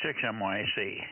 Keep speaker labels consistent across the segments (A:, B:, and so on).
A: K6MYC.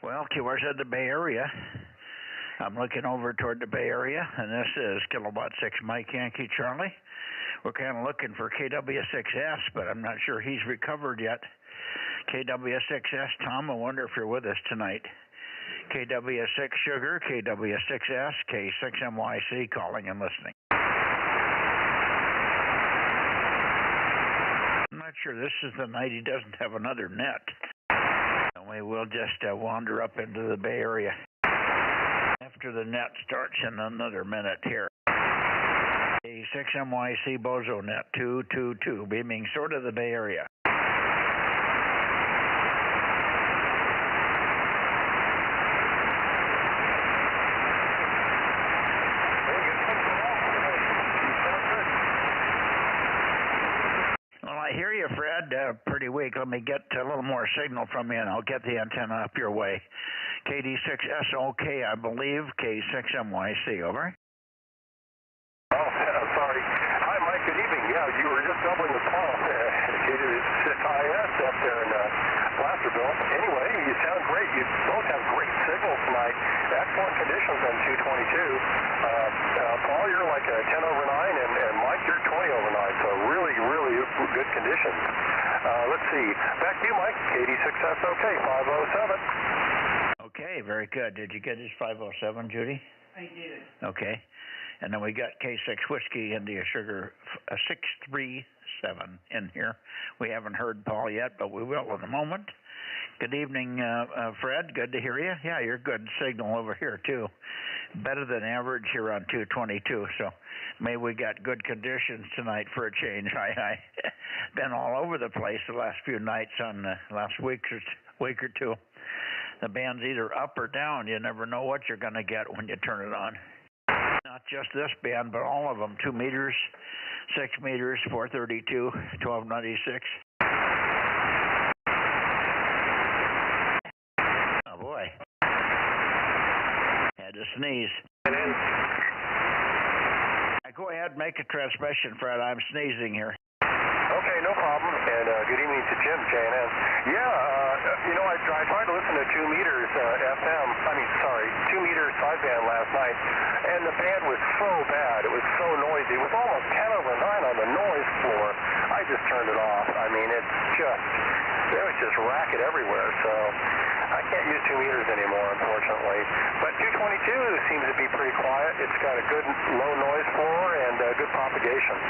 A: Well, we're at the Bay Area. I'm looking over toward the Bay Area, and this is Kilowatt 6 Mike Yankee Charlie. We're kind of looking for KW6S, but I'm not sure he's recovered yet. KW6S, Tom, I wonder if you're with us tonight. KW6 Sugar, KW6S, K6MYC, calling and listening. I'm not sure this is the night he doesn't have another net. And we will just wander up into the Bay Area after the net starts in another minute here. K6MYC Bozo Net 222, beaming sort of the Bay Area. Well, I hear you, Fred. Pretty weak. Let me get a little more signal from you, and I'll get the antenna up your way. KD6SOK, I believe. K6MYC, over.
B: Sorry. Hi, Mike. Good evening. Yeah, you were just doubling the call. KD6IS up there in Placerville. Anyway, you sound great. You both have great signals tonight. Excellent conditions on 222. Paul, you're like a 10 over 9, and Mike, you're 20 over 9. So really, really good conditions. Let's see. Back to you, Mike. KD6SOK 507.
A: Okay, very good. Did you get his 507, Judy?
C: I did.
A: Okay. And then we got K6 Whiskey India Sugar 637 in here. We haven't heard Paul yet, but we will in a moment. Good evening, Fred. Good to hear you. Yeah, you're good signal over here, too. better than average here on 222. So maybe we got good conditions tonight for a change. I been all over the place the last few nights on the last week or two. The band's either up or down. You never know what you're going to get when you turn it on. Not just this band, but all of them. 2 meters, 6 meters, 432, 1296. Oh boy. Had to sneeze. Go ahead, make a transmission, Fred. I'm sneezing here.
B: Okay, no problem. And good evening to Jim, JNN. Yeah, I tried to listen to 2 meters FM. 2 meters sideband last night, and the band was so bad. It was so noisy. It was almost 10 over 9 on the noise floor. I just turned it off. I mean, there was just racket everywhere. So I can't use 2 meters anymore, unfortunately. But 222 seems to be pretty quiet. It's got a good low noise floor and good propagation.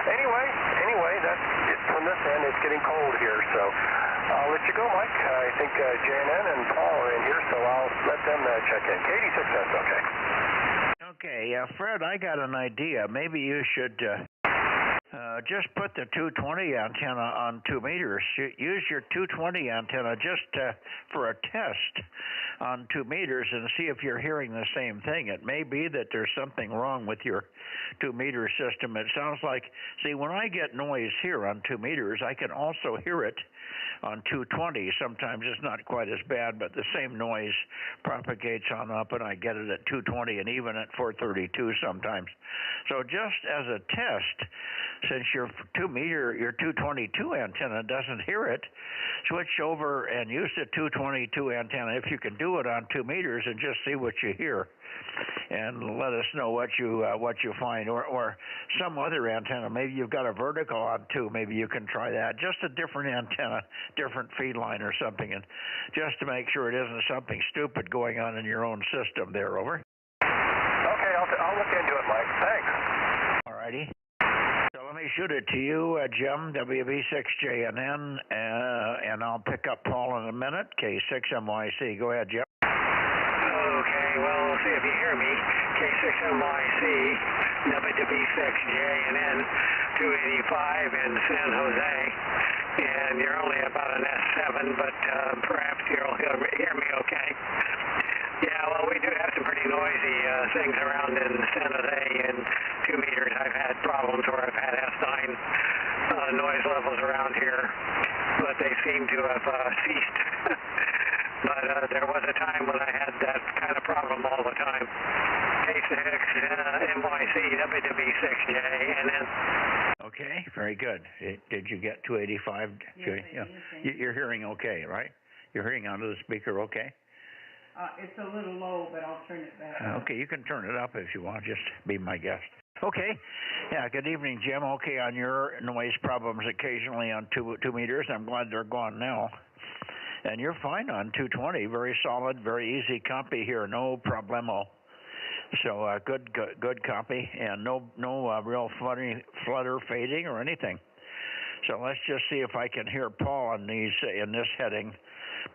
B: Anyway, that's it from this end. It's getting cold here, so I'll let you go, Mike. I think JNN and Paul are in here, so I'll let them check in. K86S, okay.
A: Okay, Fred, I got an idea. Maybe you should just put the 220 antenna on 2 meters. Use your 220 antenna just for a test on 2 meters and see if you're hearing the same thing. It may be that there's something wrong with your 2 meter system. It sounds like, see, when I get noise here on 2 meters, I can also hear it on 220. Sometimes it's not quite as bad, but the same noise propagates on up, and I get it at 220 and even at 432 sometimes. So just as a test, since your 222 antenna doesn't hear it, switch over and use the 222 antenna if you can do it on 2 meters and just see what you hear, and let us know what you find, or some other antenna. Maybe you've got a vertical on 2. Maybe you can try that. Just a different antenna, different feed line or something, and just to make sure it isn't something stupid going on in your own system there. Over.
B: Okay, I'll look into it, Mike. Thanks.
A: All righty. So let me shoot it to you, Jim, WB6JNN, and I'll pick up Paul in a minute, K6MYC. Go ahead, Jim.
C: Okay, well, we'll see if you hear me. K6MYC, WB6JNN, 285 in San Jose. And you're only about an S7, but perhaps you'll hear me okay. Yeah, well, we do have some pretty noisy things around in San Jose and 2 meters. I've had problems where I've had S9 noise levels around here, but they seem to have ceased. But there was a time when I had that kind of problem all the time. K6MYC, WB6J, and then...
A: Okay, very good. Did you get 285?
D: Yes,
A: You're hearing okay, right? You're hearing out of the speaker okay?
D: It's a little low, but I'll turn it back.
A: Okay, you can turn it up if you want. Just be my guest. Okay. Yeah, good evening, Jim. Okay, on your noise problems occasionally on 2 meters. I'm glad they're gone now. And you're fine on 220. Very solid, very easy copy here. No problemo. So good copy, and no real flutter, fading, or anything. So let's just see if I can hear Paul in this heading.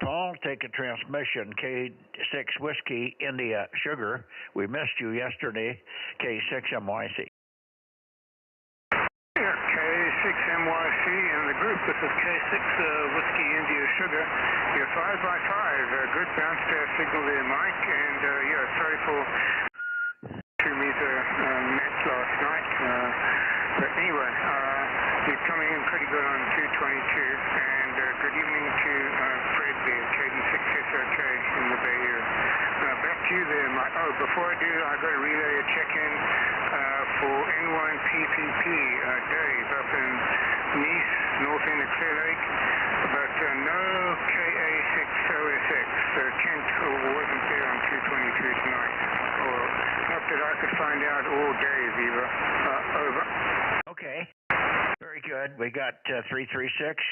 A: Paul, take a transmission, K6 Whiskey India Sugar. We missed you yesterday, K6MYC.
E: K6MYC and the group. This is K6 Whiskey India Sugar. You're 5x5. Good bounce pass signal there, Mike. And sorry for 2 meter net last night. But anyway, you're coming in pretty good on 222. And good evening to Fred there, KD6SOK in the Bay Area. Back to you there, Mike. Oh, before I do, I've got to relay a check-in for N1PPP, Dave, up in Nice, north end of Clear Lake, but no KA6OSX. Kent wasn't there on 222 tonight, or not that I could find out all day, Viva. Over.
A: Okay. Very good. We got 336,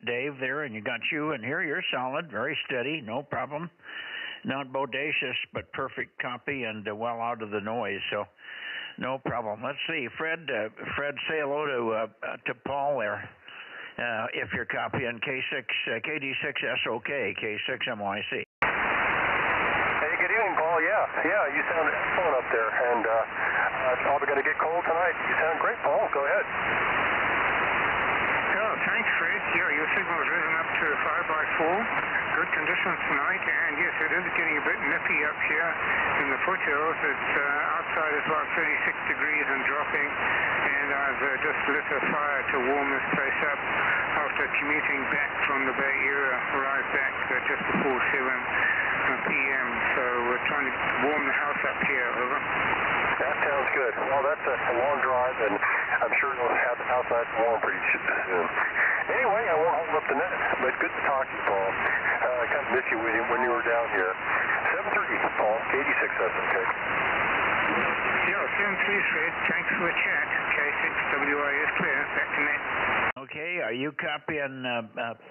A: Dave there, and you got you in here. You're solid, very steady, no problem. Not bodacious, but perfect copy and well out of the noise, so no problem. Let's see, Fred, say hello to Paul there. If you're copying KD6SOK, K6MYC.
B: Hey, good evening, Paul. Yeah, Yeah, you sound excellent up there, and it's probably going to get cold tonight. You sound great, Paul. Go ahead.
E: Oh, thanks, Fred. Yeah, your signal has risen up to 5x4. Good conditions tonight, and yes, it is getting a bit nippy up here in the foothills. It's outside is about 36 degrees and dropping, and I've just lit a fire to warm this place up after commuting back from the Bay Area. Arrived back just before 7 p.m. So we're trying to warm the house up here. Over.
B: That sounds good. Well, that's a long drive, and I'm sure it'll have outside warm pretty soon. Anyway, I won't hold up the net, but good to talk to you, Paul. I kind of missed you when you were down here. 7:30, Paul, 86, that's okay.
E: Yeah, 7-3, Fred. Thanks for the chat. K6WIS clear. Back to net.
A: Okay, are you copying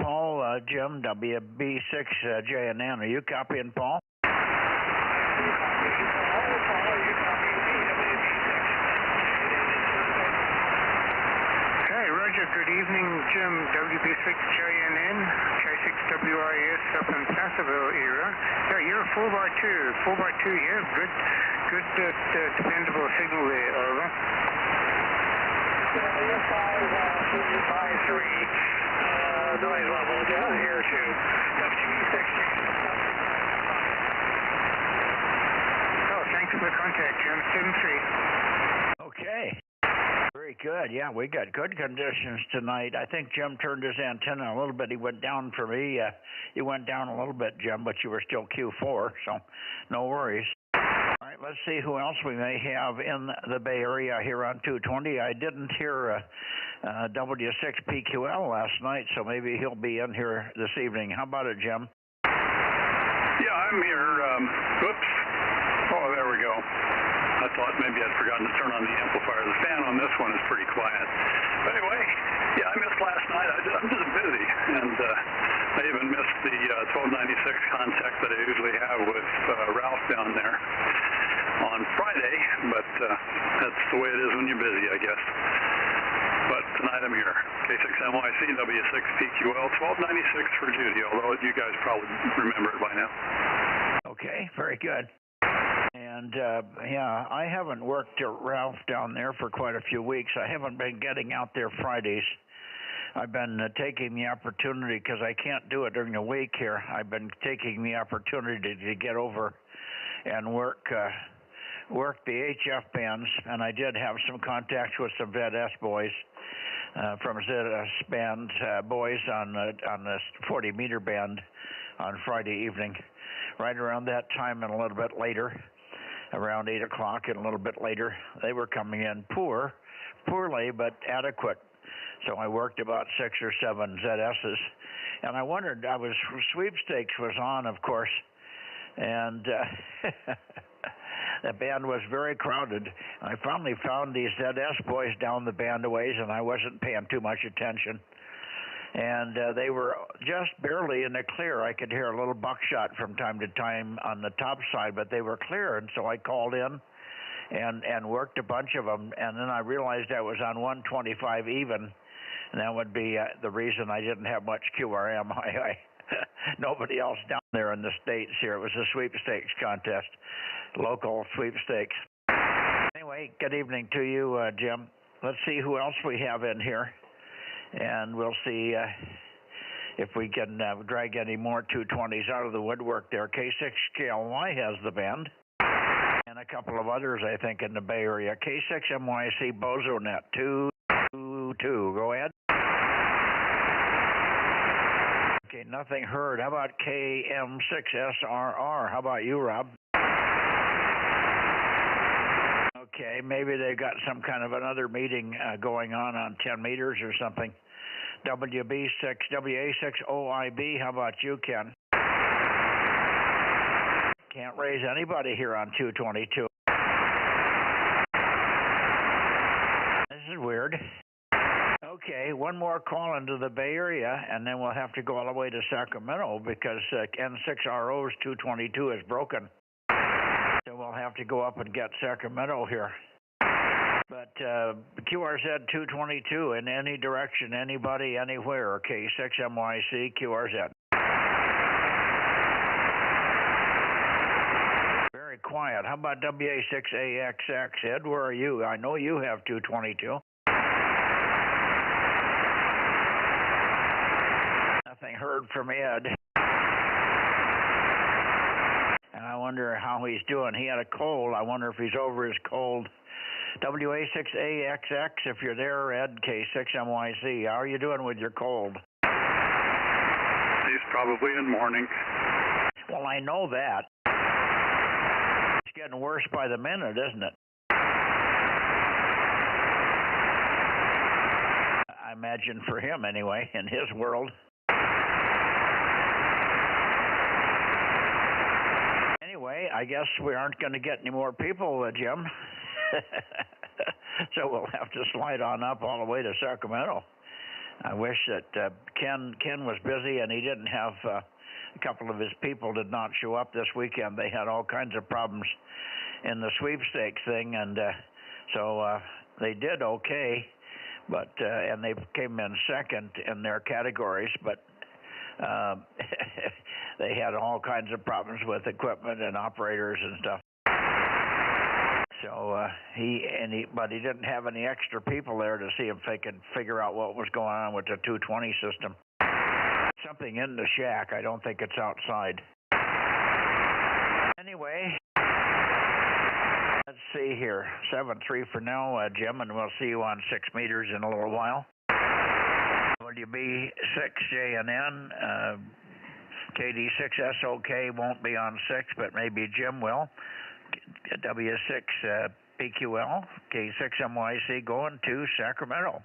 A: Paul, Jim, WB6JNN? Are you copying Paul?
E: Good evening, Jim, WB6JNN, K6WIS up in Placerville area. Yeah, you're a 4x2, yeah, good, dependable signal there, over.
C: Yeah, 5-3, noise level down here to WB6.
E: Oh, thanks for the contact, Jim, 7-3.
A: Okay. Very good. Yeah, we got good conditions tonight. I think Jim turned his antenna a little bit. He went down for me. You went down a little bit, Jim, but you were still Q4, so no worries. All right, let's see who else we may have in the Bay Area here on 220. I didn't hear W6PQL last night, so maybe he'll be in here this evening. How about it, Jim?
F: Yeah, I'm here. Oops. Oh, there we go. I thought maybe I'd forgotten to turn on the amplifier. The fan on this one is pretty quiet. But anyway, yeah, I missed last night. I'm just busy, and I even missed the 1296 contact that I usually have with Ralph down there on Friday, but that's the way it is when you're busy, I guess. But tonight I'm here. K6NYC, W6PQL, 1296 for Judy, although you guys probably remember it by now.
A: Okay, very good. And, yeah, I haven't worked at Ralph down there for quite a few weeks. I haven't been getting out there Fridays. I've been taking the opportunity, because I can't do it during the week here, I've been taking the opportunity to get over and work the HF bands, and I did have some contacts with some ZS boys from ZS band boys on the 40-meter band on Friday evening. Right around that time and a little bit later, around 8 o'clock and a little bit later, they were coming in poorly, but adequate. So I worked about 6 or 7 ZS's, and I wondered, sweepstakes was on, of course, and the band was very crowded. I finally found these ZS boys down the band a ways, and I wasn't paying too much attention. And they were just barely in the clear. I could hear a little buckshot from time to time on the top side, but they were clear, and so I called in and worked a bunch of them, and then I realized I was on 125 even, and that would be the reason I didn't have much QRM. Nobody else down there in the States here. It was a sweepstakes contest, local sweepstakes. Anyway, good evening to you, Jim. Let's see who else we have in here, and we'll see if we can drag any more 220s out of the woodwork there. K6KLY has the band, and a couple of others, I think, in the Bay Area. K6MYC Bozo Net 222. Go ahead. Okay, nothing heard. How about KM6SRR? How about you, Rob? Okay, maybe they've got some kind of another meeting going on 10 meters or something. WA6OIB, how about you, Ken? Can't raise anybody here on 222. This is weird. Okay, one more call into the Bay Area, and then we'll have to go all the way to Sacramento because N6RO's 222 is broken. So we'll have to go up and get Sacramento here. But QRZ 222 in any direction, anybody, anywhere. K6MYC QRZ. Very Very quiet. How about WA6AXX? Ed, where are you? I know you have 222. Nothing heard from Ed. And I wonder how he's doing. He had a cold. I wonder if he's over his cold. WA6AXX, if you're there, Ed, K6MYC, how are you doing with your cold?
F: He's probably in mourning.
A: Well, I know that. It's getting worse by the minute, isn't it? I imagine for him, anyway, in his world. Anyway, I guess we aren't going to get any more people, Jim. So we'll have to slide on up all the way to Sacramento. I wish that Ken was busy and he didn't have a couple of his people did not show up this weekend. They had all kinds of problems in the sweepstakes thing, and so they did okay, but and they came in second in their categories, but they had all kinds of problems with equipment and operators and stuff. So but he didn't have any extra people there to see if they could figure out what was going on with the 220 system. Something in the shack. I don't think it's outside. Anyway, let's see here. 7-3 for now, Jim, and we'll see you on 6 meters in a little while. WB6JNN, KD6SOK won't be on 6, but maybe Jim will. W6 PQL, K6MYC going to Sacramento.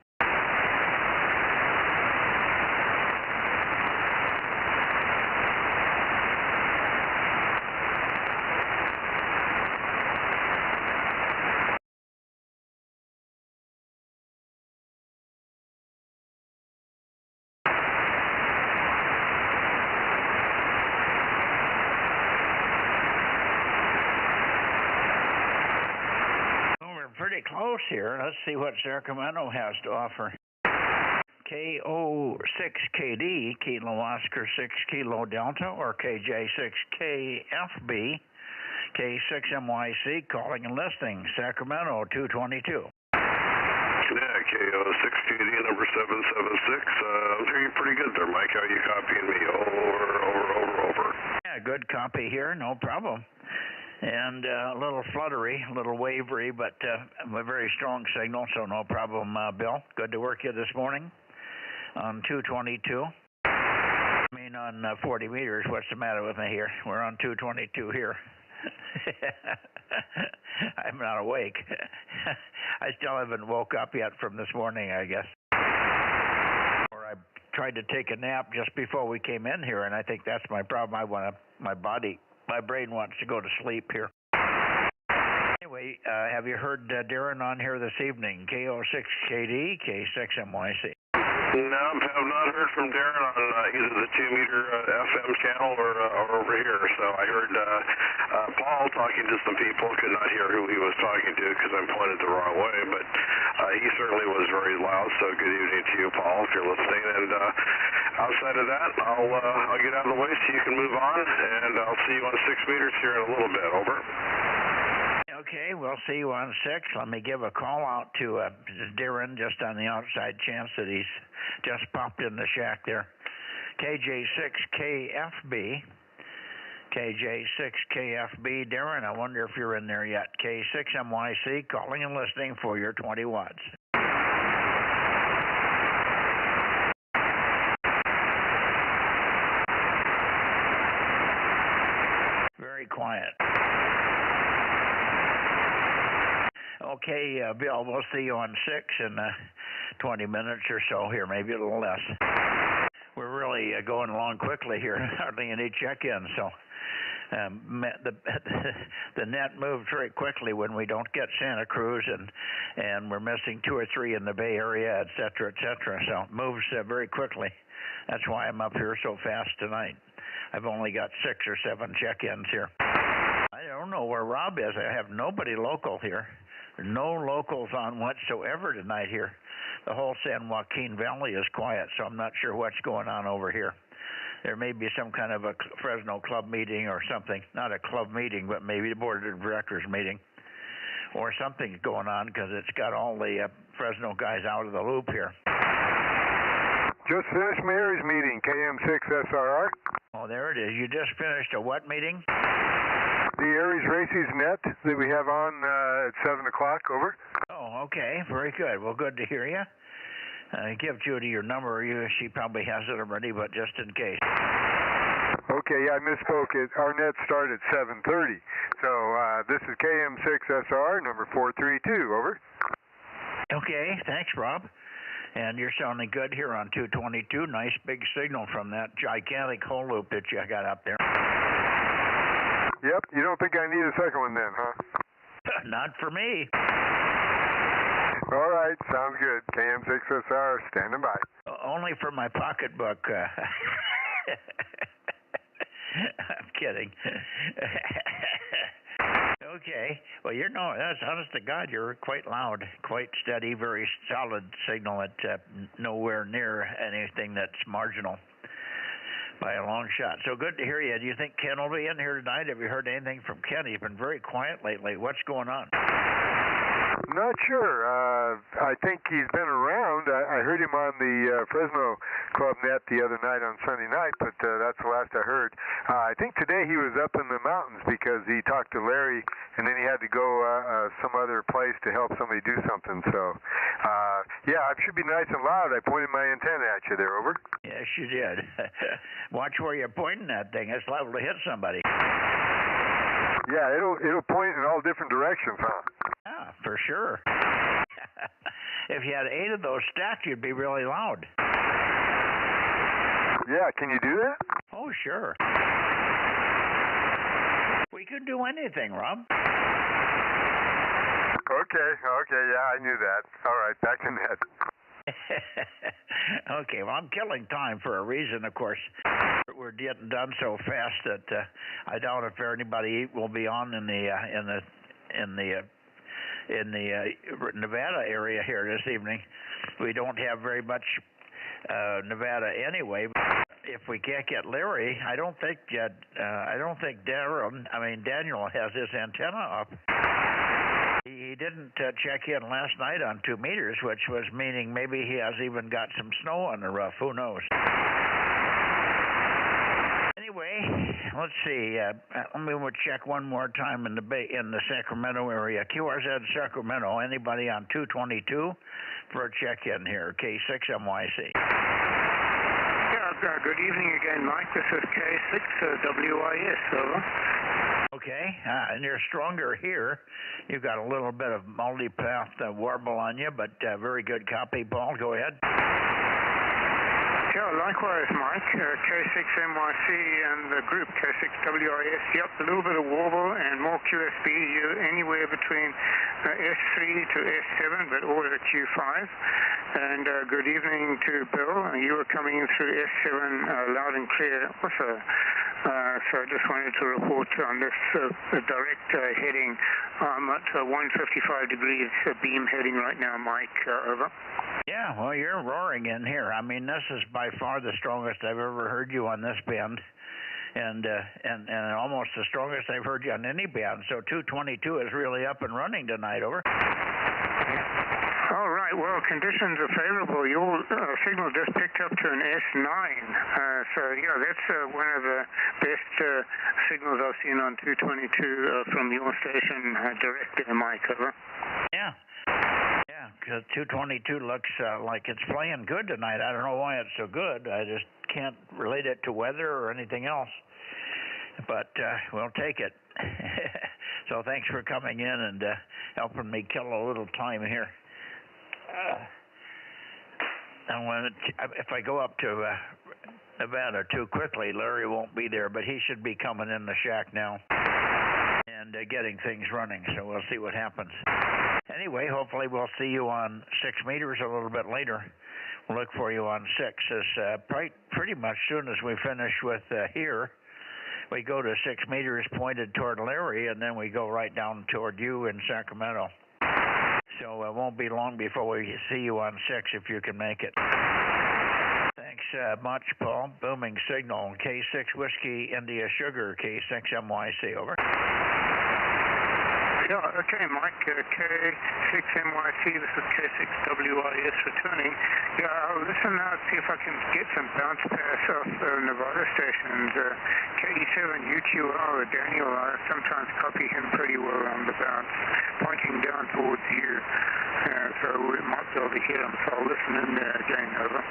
A: Pretty close here. Let's see what Sacramento has to offer. KO6KD, Kilo Oscar 6 Kilo Delta, or KJ6KFB, K6MYC, calling and listing, Sacramento 222.
F: Yeah, KO6KD, number 776. I'm hearing you pretty good there, Mike. How are you copying me? Over.
A: Yeah, good copy here, no problem. And a little fluttery, a little wavery, but a very strong signal, so no problem, Bill. Good to work you this morning on 222. I mean on 40 meters. What's the matter with me here? We're on 222 here. I'm not awake. I still haven't woke up yet from this morning, I guess. Or I tried to take a nap just before we came in here, and I think that's my problem. My brain wants to go to sleep here. Anyway, have you heard Darren on here this evening? KO6KD, K6MYC.
F: No, I've not heard from Darren on either the 2-meter FM channel or over here. So I heard Paul talking to some people. Could not hear who he was talking to because I'm pointed the wrong way. But he certainly was very loud. So good evening to you, Paul, if you're listening. And outside of that, I'll get out of the way so you can move on. And I'll see you on 6 meters here in a little bit. Over.
A: Okay, we'll see you on 6. Let me give a call out to Darren just on the outside chance that he's just popped in the shack there. KJ6KFB. KJ6KFB. Darren, I wonder if you're in there yet. K6MYC, calling and listening for your 20 watts. Very quiet. Okay, Bill, we'll see you on 6 in 20 minutes or so here, maybe a little less. We're really going along quickly here, hardly any check-in, so the net moves very quickly when we don't get Santa Cruz, and we're missing 2 or 3 in the Bay Area, et cetera, so it moves very quickly. That's why I'm up here so fast tonight. I've only got 6 or 7 check-ins here. I don't know where Rob is. I have nobody local here. No locals on whatsoever tonight here. The whole San Joaquin Valley is quiet, so I'm not sure what's going on over here. there may be some kind of a Fresno club meeting or something. Not a club meeting, but maybe the board of directors meeting or something going on, because it's got all the Fresno guys out of the loop here.
G: Just finished Mayor's meeting, KM6SRR.
A: Oh, there it is. You just finished a what meeting?
G: The Aries Races Net that we have on at 7 o'clock, over.
A: Oh, okay. Very good. Well, good to hear you. Give Judy your number. She probably has it already, but just in case.
G: Okay, yeah, I misspoke. Our net started at 7:30. So this is KM6SR, number 432, over.
A: Okay, thanks, Rob. And you're sounding good here on 222. Nice big signal from that gigantic hole loop that you got up there.
G: Yep, you don't think I need a second one then, huh?
A: Not for me.
G: All right, sounds good. KM6SR, standing by.
A: Only for my pocketbook. I'm kidding. Okay. Well, that's honest to God, you're quite loud, quite steady, very solid signal at nowhere near anything that's marginal by a long shot. So good to hear you. Do you think Ken will be in here tonight? Have you heard anything from Ken? He's been very quiet lately. What's going on?
G: Not sure. I think he's been around. I heard him on the Fresno Club net the other night on Sunday night, but that's the last I heard. I think today he was up in the mountains because he talked to Larry, and then he had to go some other place to help somebody do something. So, yeah, it should be nice and loud. I pointed my antenna at you there, over.
A: Yes, you did. Watch where you're pointing that thing. It's liable to hit somebody.
G: Yeah, it'll point in all different directions, huh?
A: Yeah, for sure. If you had 8 of those stacked, you'd be really loud.
G: Yeah, can you do that?
A: Oh, sure. We could do anything, Rob.
G: Okay, yeah, I knew that. All right, back to net.
A: Okay, well, I'm killing time for a reason, of course. We're getting done so fast that I doubt if anybody will be on in the Nevada area here this evening. We don't have very much Nevada anyway. If we can't get Larry, I don't think Daniel has his antenna up. He didn't check in last night on 2 meters, which was meaning maybe he has even got some snow on the roof. Who knows? Anyway, let's see. Let me check one more time in the Sacramento area. QRZ Sacramento. Anybody on 222 for a check-in here? K6MYC.
E: Yeah, good evening again, Mike. This is K6WIS, over.
A: Okay, and you're stronger here. You've got a little bit of multi-path warble on you, but very good copy, Paul. Go ahead.
E: Yeah, likewise, Mike. K6MYC and the group K6WIS. Yep, a little bit of warble and more QSB, anywhere between S3 to S7, but all at Q5. And good evening to Bill. You were coming in through S7 loud and clear also. So I just wanted to report on this direct heading. I'm at 155 degrees beam heading right now, Mike. Over.
A: Yeah, well, you're roaring in here. I mean, this is by far the strongest I've ever heard you on this band, and almost the strongest I've heard you on any band. So 222 is really up and running tonight. Over.
E: All right. Well, conditions are favorable. Your signal just picked up to an S9. So, yeah, that's one of the best signals I've seen on 222 from your station direct to my cover.
A: Yeah. Yeah, because 222 looks like it's playing good tonight. I don't know why it's so good. I just can't relate it to weather or anything else. But we'll take it. So thanks for coming in and helping me kill a little time here. If I go up to Nevada too quickly, Larry won't be there, but he should be coming in the shack now and getting things running, so we'll see what happens. Anyway, hopefully we'll see you on 6 meters a little bit later. We'll look for you on 6. As pretty much soon as we finish with here, we go to 6 meters pointed toward Larry, and then we go right down toward you in Sacramento. So it won't be long before we see you on 6 if you can make it. Thanks. much, Paul. Booming signal. K6 Whiskey India Sugar, K6 MYC, over.
E: Yeah, okay, Mike, K6MYC, this is K6WIS returning. Yeah, I'll listen now, see if I can get some bounce pass off Nevada stations. KE7UQR, Daniel, I sometimes copy him pretty well on the bounce, pointing down towards you. So we might be able to hear him, so I'll listen in there again, over.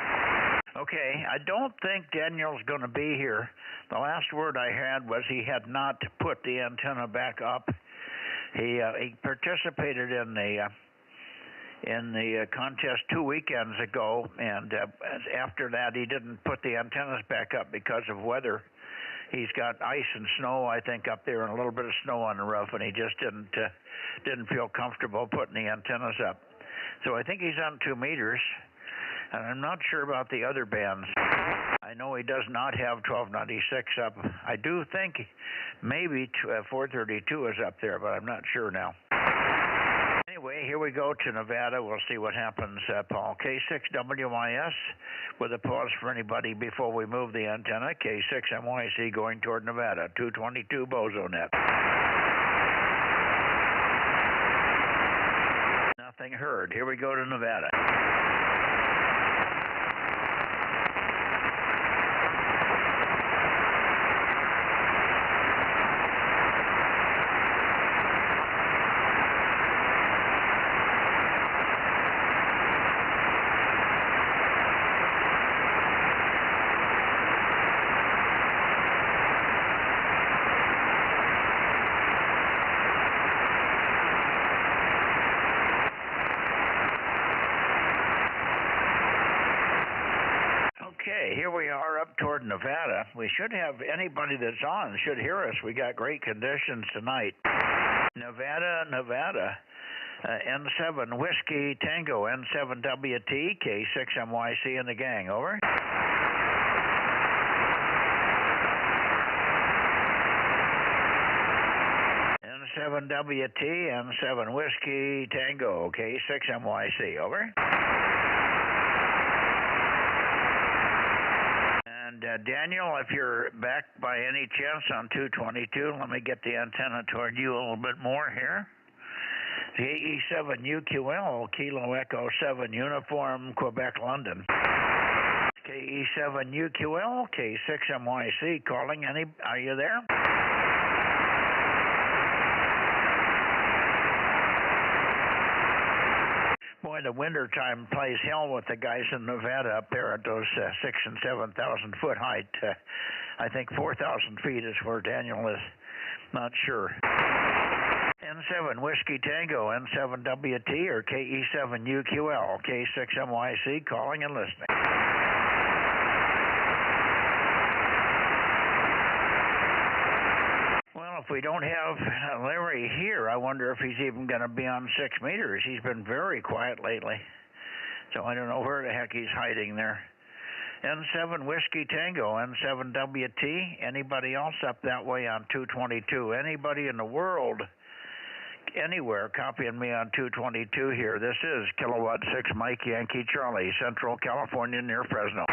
A: Okay, I don't think Daniel's going to be here. The last word I had was he had not put the antenna back up. He participated in the contest 2 weekends ago, and after that he didn't put the antennas back up because of weather. He's got ice and snow, I think, up there, and a little bit of snow on the roof, and he just didn't feel comfortable putting the antennas up. So I think he's on 2 meters, and I'm not sure about the other bands. I know he does not have 1296 up. I do think maybe 432 is up there, but I'm not sure now. Anyway, here we go to Nevada. We'll see what happens, Paul. K6WIS with a pause for anybody before we move the antenna. K6MYC going toward Nevada. 222 Bozo Net. Nothing heard. Here we go to Nevada. Okay, here we are up toward Nevada. We should have anybody that's on should hear us. We got great conditions tonight. Nevada, N7 Whiskey Tango, N7WT, K6MYC and the gang, over. N7WT, N7 Whiskey Tango, K6MYC, over. Daniel, if you're back by any chance on 222, let me get the antenna toward you a little bit more here. KE7UQL, Kilo Echo 7 Uniform, Quebec, London. KE7UQL, K6MYC calling. Are you there? Boy, the winter time plays hell with the guys in Nevada up there at those 6,000 and 7,000 foot height. I think 4,000 feet is where Daniel is. Not sure. N7 Whiskey Tango, N7WT or KE7UQL, K6MYC calling and listening. If we don't have Larry here, I wonder if he's even going to be on 6 meters. He's been very quiet lately, so I don't know where the heck he's hiding there. N7 Whiskey Tango, N7WT. Anybody else up that way on 222? Anybody in the world, anywhere, copying me on 222 here? This is Kilowatt 6 Mike Yankee Charlie, Central California near Fresno.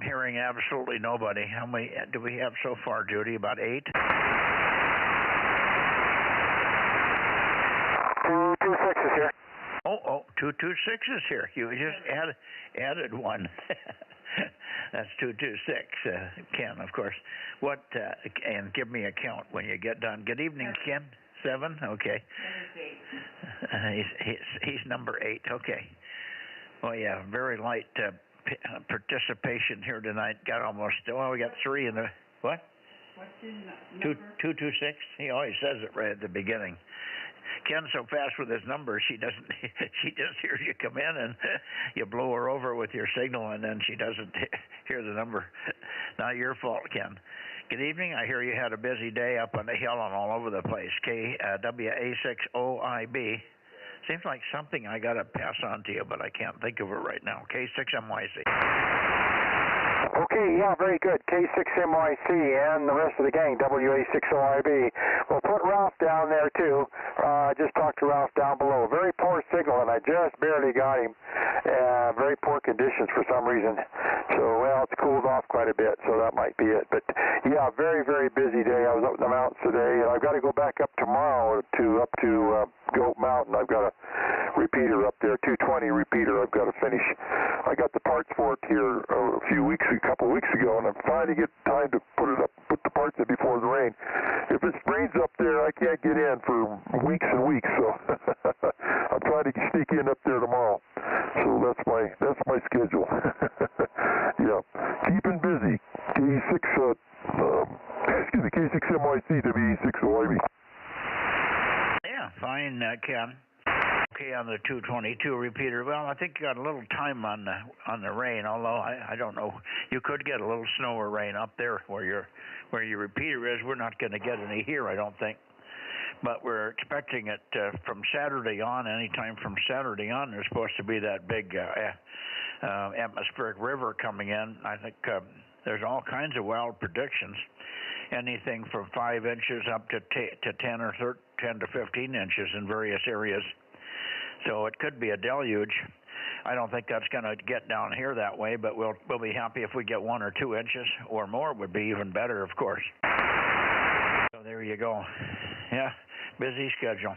A: Hearing absolutely nobody. How many do we have so far, Judy? About 8?
B: 226 is here.
A: Oh, 226 is here. You just added one. That's 226, Ken, of course. What? And give me a count when you get done. Good evening, Ken. 7? Okay. He's number 8. Okay. Well, yeah, very light participation here tonight. Got almost, we got 3 in the, what?
D: What's his number?
A: 226. He always says it right at the beginning. Ken's so fast with his number, she just hears you come in and you blow her over with your signal, and then she doesn't hear the number. Not your fault, Ken. Good evening. I hear you had a busy day up on the hill and all over the place. KWA6OIB. Seems like something I got to pass on to you, but I can't think of it right now. K6MYC.
B: Okay, yeah, very good. K6MYC and the rest of the gang, WA6OIB. Well, put Ralph down there, too. I just talked to Ralph down below. Very poor signal, and I just barely got him. Very poor conditions for some reason. So, well, it's cooled off quite a bit, so that might be it. But, yeah, very, very busy day. I was up in the mountains today, and I've got to go back up tomorrow up to Goat Mountain. I've got a repeater up there, 220 repeater I've got to finish. I got the parts for it here a couple of weeks ago, and I'm trying to get time to put the parts in before the rain. If it rains up there, I can't get in for weeks and weeks, so I'm trying to sneak in up there tomorrow. So that's my schedule. Yeah, keeping busy. K6MYC WE6OIB.
A: Yeah, fine, Ken. Okay, on the 222 repeater. Well, I think you got a little time on the rain. Although I don't know, you could get a little snow or rain up there where your repeater is. We're not going to get any here, I don't think. But we're expecting it from Saturday on. Anytime from Saturday on, there's supposed to be that big atmospheric river coming in. I think there's all kinds of wild predictions. Anything from 5 inches up to 10 or 10 to 15 inches in various areas. So it could be a deluge. I don't think that's going to get down here that way, but we'll be happy if we get 1 or 2 inches or more. Would be even better, of course. So there you go. Yeah, busy schedule.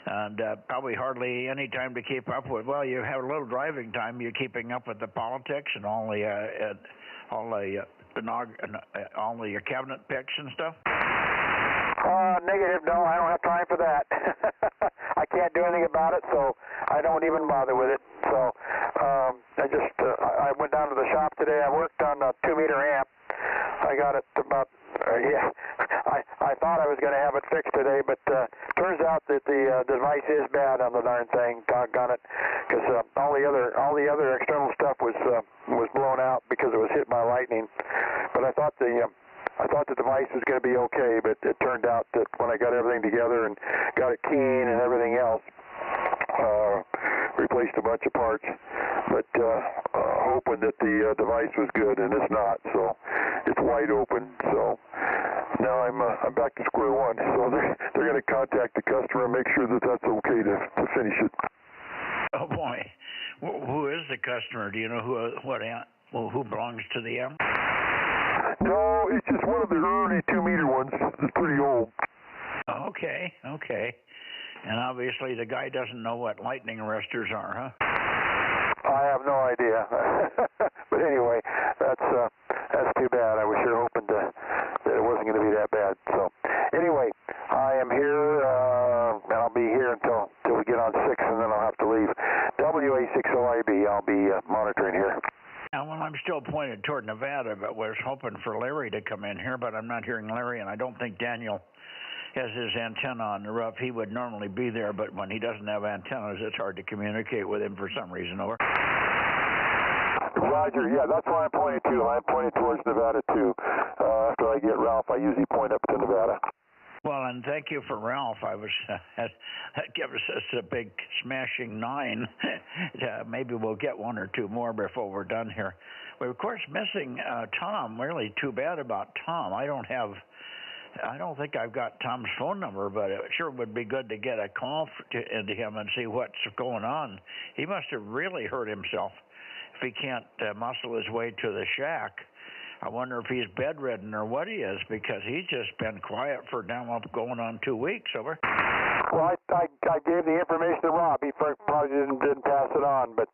A: And probably hardly any time to keep up with. Well, you have a little driving time. You're keeping up with the politics and all the cabinet picks and stuff.
B: Negative. No, I don't have time for that. I can't do anything about it, so I don't even bother with it. So I went down to the shop today. I worked on a 2-meter amp. I got it about. I thought I was going to have it fixed today, but turns out that the device is bad on the darn thing. Doggone it, because all the other external stuff was blown out because it was hit by lightning. But I thought the device was going to be okay, but it turned out that when I got everything together and got it keying and everything else, replaced a bunch of parts, but hoping that the device was good, and it's not. So it's wide open. So now I'm back to square one. So they're going to contact the customer and make sure that that's okay to finish it.
A: Oh boy, who is the customer? Do you know who belongs to the M?
B: No, it's just one of the early 2-meter ones. It's pretty old.
A: Okay. And obviously the guy doesn't know what lightning arresters are, huh?
B: I have no idea. But anyway, that's too bad. I was sure hoping that it wasn't going to be that bad. So anyway, I am here, and I'll be here until we get on 6, and then I'll have to leave. WA6OIB, I'll be monitoring here.
A: Well, I'm still pointed toward Nevada, but was hoping for Larry to come in here, but I'm not hearing Larry, and I don't think Daniel has his antenna on the roof. He would normally be there, but when he doesn't have antennas, it's hard to communicate with him for some reason. Over.
B: Roger, yeah, that's where I'm pointing to. I'm pointing towards Nevada, too. After I get Ralph, I usually point up to Nevada.
A: Well, and thank you for Ralph. That gives us a big smashing 9. Maybe we'll get 1 or 2 more before we're done here. We're, of course, missing Tom. Really too bad about Tom. I don't think I've got Tom's phone number, but it sure would be good to get a call into him and see what's going on. He must have really hurt himself if he can't muscle his way to the shack. I wonder if he's bedridden or what he is, because he's just been quiet for now going on 2 weeks. Over.
B: Well, I gave the information to Rob. He probably didn't pass it on, but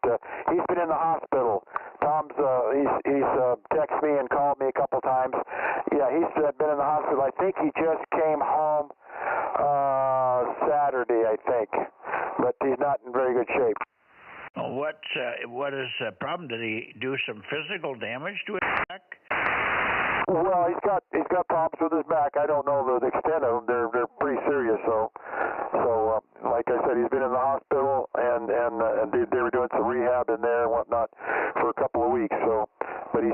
B: he's been in the hospital. Tom's he's texted me and called me a couple times. Yeah, he's been in the hospital. I think he just came home Saturday, I think, but he's not in very good shape.
A: Well, what is the problem? Did he do some physical damage to his back?
B: Well, he's got problems with his back. I don't know the extent of them. They're pretty serious. So like I said, he's been in the hospital, and they were doing some rehab in there and whatnot for a couple of weeks. So, but he's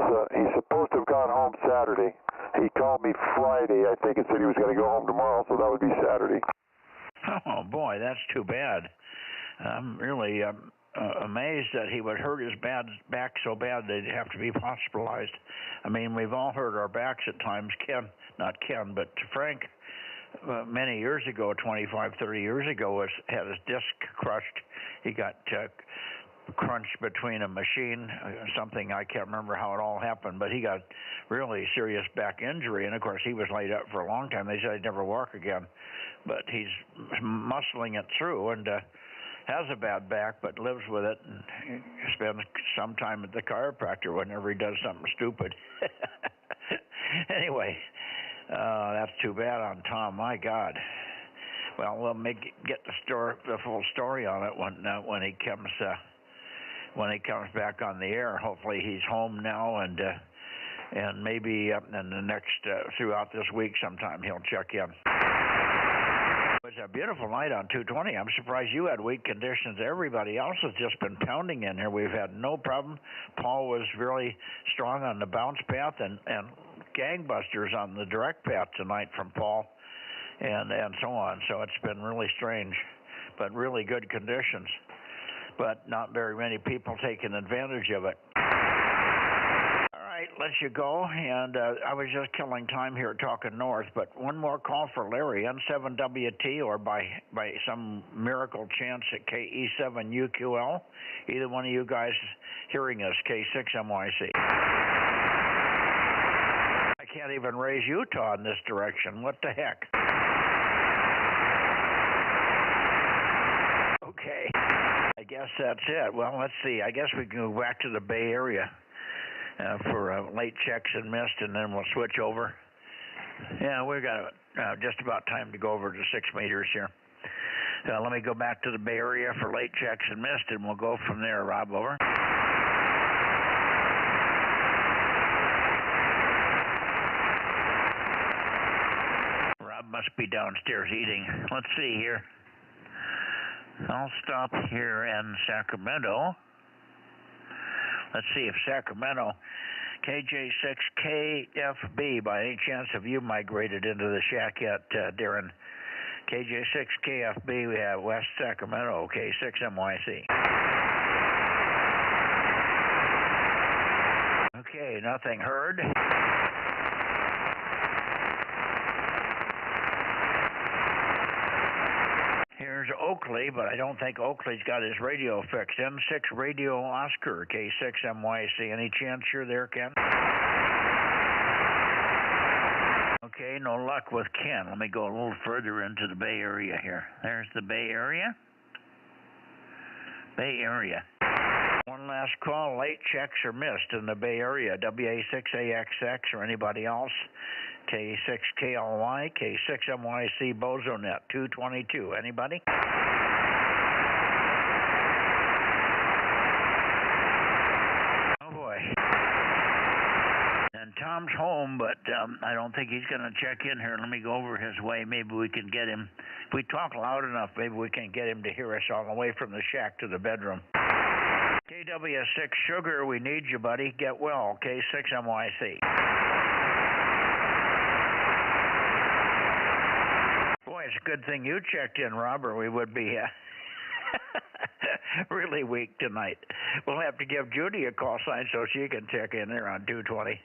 B: supposed to have gone home Saturday. He called me Friday, I think, and said he was going to go home tomorrow. So that would be Saturday.
A: Oh boy, that's too bad. I'm really amazed that he would hurt his back so bad they'd have to be hospitalized. I mean, we've all hurt our backs at times. Not Ken, but Frank many years ago, 25, 30 years ago, had his disc crushed. He got crunched between a machine, something I can't remember how it all happened, but he got really serious back injury, and of course he was laid up for a long time. They said he'd never walk again, but he's muscling it through and has a bad back, but lives with it and spends some time at the chiropractor whenever he does something stupid. Anyway, that's too bad on Tom. My God. Well, we'll get the full story on it when he comes. When he comes back on the air. Hopefully he's home now, and maybe in the next throughout this week sometime he'll check in. It was a beautiful night on 220. I'm surprised you had weak conditions. Everybody else has just been pounding in here. We've had no problem. Paul was really strong on the bounce path and gangbusters on the direct path tonight from Paul and so on. So it's been really strange, but really good conditions. But not very many people taking advantage of it. All right, let you go. And I was just killing time here talking north, but one more call for Larry, N7WT, or by some miracle chance at KE7UQL. Either one of you guys hearing us, K6MYC. I can't even raise Utah in this direction. What the heck? Okay. I guess that's it. Well, let's see. I guess we can go back to the Bay Area for late checks and missed, and then we'll switch over. Yeah, we've got just about time to go over to 6 meters here. Let me go back to the Bay Area for late checks and missed, and we'll go from there. Rob, over. Rob must be downstairs eating. Let's see here. I'll stop here in Sacramento. Let's see if Sacramento, KJ6KFB, by any chance have you migrated into the shack yet, Darren? KJ6KFB, we have West Sacramento, K6MYC. Okay, nothing heard. Here's Oakley, but I don't think Oakley's got his radio fixed. N6 Radio Oscar, K6MYC. Any chance you're there, Ken? Okay, no luck with Ken. Let me go a little further into the Bay Area here. There's the Bay Area. Bay Area. One last call. Late checks are missed in the Bay Area. WA6AXX or anybody else. K6KLY, K6MYC, Bozo Net, 222. Anybody? Oh boy. And Tom's home, but I don't think he's going to check in here. Let me go over his way. Maybe we can get him. If we talk loud enough, maybe we can get him to hear us all the way from the shack to the bedroom. KW6 Sugar, we need you, buddy. Get well. K6MYC. Boy, it's a good thing you checked in, Rob, or we would be really weak tonight. We'll have to give Judy a call sign so she can check in there on 220.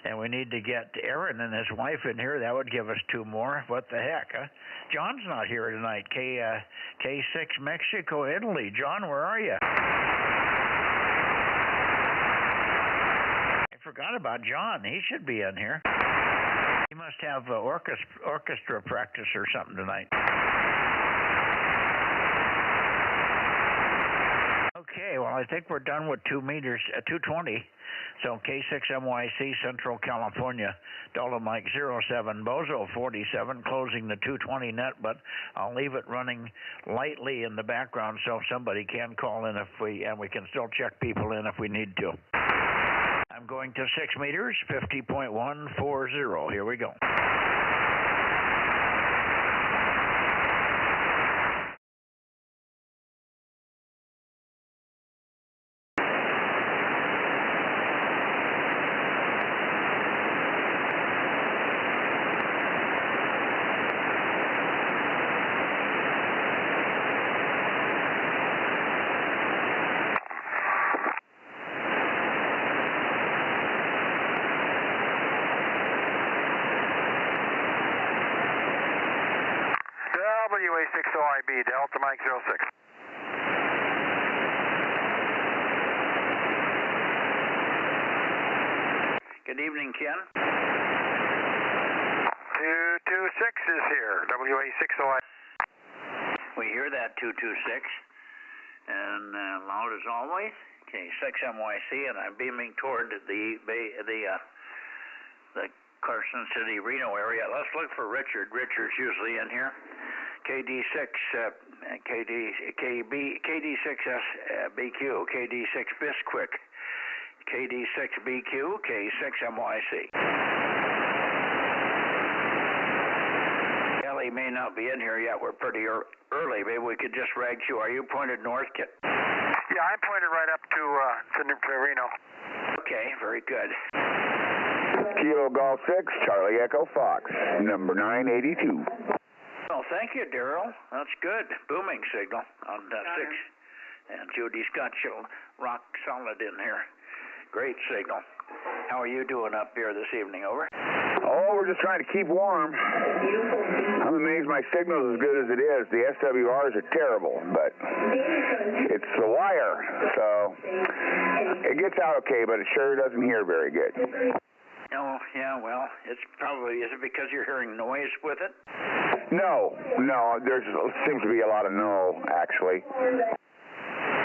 A: And we need to get Aaron and his wife in here. That would give us 2 more. What the heck, huh? John's not here tonight. K6 Mexico, Italy. John, where are you? I forgot about John. He should be in here. He must have orchestra practice or something tonight. Okay, well, I think we're done with 2 meters, 220. So K6MYC, Central California, Delta Mike 07, Bozo 47, closing the 220 net, but I'll leave it running lightly in the background so somebody can call in and we can still check people in if we need to. I'm going to 6 meters, 50.140. Here we go.
B: Mike 06.
A: Good evening, Ken.
B: 226 is here, WA6OI.
A: We hear that 226, and loud as always. Okay, 6MYC, and I'm beaming toward the Carson City, Reno area. Let's look for Richard. Richard's usually in here. KD6, KD6S BQ, KD6 Bisquick, KD6 BQ, K6MYC. Kelly may not be in here yet. We're pretty early. Maybe we could just rag you. Are you pointed north, Kit?
B: Yeah, I'm pointed right up to Reno.
A: Okay, very good.
H: Kilo Golf 6, Charlie Echo Fox, number 982.
A: Well, thank you, Daryl. That's good. Booming signal on 6. And Judy's got you rock solid in here. Great signal. How are you doing up here this evening? Over.
H: Oh, we're just trying to keep warm. I'm amazed my signal's as good as it is. The SWRs are terrible, but it's the wire, so it gets out okay, but it sure doesn't hear very good.
A: Oh, yeah, well, it's probably, is it because you're hearing noise with it?
H: No, there seems to be a lot of no, actually.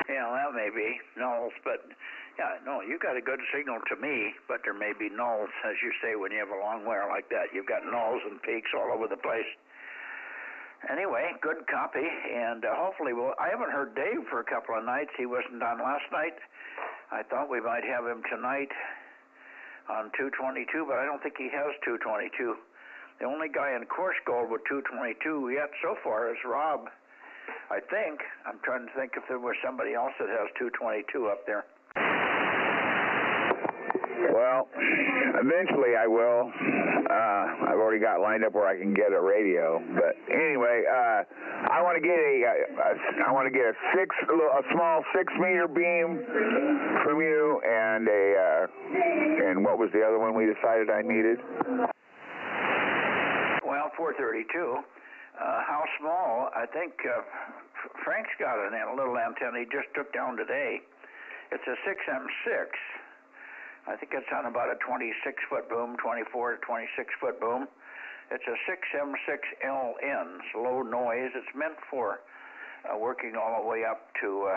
A: Yeah, that may be nulls, but yeah, no, you got a good signal to me, but there may be nulls, as you say, when you have a long wire like that. You've got nulls and peaks all over the place. Anyway, good copy, and hopefully I haven't heard Dave for a couple of nights. He wasn't on last night. I thought we might have him tonight on 222, but I don't think he has 222. The only guy in course gold with 222 yet so far is Rob, I think. I'm trying to think if there was somebody else that has 222 up there.
H: Well, eventually I will. I've already got lined up where I can get a radio. But anyway, I want to get a small 6-meter beam from you, and what was the other one we decided I needed?
A: Well, 432. How small? I think Frank's got a little antenna he just took down today. It's a 6M6. I think it's on about a 26-foot boom, 24 to 26-foot boom. It's a 6M6LN. It's low noise. It's meant for working all the way up to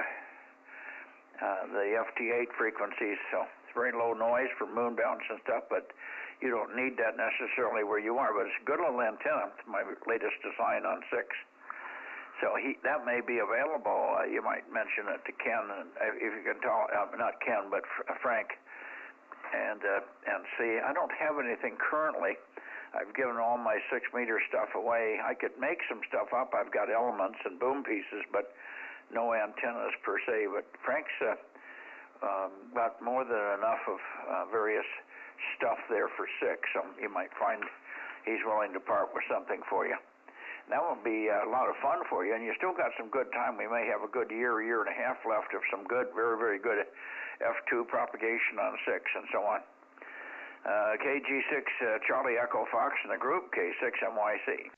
A: the FT8 frequencies. So it's very low noise for moon bounce and stuff, but you don't need that necessarily where you are. But it's a good little antenna. It's my latest design on 6. So that may be available. You might mention it to Ken, if you can tell, not Ken, but Frank. And see, I don't have anything currently. I've given all my 6-meter stuff away. I could make some stuff up. I've got elements and boom pieces, but no antennas per se. But Frank's got more than enough of various stuff there for 6, so you might find he's willing to part with something for you. That will be a lot of fun for you, and you still got some good time. We may have a good year and a half left of some good, very, very good F2 propagation on 6 and so on. KG6 Charlie Echo Fox in the group, K6MYC.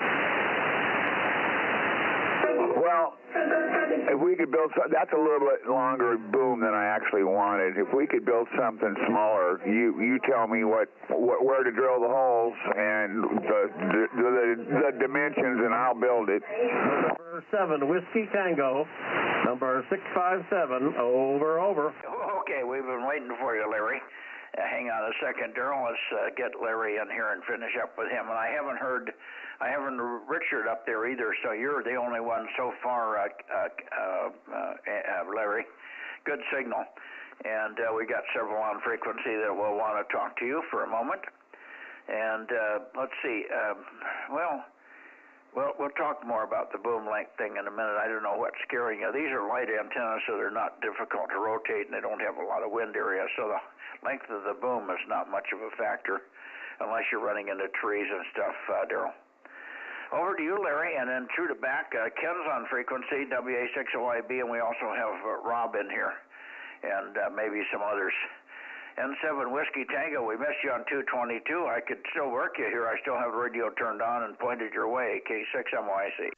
H: Well, if we could build that's a little bit longer boom than I actually wanted. If we could build something smaller, you tell me where to drill the holes and the dimensions, and I'll build it.
I: Number 7, Whiskey Tango. Number 657, over.
A: Okay, we've been waiting for you, Larry. Hang on a second, Daryl. Let's get Larry in here and finish up with him. And I haven't heard Richard up there either, so you're the only one so far, Larry. Good signal. And we got several on frequency that will want to talk to you for a moment. And let's see. We'll talk more about the boom length thing in a minute. I don't know what's scaring you. These are light antennas, so they're not difficult to rotate, and they don't have a lot of wind area, so the length of the boom is not much of a factor unless you're running into trees and stuff, Daryl. Over to you, Larry, and then through the back, Ken's on frequency, WA6OIB, and we also have Rob in here, and maybe some others. N7 Whiskey Tango, we missed you on 222. I could still work you here. I still have the radio turned on and pointed your way, K6MYC.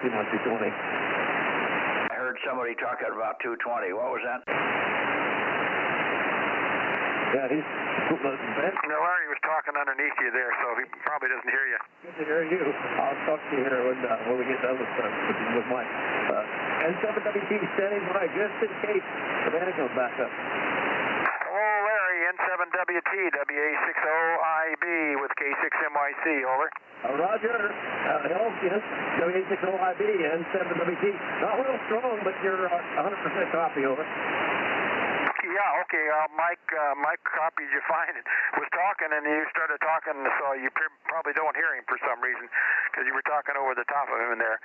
A: heard somebody talking about 220. What was that?
I: Yeah, he's...
G: No, Larry was talking underneath you there, so he probably doesn't hear you.
I: Good to hear you. I'll talk to you here when we get done with Mike. N7WT standing by just in case the band comes back up.
G: Hello, Larry, N7WT, WA60IB with K6MYC, over.
I: Roger. Hello, yes, WA60IB, N7WT. Not real strong, but you're 100% copy, over.
G: Yeah, okay. Mike copied you fine. Was talking, and you started talking, so you probably don't hear him for some reason, because you were talking over the top of him in there.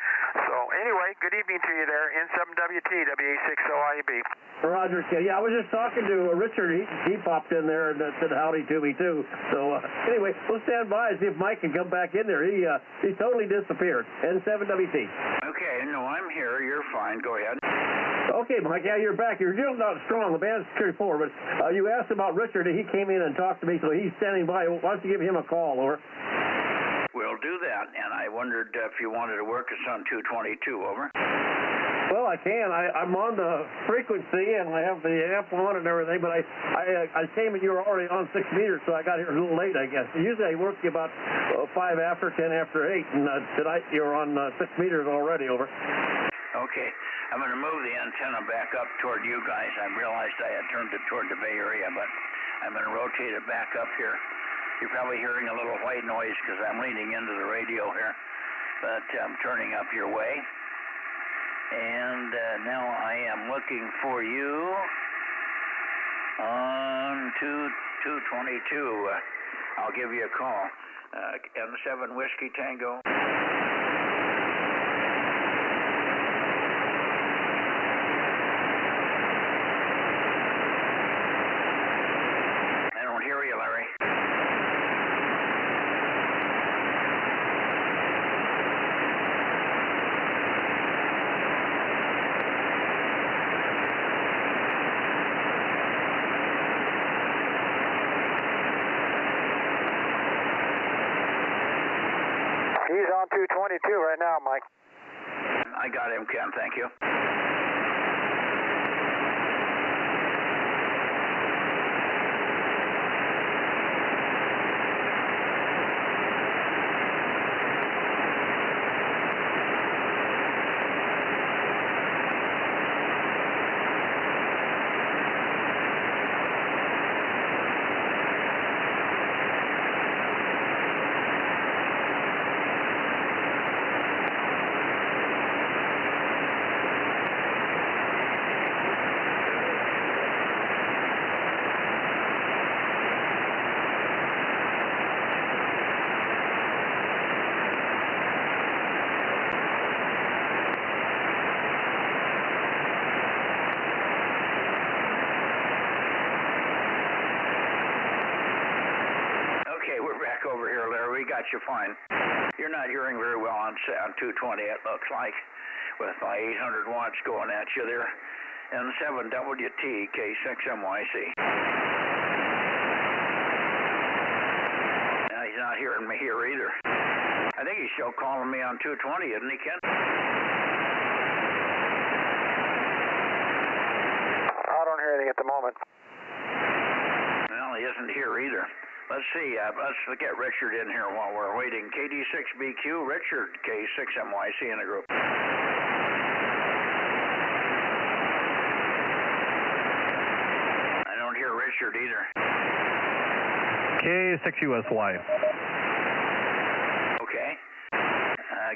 G: So anyway, good evening to you there, N7WT, WA60IB.
I: Roger, yeah, I was just talking to Richard. He popped in there and said howdy to me too. So anyway, we'll stand by and see if Mike can come back in there. He totally disappeared. N7WT.
A: Okay, no, I'm here. You're fine. Go ahead.
I: Okay, Mike, yeah, you're back. You're still not strong. The band's carried forward, but you asked about Richard, and he came in and talked to me, so he's standing by. Why don't you give him a call, over?
A: We'll do that, and I wondered if you wanted to work us on 222, over.
I: Well, I can. I'm on the frequency, and I have the amp on and everything, but I came and you were already on 6 meters, so I got here a little late, I guess. Usually I work you about 5 after, 10 after 8, and tonight you're on 6 meters already, over.
A: Okay. I'm going to move the antenna back up toward you guys. I realized I had turned it toward the Bay Area, but I'm going to rotate it back up here. You're probably hearing a little white noise because I'm leaning into the radio here, but I'm turning up your way. And now I am looking for you on 222. I'll give you a call. M7 Whiskey Tango.
G: He's on 222 right now, Mike.
A: I got him, Ken. Thank you. Over here, Larry, we got you fine. You're not hearing very well on 220, it looks like, with my 800 watts going at you there. N7WT K6MYC. Now, he's not hearing me here either. I think he's still calling me on 220, isn't he, Ken?
G: I don't hear anything at the moment.
A: Well, he isn't here either. Let's see, let's get Richard in here while we're waiting. KD6BQ, Richard, K6MYC in the group. I don't hear Richard either.
J: K6USY.
A: Okay.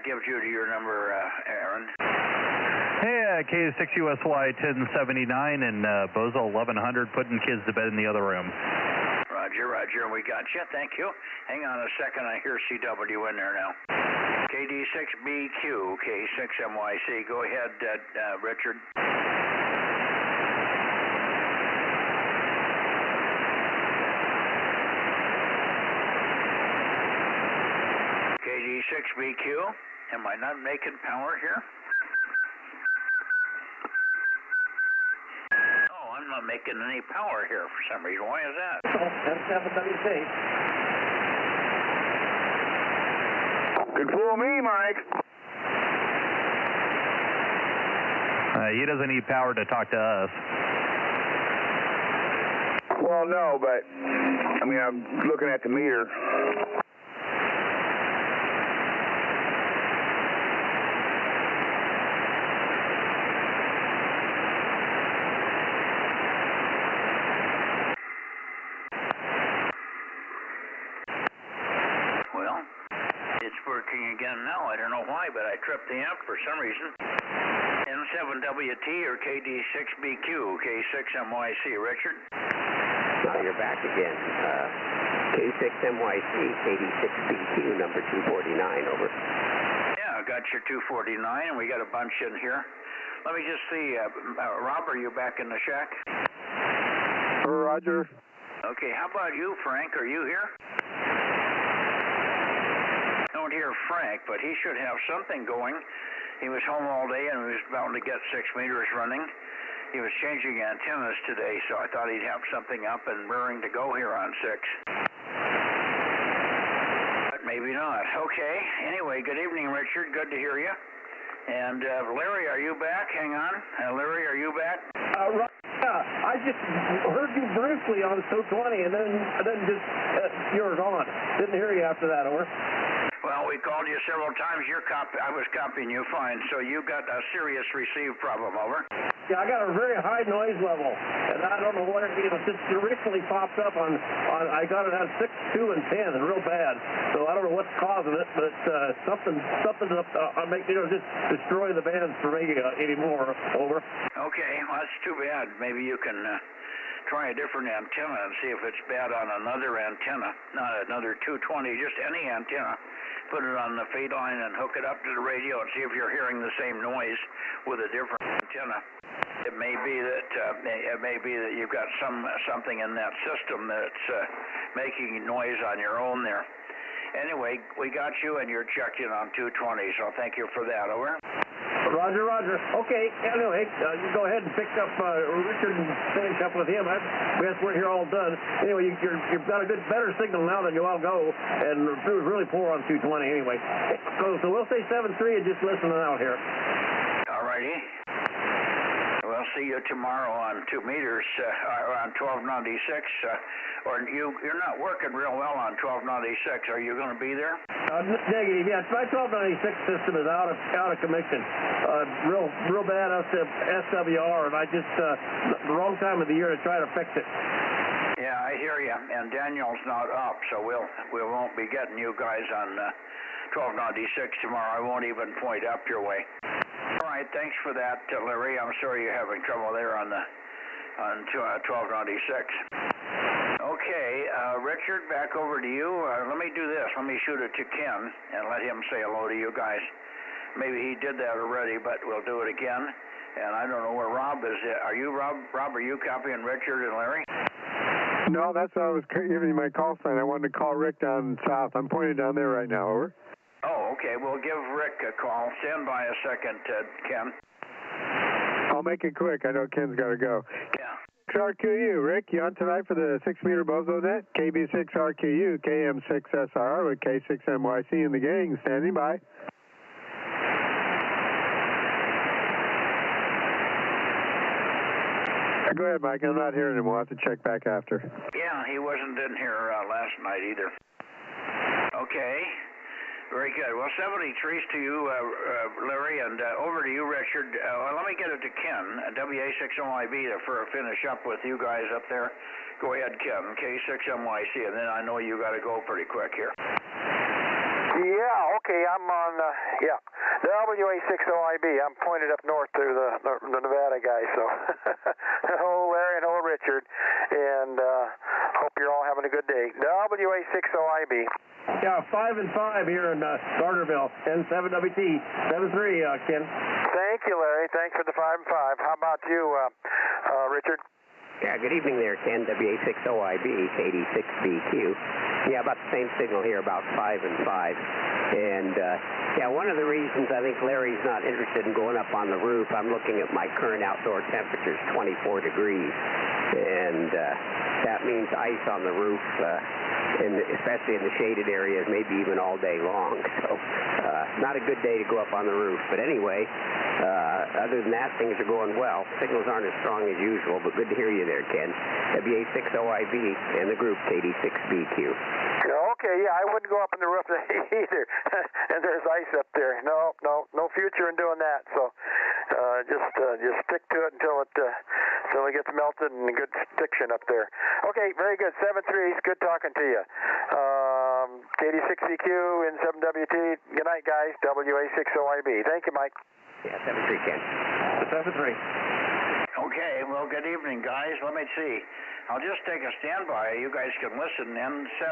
A: Give Judy your number, Aaron.
J: Hey, K6USY 1079 and Bozo 1100 putting kids to bed in the other room.
A: Roger, we got you. Thank you. Hang on a second. I hear CW in there now. KD6BQ, K6MYC. Go ahead, Richard. KD6BQ. Am I not making power here? I'm not making any power here for some reason. Why is that?
I: N7WT.
H: Good fool me, Mike.
J: He doesn't need power to talk to us.
H: Well, no, but, I mean, I'm looking at the meter.
A: Well, it's working again now. I don't know why, but I tripped the amp for some reason. N7WT or KD6BQ, K6MYC. Richard?
K: Now you're back again. K6MYC, KD6BQ, number 249, over.
A: Yeah, I got your 249, and we got a bunch in here. Let me just see. Rob, are you back in the shack?
G: Roger.
A: Okay, how about you, Frank? Are you here? Don't hear Frank, but he should have something going. He was home all day and he was bound to get 6 meters running. He was changing antennas today, so I thought he'd have something up and rearing to go here on 6. But maybe not. Okay. Anyway, good evening, Richard. Good to hear you. And Larry, are you back? Hang on. Larry, are you back?
I: Yeah, I just heard you briefly on 220, and then just you were gone. Didn't hear you after that, over.
A: Well, we called you several times. I was copying you fine, so you got a serious receive problem, over.
I: Yeah, I got a very high noise level, and I don't know what it is. It just recently popped up on I got it on 6, 2, and 10, and real bad. So I don't know what's causing it, but something's up. Just destroy the bands for me anymore, over.
A: Okay, well, that's too bad. Maybe you can try a different antenna and see if it's bad on another antenna, not another 220, just any antenna. Put it on the feed line and hook it up to the radio and see if you're hearing the same noise with a different antenna. It may be that you've got something in that system that's making noise on your own there. Anyway, we got you and you're checked in on 220, so thank you for that, over.
I: Roger. Okay, anyway, you go ahead and pick up Richard and finish up with him. I guess we're here all done. Anyway, you've got a better signal now than you all go, and it was really poor on 220 anyway. So we'll say 7-3 and just listening out here.
A: All righty. We'll see you tomorrow on 2 meters, on 1296. Or you're not working real well on 1296. Are you going to be there?
I: Negative. Yes, my 1296 system is out of commission. Real bad SWR, and I just the wrong time of the year to try to fix it.
A: Yeah, I hear you. And Daniel's not up, so we won't be getting you guys on 1296 tomorrow. I won't even point up your way. All right, thanks for that, Larry. I'm sorry you're having trouble there on 1296. Okay, Richard, back over to you. Let me do this. Let me shoot it to Ken and let him say hello to you guys. Maybe he did that already, but we'll do it again. And I don't know where Rob is. Are you, Rob? Rob, are you copying Richard and Larry?
G: No, that's why I was giving you my call sign. I wanted to call Rick down south. I'm pointed down there right now, over.
A: Oh, okay. We'll give Rick a call. Stand by a second, Ken.
G: I'll make it quick. I know Ken's got to go.
A: Yeah.
G: RQU, Rick, you on tonight for the 6-meter Bozo Net? KB6RQU, KM6SR with K6MYC in the gang, standing by. Go ahead, Mike. I'm not hearing him. We'll have to check back after.
A: Yeah, he wasn't in here last night either. Okay. Very good. Well, 73s to you, Larry, and over to you, Richard. Let me get it to Ken, WA6OIB, to finish up with you guys up there. Go ahead, Ken, K6MYC, and then I know you got to go pretty quick here.
B: Yeah, okay, I'm on, the WA6OIB. I'm pointed up north to the Nevada guy, so hello, Larry, and hello, Richard, and hope you're all having a good day. WA6OIB.
I: Yeah, 5 and 5 here in Carterville, N7WT, 7-3, Ken.
B: Thank you, Larry. Thanks for the 5 and 5. How about you, Richard?
K: Yeah, good evening there, Ken, WA6OIB, KD6BQ. Yeah, about the same signal here, about 5 and 5. And, one of the reasons I think Larry's not interested in going up on the roof, I'm looking at my current outdoor temperature is 24 degrees. And that means ice on the roof, especially in the shaded areas, maybe even all day long. So not a good day to go up on the roof. But anyway, other than that, things are going well. Signals aren't as strong as usual, but good to hear you there, Ken. WA60IB and the group KD6BQ.
B: Okay, yeah, I wouldn't go up on the roof either. And there's ice up there. No future in doing that. So just stick to it until it gets melted and good stiction up there. Okay, very good. 7-3. Good talking to you. KD6BQ in 7WT. Good night, guys. WA60IB. Thank you, Mike.
K: Yeah, 7-3, Ken.
I: 7-3.
A: Okay, well, good evening, guys. Let me see. I'll just take a standby. You guys can listen. K7,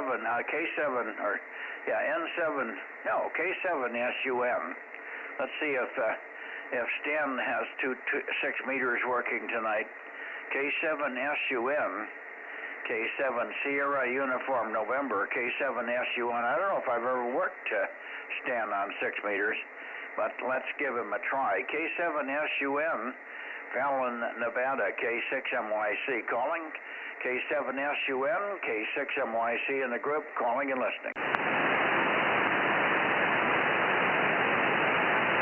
A: K7SUM. Let's see if Stan has 6 meters working tonight. K7SUM, K7 Sierra Uniform November, K7SUM. I don't know if I've ever worked Stan on 6 meters, but let's give him a try. K7SUM, Fallon, Nevada, K6MYC calling. K7SUM, K6MYC in the group, calling and listening.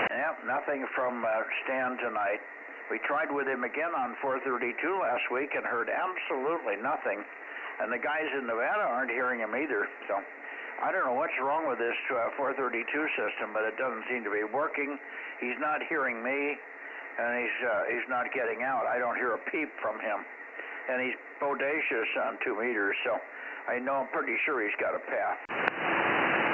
A: Yep, nothing from Stan tonight. We tried with him again on 432 last week and heard absolutely nothing. And the guys in Nevada aren't hearing him either. So I don't know what's wrong with this 432 system, but it doesn't seem to be working. He's not hearing me, and he's not getting out. I don't hear a peep from him. And he's bodacious on 2 meters, so I'm pretty sure he's got a path.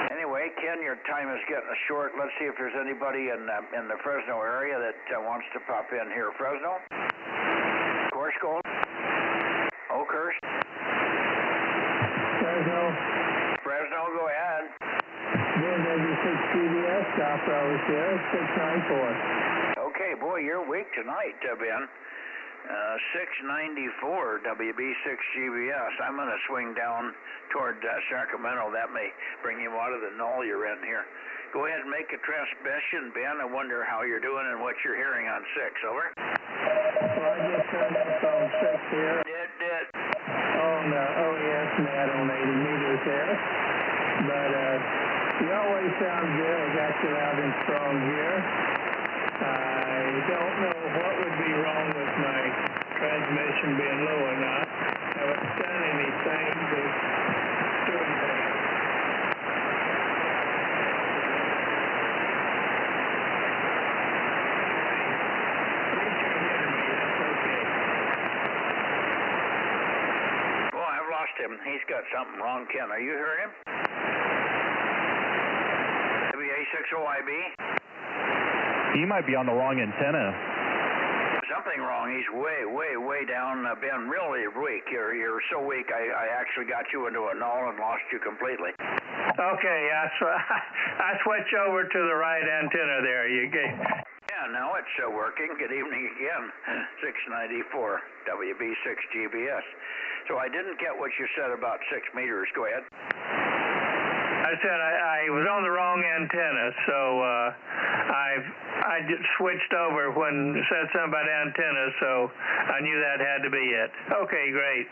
A: Anyway, Ken, your time is getting short. Let's see if there's anybody in the Fresno area that wants to pop in here. Fresno? Course Gold? Oakhurst? Fresno, go ahead.
L: WA6GBS, stop Bravo Sierra, 694.
A: Okay, boy, you're weak tonight, Ben. 694 WB6GBS. I'm going to swing down toward Sacramento. That may bring you out of the null you're in here. Go ahead and make a transmission, Ben. I wonder how you're doing and what you're hearing on 6. Over.
L: Well, I just turned up on 6 here.
A: Did.
L: On OES net on 80 meters there. But you always sound good. I got you loud and strong here. I don't know what would be wrong with my transmission being low or not. Haven't done anything to do that.
A: Well, I've lost him. He's got something wrong, Ken. Are you hearing him? WA60IB?
J: He might be on the wrong antenna.
A: Something wrong. He's way down. Ben, really weak. You're so weak, I actually got you into a null and lost you completely.
L: Okay, I switch over to the right antenna there.
A: Yeah, now it's working. Good evening again. 694 WB6GBS. So I didn't get what you said about 6 meters. Go ahead.
L: I said I was on the wrong antenna, so I just switched over when it said something about antenna, so I knew that had to be it. Okay, great.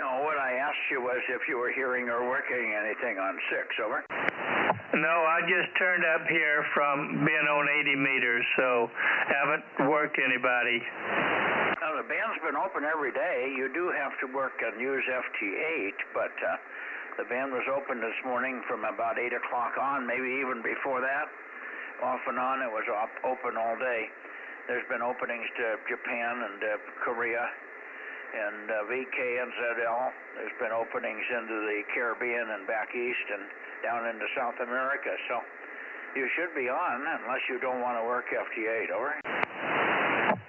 A: No, what I asked you was if you were hearing or working anything on 6. Over.
L: No, I just turned up here from being on 80 meters, so haven't worked anybody.
A: Now, the band's been open every day. You do have to work and use FT8, but the band was open this morning from about 8 o'clock on, maybe even before that. Off and on, it was open all day. There's been openings to Japan and Korea and VK and ZL. There's been openings into the Caribbean and back east and down into South America. So you should be on unless you don't want to work FT8. Over.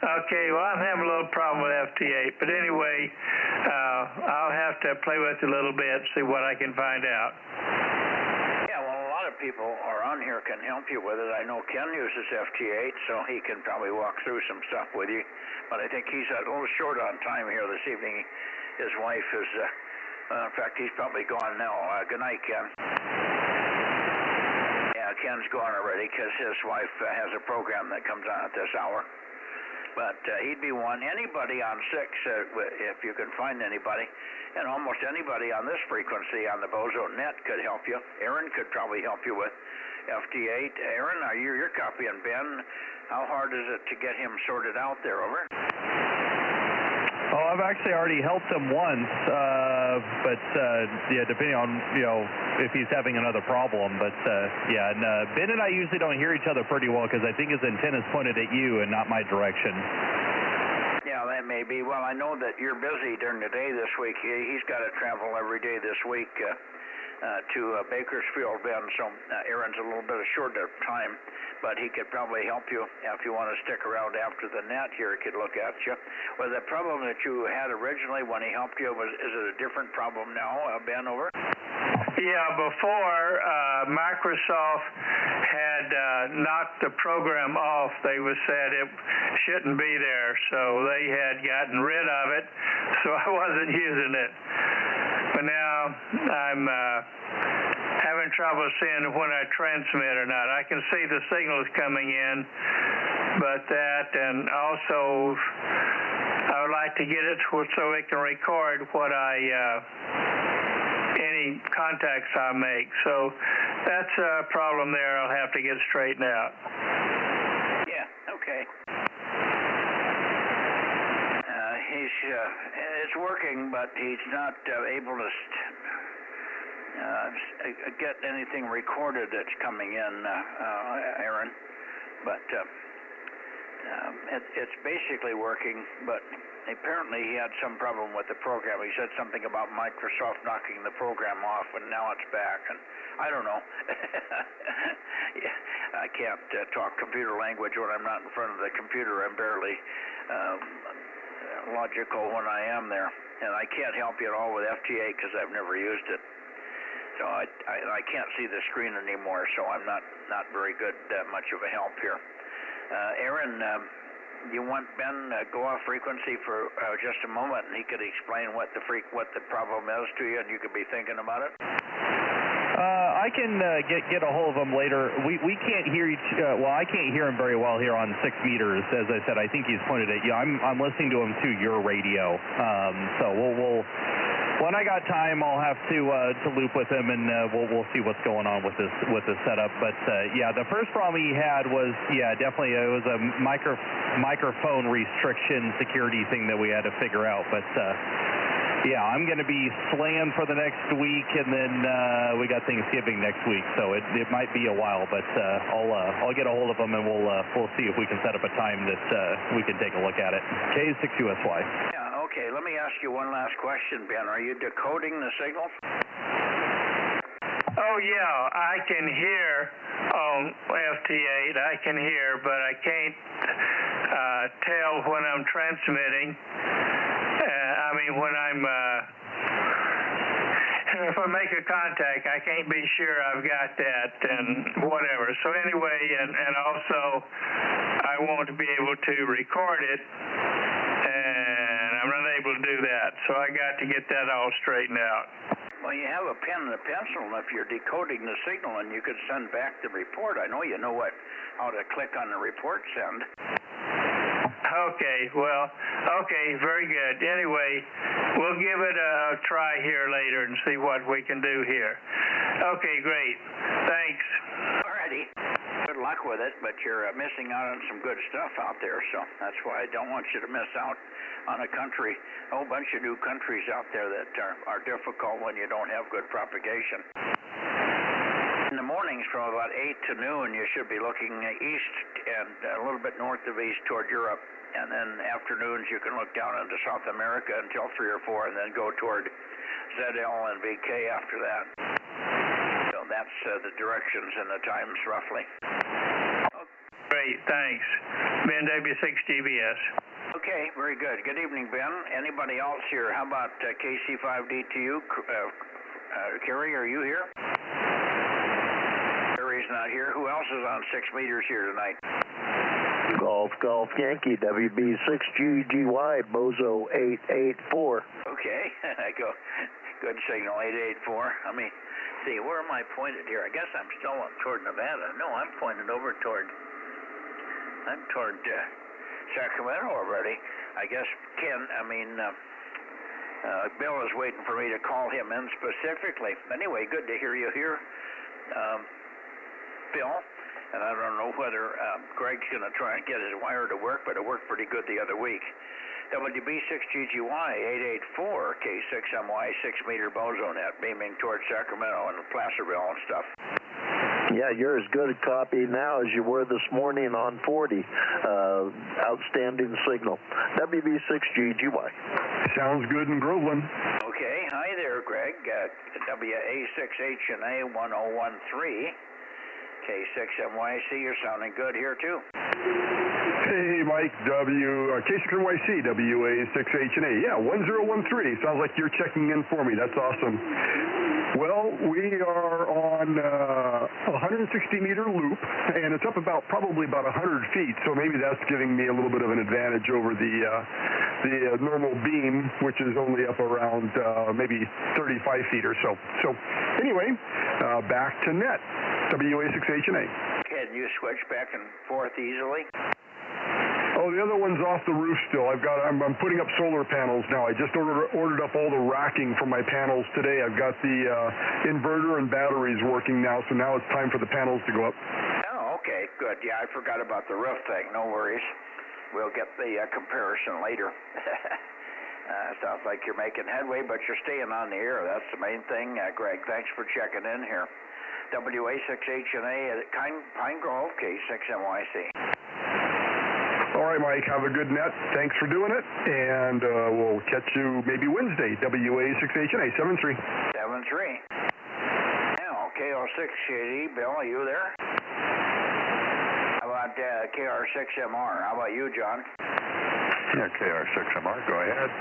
L: Okay, well, I'm having a little problem with FT8, but anyway, I'll have to play with it a little bit, see what I can find out.
A: Yeah, well, a lot of people are on here can help you with it. I know Ken uses FT8, so he can probably walk through some stuff with you, but I think he's a little short on time here this evening. His wife is, in fact, he's probably gone now. Good night, Ken. Yeah, Ken's gone already because his wife has a program that comes on at this hour. But he'd be one. Anybody on 6, if you can find anybody, and almost anybody on this frequency on the Bozo Net could help you. Aaron could probably help you with FT8. Aaron, you're copying Ben. How hard is it to get him sorted out there, over?
J: Oh, I've actually already helped him once, but yeah, depending on, if he's having another problem. But yeah, and Ben and I usually don't hear each other pretty well because I think his antenna's pointed at you and not my direction.
A: Yeah, that may be. Well, I know that you're busy during the day this week. He's got to travel every day this week to Bakersfield, Ben, so Aaron's a little bit short of time, but he could probably help you if you want to stick around after the net here. He could look at you. Was the problem that you had originally when he helped you, is it a different problem now, Ben, over?
L: Yeah, before Microsoft had knocked the program off, they said it shouldn't be there, so they had gotten rid of it, so I wasn't using it. But now I'm having trouble seeing when I transmit or not. I can see the signals coming in, but that, and also I would like to get it so it can record what any contacts I make. So that's a problem there I'll have to get straightened out.
A: Yeah, okay. It's working, but he's not able to get anything recorded that's coming in, Aaron. But it's basically working, but apparently he had some problem with the program. He said something about Microsoft knocking the program off, and now it's back. And I don't know. Yeah, I can't talk computer language when I'm not in front of the computer. I'm barely logical when I am there, and I can't help you at all with FT8 because I've never used it. So I can't see the screen anymore, so I'm not very good, much of a help here. Aaron, you want Ben go off frequency for just a moment, and he could explain what the problem is to you, and you could be thinking about it?
J: I can get a hold of him later. We can't hear well, I can't hear him very well here on 6 meters. As I said, I think he's pointed at you. I'm listening to him to your radio. So we'll when I got time, I'll have to loop with him, and we'll see what's going on with this setup. But yeah, the first problem he had was, yeah, definitely it was a microphone restriction security thing that we had to figure out. But yeah, I'm going to be slammed for the next week, and then we got Thanksgiving next week, so it might be a while. But I'll get a hold of him, and we'll see if we can set up a time that we can take a look at it. K6USY.
A: Yeah, okay. Let me ask you one last question, Ben. Are you decoding the signals?
L: Oh yeah, I can hear on FT8. I can hear, but I can't tell when I'm transmitting. When I'm, if I make a contact, I can't be sure I've got that and whatever. So anyway, and also I want to be able to record it, and I'm not able to do that. So I got to get that all straightened out.
A: Well, you have a pen and a pencil, and if you're decoding the signal, and you could send back the report. I know you know how to click on the report send.
L: Okay, well, okay, very good. Anyway, we'll give it a try here later and see what we can do here. Okay, great. Thanks.
A: Alrighty. Good luck with it, but you're missing out on some good stuff out there, so that's why I don't want you to miss out on a whole bunch of new countries out there that are difficult when you don't have good propagation. In the mornings from about 8 to noon, you should be looking east and a little bit north of east toward Europe. And then afternoons, you can look down into South America until 3 or 4, and then go toward ZL and VK after that. So that's the directions and the times, roughly.
L: Great, thanks. Ben W6GBS.
A: Okay, very good. Good evening, Ben. Anybody else here? How about KC5DTU? Kerry, are you here? Kerry's not here. Who else is on 6 meters here tonight?
M: Golf Yankee, WB6GGY, Bozo 884.
A: Okay, good signal, 884. Let me see, where am I pointed here? I guess I'm still toward Nevada. No, I'm pointed over toward Sacramento already. I guess Bill is waiting for me to call him in specifically. Anyway, good to hear you here, Bill. And I don't know whether Greg's going to try and get his wire to work, but it worked pretty good the other week. WB6GGY 884 K6MY 6-meter Bozo Net beaming towards Sacramento and Placerville and stuff.
M: Yeah, you're as good a copy now as you were this morning on 40. Outstanding signal. WB6GGY.
N: Sounds good in Groveland.
A: Okay, hi there, Greg. WA6HNA 1013. K6MYC, you're sounding good here too.
N: Hey, Mike, K6NYC, WA6HNA. Yeah, 1013. Sounds like you're checking in for me. That's awesome. Well, we are on a 160-meter loop, and it's up probably about 100 feet, so maybe that's giving me a little bit of an advantage over the normal beam, which is only up around maybe 35 feet or so. So anyway, back to net. WA6HNA.
A: Can you switch back and forth easily?
N: Oh, the other one's off the roof still. I'm putting up solar panels now. I just ordered up all the racking for my panels today. I've got the inverter and batteries working now, so now it's time for the panels to go up.
A: Oh, okay, good. Yeah, I forgot about the roof thing. No worries. We'll get the comparison later. Sounds like you're making headway, but you're staying on the air. That's the main thing. Greg, thanks for checking in here. WA6HNA at Pine Grove, K6MYC.
N: All right, Mike, have a good net. Thanks for doing it, and we'll catch you maybe Wednesday. WA6HNA, 73.
A: 73. Now, KO6KD, Bill, are you there? How about KR6MR? How about you, John?
O: Yeah, KR6MR, go ahead.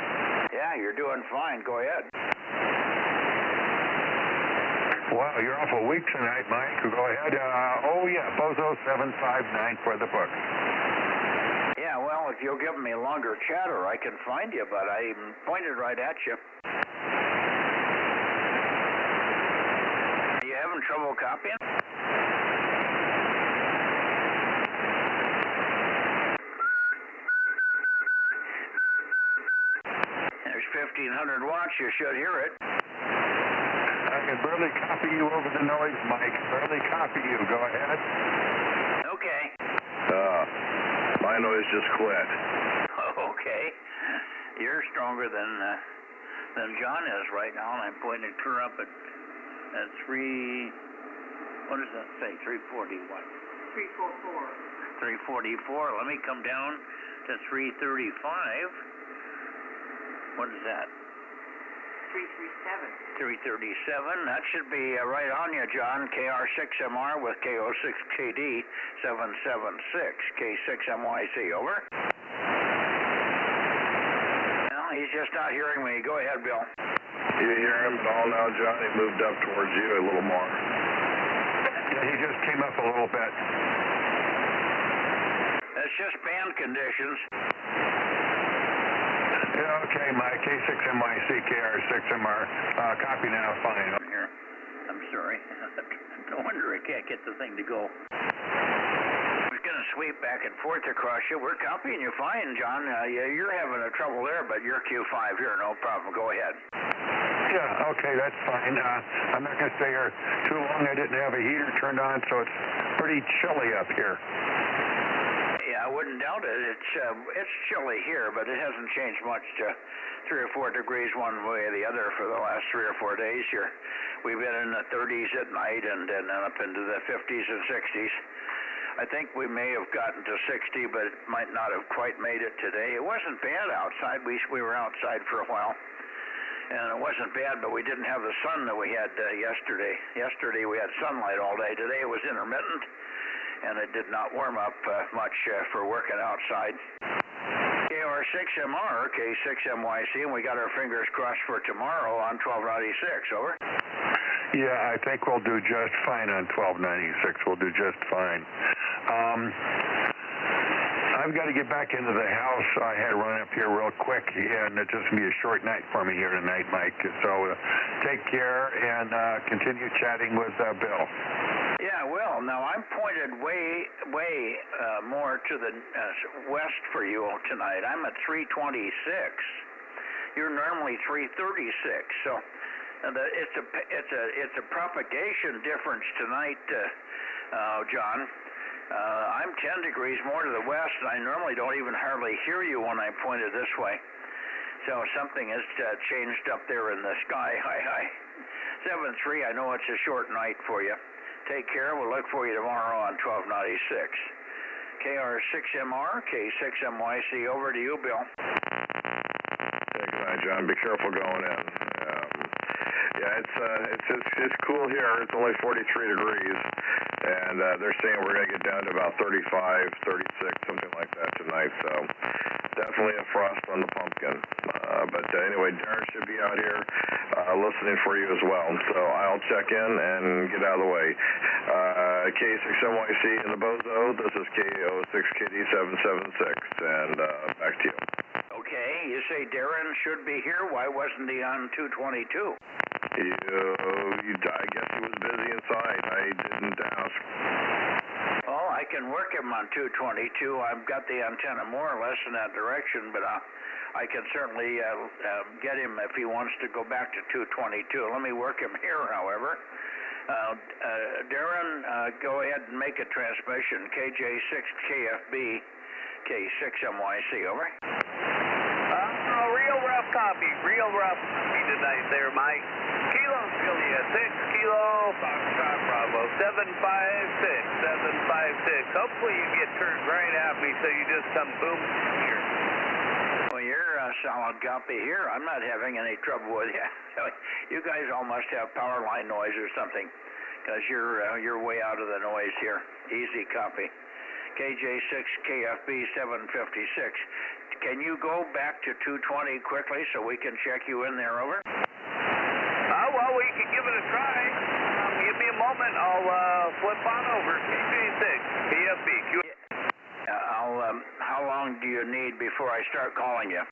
A: Yeah, you're doing fine. Go ahead.
O: Wow, you're awful weak tonight, Mike. Go ahead. Bozo 759 for the book.
A: Yeah, well, if you'll give me longer chatter, I can find you, but I pointed right at you. Are you having trouble copying? There's 1,500 watts. You should hear it.
O: I can barely copy you over the noise, Mike. Barely copy you. Go ahead.
A: Okay.
O: My noise just quit.
A: Okay. You're stronger than John is right now, and I'm pointing her up at 3. What does that say? 340 what?
D: 344.
A: 344. Let me come down to 335. What is that? 337. That should be right on you, John. KR6MR with KO6KD 776. K6MYC, over. Well, he's just not hearing me. Go ahead, Bill.
O: You hear him at all now, John? He moved up towards you a little more. Yeah, he just came up a little bit.
A: It's just band conditions.
O: Yeah, okay, Mike. K6MYC, KR6MR. Copy now, fine.
A: Here. I'm sorry. No wonder I can't get the thing to go. I was going to sweep back and forth across you. We're copying you fine, John. You're having a trouble there, but you're Q5 here. No problem. Go ahead.
O: Yeah, okay, that's fine. I'm not going to stay here too long. I didn't have a heater turned on, so it's pretty chilly up here.
A: Yeah, I wouldn't doubt it. It's chilly here, but it hasn't changed much to 3 or 4 degrees one way or the other for the last 3 or 4 days here. We've been in the 30s at night and then up into the 50s and 60s. I think we may have gotten to 60, but it might not have quite made it today. It wasn't bad outside. We were outside for a while, and it wasn't bad, but we didn't have the sun that we had yesterday. Yesterday we had sunlight all day. Today it was intermittent, and it did not warm up much for working outside. KR6MR, K6MYC, and we got our fingers crossed for tomorrow on 1296, over.
O: Yeah, I think we'll do just fine on 1296. We'll do just fine. I've got to get back into the house. I had to run up here real quick, and it's just going to be a short night for me here tonight, Mike. So take care and continue chatting with Bill.
A: Yeah, well, now I'm pointed way more to the west for you tonight. I'm at 326. You're normally 336, so it's a propagation difference tonight, John. I'm 10 degrees more to the west, and I normally don't even hardly hear you when I point it this way. So something has changed up there in the sky. Hi. 7-3, I know it's a short night for you. Take care. We'll look for you tomorrow on 1296. KR6MR, K6MYC. Over to you, Bill.
B: Good night, John. Be careful going in. It's cool here. It's only 43 degrees, and they're saying we're going to get down to about 35, 36, something like that tonight. So definitely a frost on the pumpkin. But anyway, Darren should be out here listening for you as well. So I'll check in and get out of the way. K6NYC in the Bozo. This is KO6KD776, and back to you.
A: Okay, you say Darren should be here. Why wasn't he on 222?
B: I guess he was busy inside. I didn't ask.
A: Oh, I can work him on 222. I've got the antenna more or less in that direction, but I can certainly get him if he wants to go back to 222. Let me work him here, however. Darren, go ahead and make a transmission. KJ6KFB, K6MYC, over.
P: Real rough copy tonight there, Mike. Kilo Julia 6 Kilo Foxtrot Bravo 756. Hopefully you get turned right at me so you just come boom here.
A: Well, you're a solid copy here. I'm not having any trouble with you. You guys all must have power line noise or something, because you're way out of the noise here. Easy copy. KJ6KFB 756. Can you go back to 220 quickly so we can check you in there, over?
P: Well, we can give it a try. Give me a moment. I'll flip on over. KJ6 KFB.
A: How long do you need before I start calling you?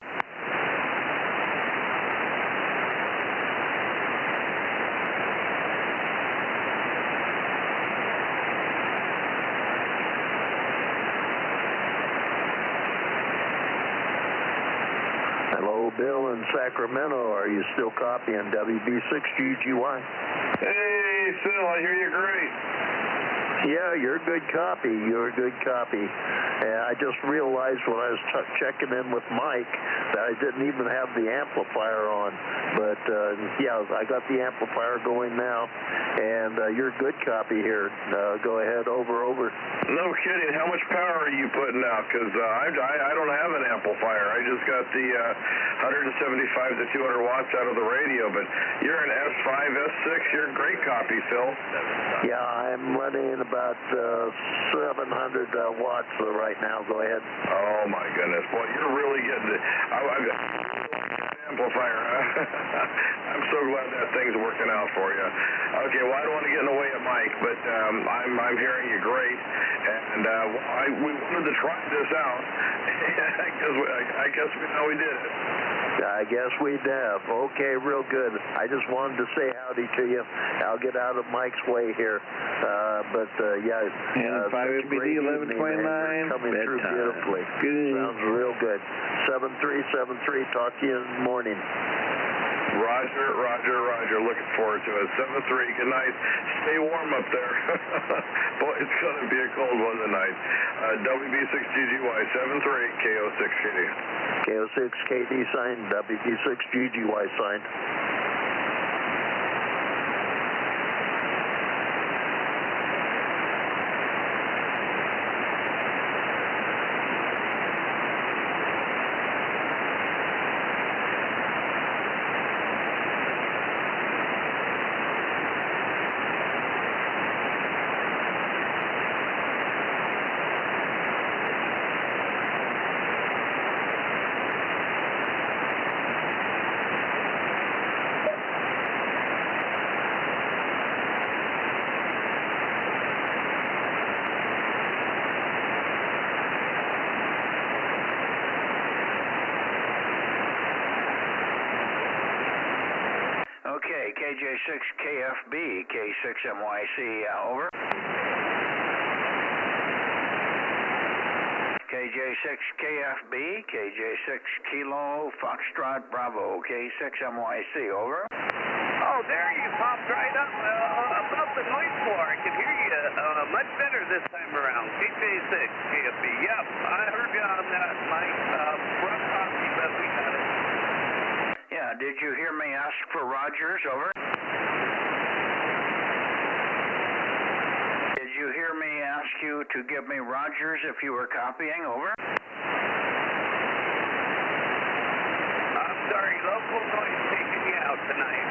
M: Bill in Sacramento, are you still copying WB6GGY?
B: Hey, Phil, I hear you great.
M: Yeah, you're a good copy. And I just realized when I was checking in with Mike that I didn't even have the amplifier on. But, yeah, I got the amplifier going now. And you're a good copy here. Go ahead, over.
B: No kidding. How much power are you putting out? Because I don't have an amplifier. I just got the 175 to 200 watts out of the radio. But you're an S5, S6. You're a great copy, Phil.
M: Yeah, I'm running about 700 watts right now. Go ahead.
B: Oh, my goodness. Boy, you're really getting it. I've got amplifier. I'm so glad that thing's working out for you. Okay, well, I don't want to get in the way of Mike, but I'm hearing you great, and we wanted to try this out. I guess we did it.
M: I guess we have. Okay, real good. I just wanted to say howdy to you. I'll get out of Mike's way here.
Q: And 5FBD 1129.
M: Coming through beautifully.
Q: Good.
M: Sounds real good. 7373. Talk to you in the morning.
B: Roger. Looking forward to it. 7-3. Good night. Stay warm up there. Boy, it's going to be a cold one tonight. WB6GGY 7-3 KO6KD.
M: KO6KD sign. WB6GGY sign.
A: Okay, KJ6KFB, K6MYC, over. KJ6KFB, KJ6 Kilo Foxtrot Bravo, K6MYC, over.
P: Oh, there you popped right up above the noise floor. I can hear you much better this time around. KJ6 KFB. Yep, I heard you on that, Mike. Rough copy, but we got it.
A: Yeah, did you hear me ask for Rogers, over? Did you hear me ask you to give me Rogers if you were copying, over?
P: I'm sorry, local noise taking you out tonight.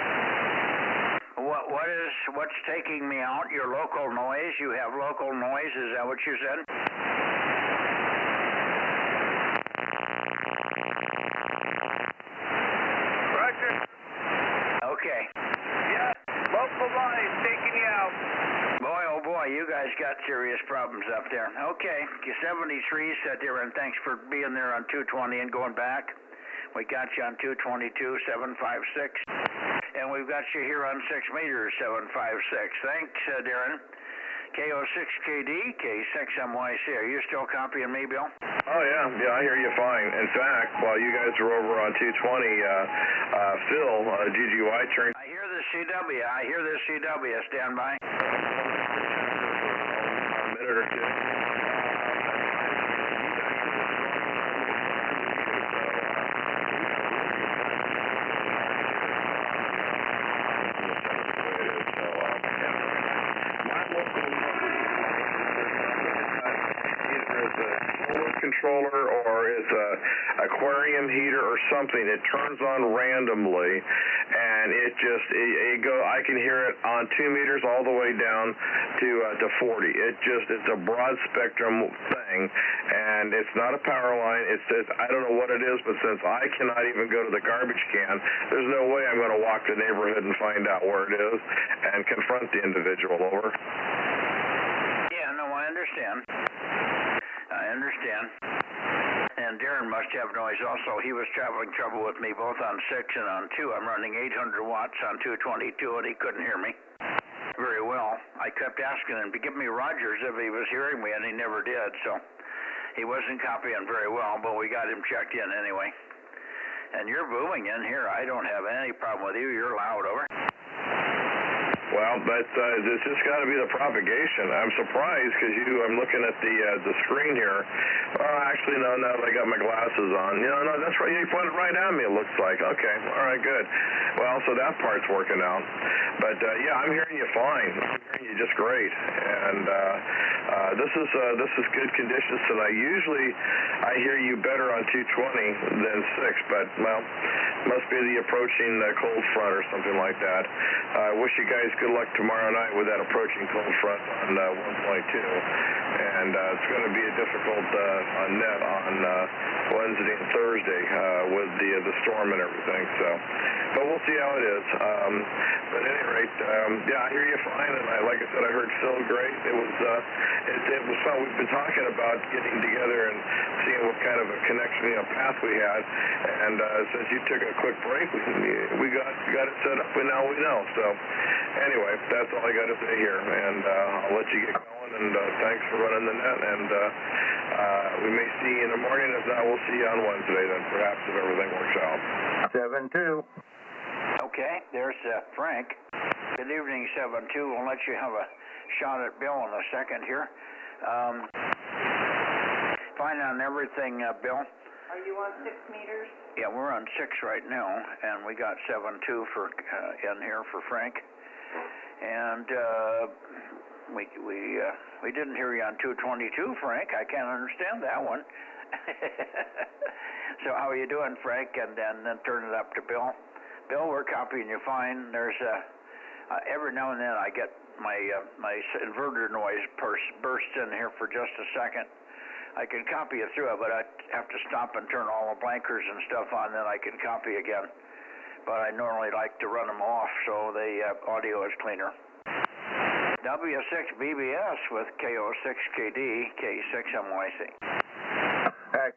A: What's taking me out? Your local noise? You have local noise, is that what you said?
P: Roger.
A: Okay.
P: Yeah, local noise taking you out.
A: Boy, oh boy, you guys got serious problems up there. Okay, 73 said there, and thanks for being there on 220 and going back. We got you on 222, 756. And we've got you here on 6 meters, 756. Thanks, Darren. KO6KD, K6MYC. Are you still copying me, Bill?
B: Oh, yeah, I hear you fine. In fact, while you guys are over on 220, Phil, GGY turned...
A: I hear the CW. Stand by.
B: A minute or two. Controller or it's a aquarium heater or something. It turns on randomly, and I can hear it on 2 meters all the way down to 40. It's a broad spectrum thing, and it's not a power line. I don't know what it is, but since I cannot even go to the garbage can, there's no way I'm going to walk the neighborhood and find out where it is and confront the individual, over.
A: Yeah, no, I understand. And Darren must have noise also. He was traveling trouble with me both on 6 and on 2. I'm running 800 watts on 222, and he couldn't hear me very well. I kept asking him to give me Rogers if he was hearing me, and he never did. So he wasn't copying very well, but we got him checked in anyway. And you're booming in here. I don't have any problem with you. You're loud, over.
B: Well, it's just got to be the propagation. I'm surprised because I'm looking at the screen here. Actually, no, I got my glasses on. No, that's right. You pointed right at me, it looks like. Okay, all right, good. Well, so that part's working out. But, yeah, I'm hearing you fine. I'm hearing you just great. And this is good conditions tonight. Usually I hear you better on 220 than 6, but, well, must be the approaching cold front or something like that. I wish you guys good luck tomorrow night with that approaching cold front on 1.2. And it's going to be a difficult net on Wednesday and Thursday with the storm and everything. So, but we'll see how it is. But at any rate, yeah, I hear you fine. And like I said, I heard Phil great. It was fun. We've been talking about getting together and seeing what kind of a connection, path we had. And since you took a quick break, we got it set up, and now we know. So anyway, that's all I got to say here. And I'll let you get going. And thanks for running the net. And we may see you in the morning. If not, we'll see you on Wednesday then, perhaps, if everything works out.
G: 7-2.
A: Okay, there's Frank. Good evening, 7-2. We'll let you have a shot at Bill in a second here. Fine on everything, Bill.
D: Are you on 6 meters?
A: Yeah, we're on 6 right now, and we got 7-2 for in here for Frank. And we didn't hear you on 222, Frank. I can't understand that one. So how are you doing, Frank? And then turn it up to Bill. Bill, we're copying you fine. There's every now and then I get my inverter noise bursts in here for just a second. I can copy you through it, but I have to stop and turn all the blankers and stuff on, then I can copy again. But I normally like to run them off so the audio is cleaner. W6BBS with KO6KD, K6MYC.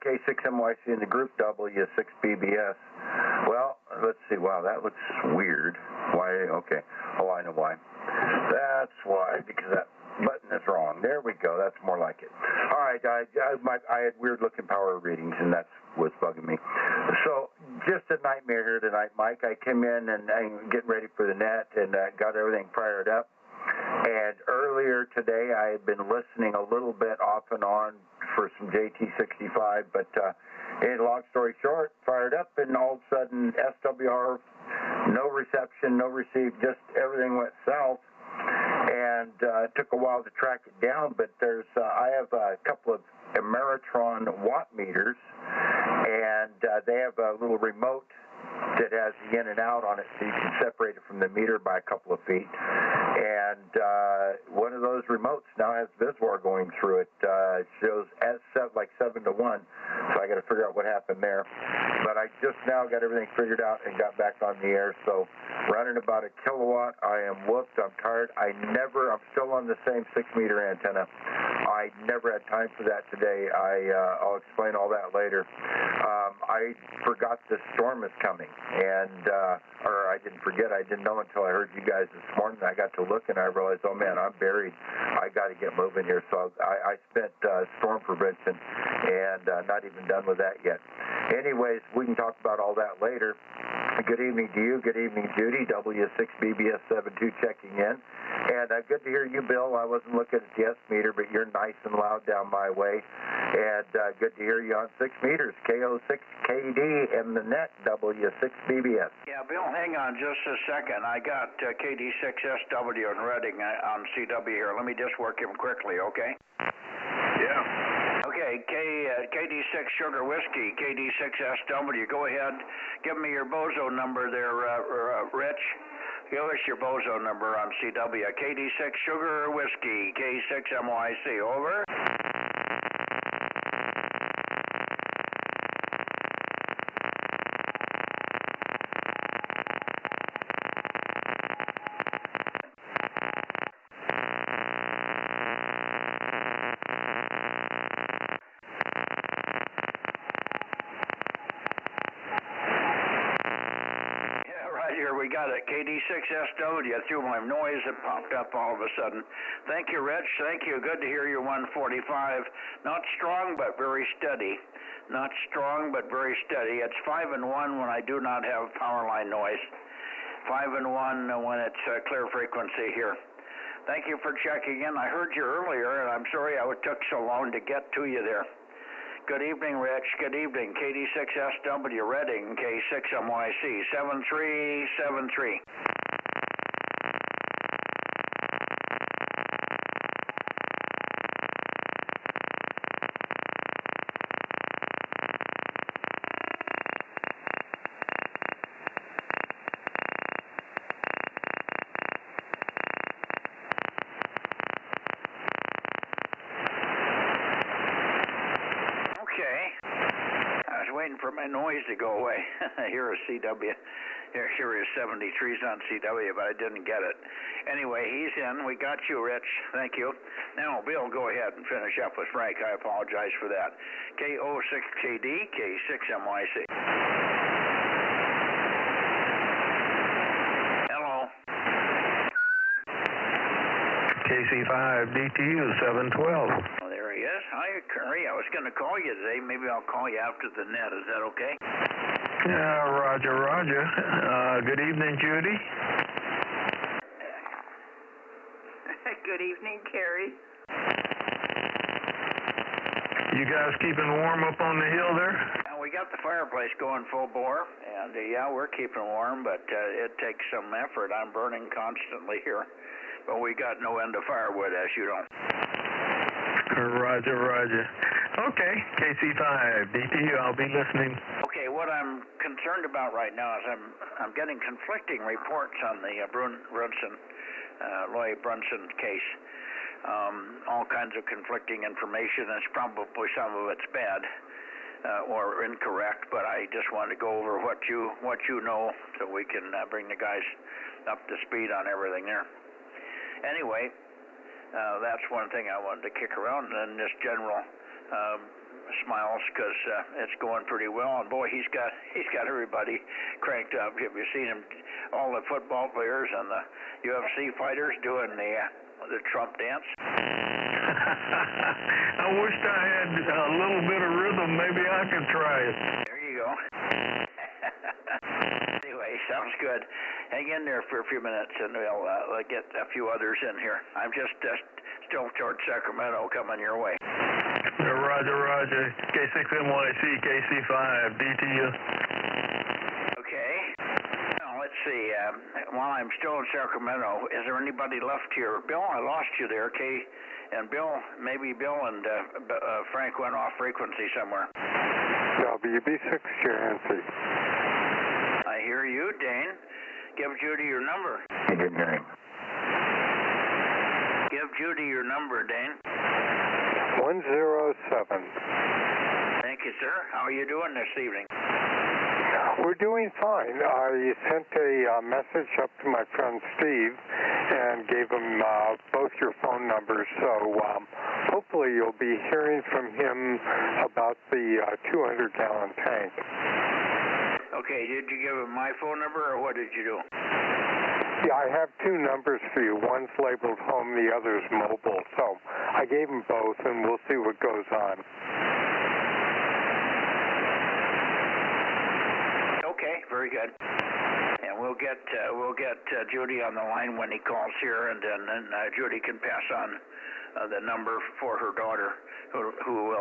Q: K6MYC in the group W6BBS. Well, let's see. Wow, that looks weird. Why? Okay. Oh, I know why. That's why, because that button is wrong. There we go. That's more like it. All right. I had weird-looking power readings, and that's what's bugging me. So just a nightmare here tonight, Mike. I came in and I'm getting ready for the net and got everything fired up. And earlier today, I had been listening a little bit off and on for some JT65, but long story short, fired up, and all of a sudden, SWR, no reception, no receive, just everything went south. And it took a while to track it down, but I have a couple of Ameritron watt meters, and they have a little remote that has the in and out on it, so you can separate it from the meter by a couple of feet. And one of those remotes now has Viswar going through it. It shows as like 7 to 1, so I got to figure out what happened there. But I just now got everything figured out and got back on the air. So running about a kilowatt. I am whooped. I'm tired. I'm still on the same 6-meter antenna. I never had time for that today. I'll explain all that later. I forgot the storm is coming, and or I didn't forget. I didn't know until I heard you guys this morning. I got to look and I realized, oh man, I'm buried. I got to get moving here. So I spent storm prevention and not even done with that yet. Anyways, we can talk about all that later. Good evening to you. Good evening, Judy. W6BBS72 checking in. And good to hear you, Bill. I wasn't looking at the S meter, but you're nice and loud down my way. And good to hear you on 6 meters, KO6KD and the net, W6BBS.
A: Yeah, Bill, hang on just a second. I got KD6SW and Reading on CW here. Let me just work him quickly, okay?
F: Yeah.
A: Okay, KD6 Sugar Whiskey, KD6SW. Go ahead. Give me your Bozo number there, Rich. Give us your Bozo number on CW. KD6 Sugar Whiskey, K6MYC. Over. We got it. KD6SW. Through my noise, it popped up all of a sudden. Thank you, Rich. Thank you. Good to hear you. 145. Not strong, but very steady. Not strong, but very steady. It's 5 and 1 when I do not have power line noise. 5 and 1 when it's clear frequency here. Thank you for checking in. I heard you earlier, and I'm sorry I took so long to get to you there. Good evening, Rich. Good evening. KD6SW Reading, K6MYC, 7373. Waiting for my noise to go away. Here is CW. Here is 73's on CW, but I didn't get it. Anyway, he's in. We got you, Rich. Thank you. Now, Bill, go ahead and finish up with Frank. I apologize for that. KO6KD, K6MYC. Hello.
R: KC5DTU 712.
A: Yes, hi, Curry. I was going to call you today. Maybe I'll call you after the net. Is that okay?
R: Yeah, roger, roger. Good evening, Judy.
D: Good evening, Carrie.
R: You guys keeping warm up on the hill there?
A: We got the fireplace going full bore, and yeah, we're keeping warm, but it takes some effort. I'm burning constantly here, but we got no end of firewood, as you know.
R: Roger, roger. Okay, KC5, DTU, I'll be listening.
A: Okay, what I'm concerned about right now is I'm getting conflicting reports on the Loy Brunson case. All kinds of conflicting information. It's probably some of it's bad or incorrect, but I just want to go over what you know so we can bring the guys up to speed on everything there. Anyway. That's one thing I wanted to kick around, and just general smiles because it's going pretty well. And boy, he's got everybody cranked up. Have you seen him? All the football players and the UFC fighters doing the Trump dance.
R: I wished I had a little bit of rhythm. Maybe I could try it.
A: There you go. Anyway, sounds good. Hang in there for a few minutes, and we'll get a few others in here. I'm just still towards Sacramento coming your way.
R: Roger, Roger. K6NYC, KC5, DTU.
A: Okay. Now, let's see. While I'm still in Sacramento, is there anybody left here? Bill, I lost you there, and Bill, maybe Bill and Frank went off frequency somewhere.
G: WB6, Nancy.
A: I hear you, Dane. Give Judy your number.
Q: I didn't hear him.
A: Give Judy your number, Dane.
G: 107.
A: Thank you, sir. How are you doing this evening?
G: We're doing fine. I sent a message up to my friend Steve and gave him both your phone numbers, so hopefully you'll be hearing from him about the 200-gallon tank.
A: Okay, did you give him my phone number, or what did you do?
G: Yeah, I have two numbers for you. One's labeled home, the other's mobile, so I gave him both, and we'll see what goes on.
A: Okay, very good. And we'll get Judy on the line when he calls here, and then Judy can pass on the number for her daughter, who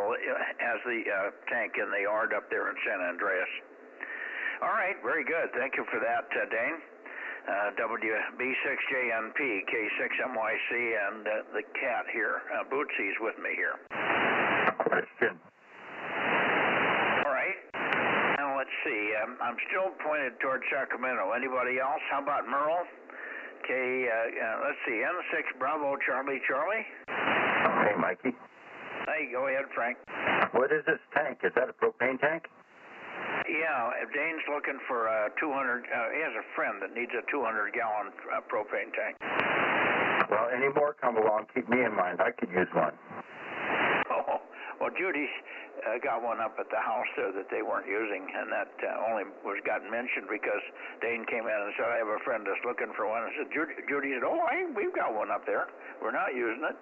A: has the tank in the yard up there in San Andreas. All right, very good. Thank you for that, Dane. WB6JNP, K6MYC, and the cat here. Bootsy's with me here.
Q: Question.
A: All right. Now, let's see. I'm still pointed toward Sacramento. Anybody else? How about Merle? Let's see. M6 Bravo Charlie.
Q: Hey, Mikey.
A: Hey, go ahead, Frank.
Q: What is this tank? Is that a propane tank?
A: Yeah, Dane's looking for a 200. He has a friend that needs a 200-gallon propane tank.
Q: Well, any more come along, keep me in mind. I could use one.
A: Oh, well, Judy got one up at the house there that they weren't using, and that only got mentioned because Dane came in and said, I have a friend that's looking for one. I said, Judy said, we've got one up there. We're not using it.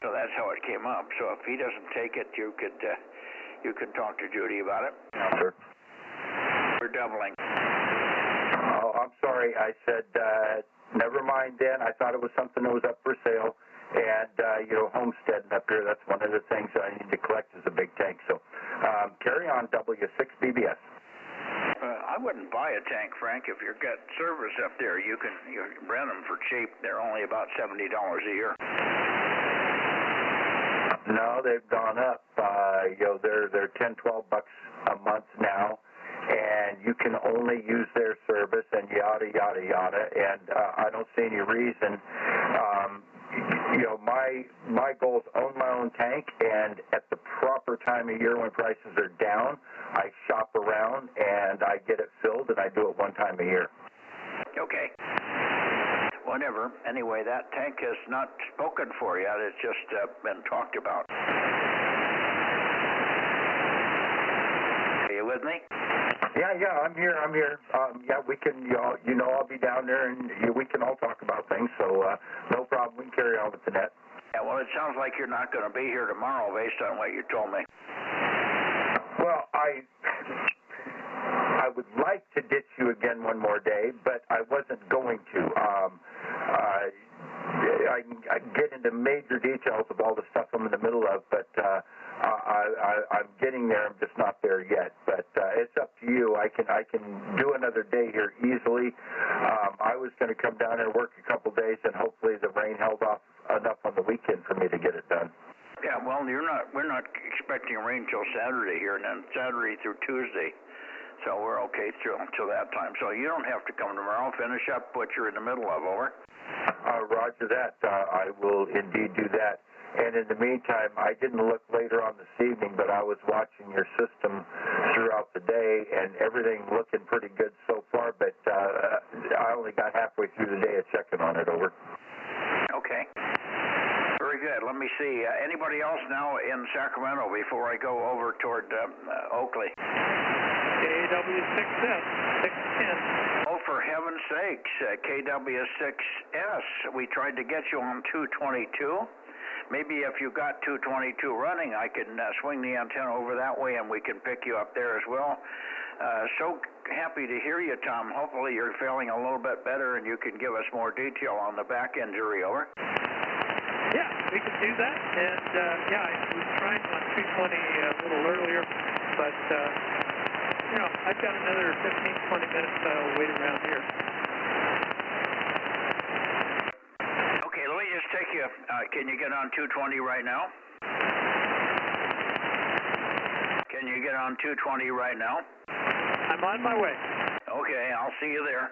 A: So that's how it came up. So if he doesn't take it, you could talk to Judy about it.
Q: Sure.
A: We're doubling.
Q: Oh, I'm sorry. I said, never mind then. I thought it was something that was up for sale. And, homesteading up here, that's one of the things that I need to collect is a big tank. So carry on, W6BBS.
A: I wouldn't buy a tank, Frank. If you've got service up there, you can rent them for cheap. They're only about $70 a year.
Q: No, they've gone up. They're $10, $12 a month now, and you can only use their service and yada yada yada. And I don't see any reason. My goal is own my own tank, and at the proper time of year when prices are down, I shop around and I get it filled, and I do it one time a year.
A: Okay. Whatever. Anyway, that tank is not spoken for yet. It's just been talked about. Are you with me?
Q: Yeah, I'm here. We can, I'll be down there, and we can all talk about things, so no problem. We can carry on with the net.
A: Yeah, well, it sounds like you're not going to be here tomorrow based on what you told me.
Q: Well, I would like to ditch you again one more day, but I wasn't going to. I get into major details of all the stuff I'm in the middle of, but I'm getting there. I'm just not there yet. But it's up to you. I can do another day here easily. I was going to come down and work a couple days, and hopefully the rain held off enough on the weekend for me to get it done.
A: Yeah, well, we're not expecting rain till Saturday here, and then Saturday through Tuesday. So we're okay till that time. So you don't have to come tomorrow. Finish up what you're in the middle of, over.
Q: Roger that. I will indeed do that. And in the meantime, I didn't look later on this evening, but I was watching your system throughout the day, and everything looking pretty good so far, but I only got halfway through the day of checking on it, over.
A: Okay. Very good. good. Let me see. Anybody else now in Sacramento before I go over toward Oakley?
S: KW6S, 610.
A: Oh, for heaven's sakes, KW6S. We tried to get you on 222. Maybe if you got 222 running, I can swing the antenna over that way and we can pick you up there as well. So happy to hear you, Tom. Hopefully you're feeling a little bit better and you can give us more detail on the back injury, over.
S: Yeah, we can do that. And yeah, I was trying on 220 a little earlier, but you know, I've got another 15, 20 minutes wait around here.
A: Okay, let me just take you. Can you get on 220 right now? Can you get on 220 right now?
S: I'm on my way.
A: Okay, I'll see you there.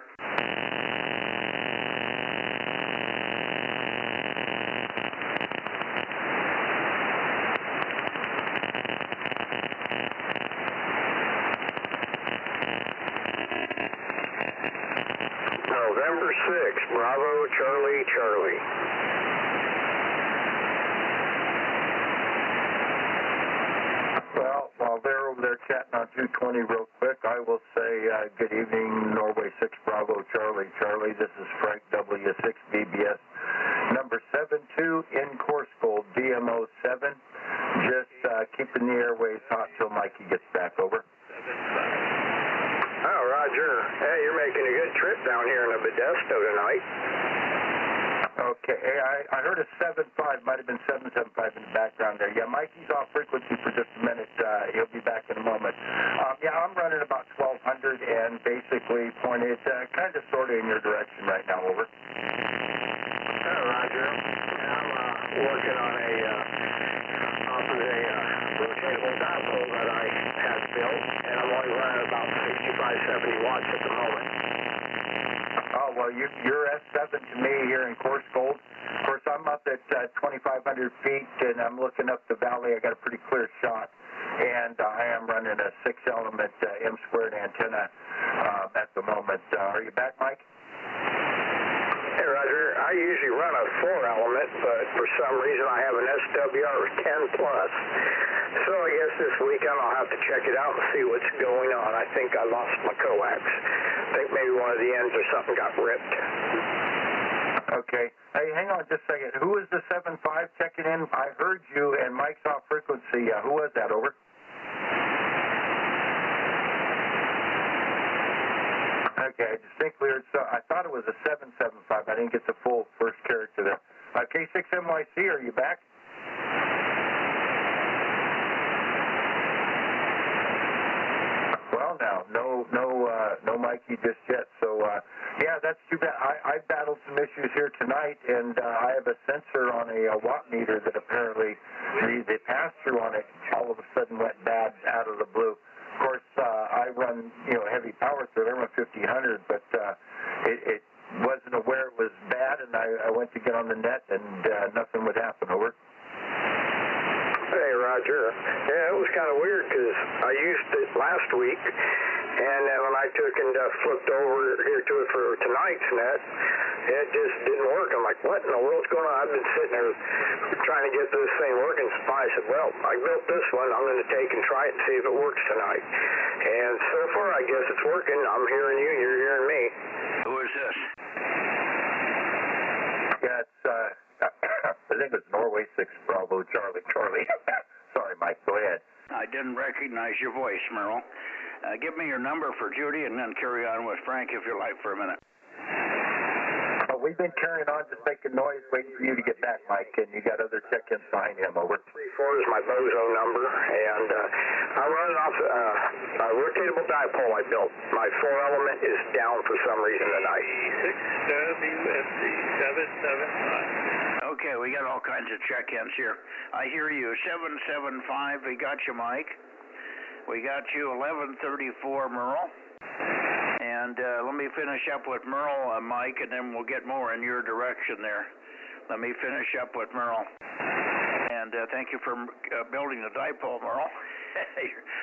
B: November 6, Bravo, Charlie, Charlie.
Q: Well, while they're over there chatting on 220 real quick, I will say good evening, Norway 6 Bravo, Charlie, Charlie. This is Frank W6 BBS, number 72 in course gold, DMO 7. Just keeping the airways hot till Mikey gets back, over.
B: Oh, Roger. Hey, you're making a good trip down here in the Modesto tonight.
Q: Okay, hey, I heard a 7.5, might have been 7.75 in the background there. Yeah, Mikey's off frequency for just a minute. He'll be back in a moment. Yeah, I'm running about 1,200 and basically pointed kind of sort of in your direction right now, over.
B: Roger. I'm working on a rotatable dipole that I had built, and I'm only running about 65, 70 watts at the moment.
Q: Oh, well, you're S7 to me here in course gold. Of course, I'm up at 2,500 feet, and I'm looking up the valley. I got a pretty clear shot, and I am running a 6-element M-squared antenna at the moment. Are you back, Mike?
B: Hey, Roger. I usually run a 4-element, but for some reason I have an SWR of 10+. So I guess this weekend I'll have to check it out and see what's going on. I think I lost my coax. I think maybe one of the ends or something got ripped.
Q: Okay. Hey, hang on just a second. Who is the 7.5 checking in? I heard you, and Mike's off frequency. Who was that, over? Okay, I distinctly heard. So I thought it was a 7.75. I didn't get the full first character there. K6MYC, are you back? Well, now, no Mikey just yet. So, yeah, that's too bad. I battled some issues here tonight, and I have a sensor on a watt meter that apparently the pass-through on it all of a sudden went bad out of the blue. Of course, I run, heavy power through it. I run 1,500, but it wasn't aware it was bad, and I went to get on the net, and nothing would happen, over.
B: Hey, Roger. Yeah, it was kind of weird because I used it last week, and then when I took and flipped over here to it for tonight's net, it just didn't work. I'm like, what in the world's going on? I've been sitting there trying to get this thing working. So I said, well, I built this one. I'm going to take and try it and see if it works tonight. And so far, I guess it's working. I'm hearing you. You're hearing me.
A: Who is this?
Q: Yeah, it's, I think it's Norway 6 Bravo, Charlie, Charlie. Sorry, Mike, go ahead.
A: I didn't recognize your voice, Merle. Give me your number for Judy and then carry on with Frank if you like for a minute.
Q: We've been carrying on, just making noise, waiting for you to get back, Mike, and you got other check-ins behind him, over.
B: 34 is my Bozo number, and I'm running off a rotatable dipole I built. My 4-element is down for some reason tonight.
S: 6WSC 775.
A: Okay, we got all kinds of check-ins here. I hear you, 775, we got you, Mike. We got you, 1134, Merle. And let me finish up with Merle, Mike, and then we'll get more in your direction there. Let me finish up with Merle. And thank you for building the dipole, Merle.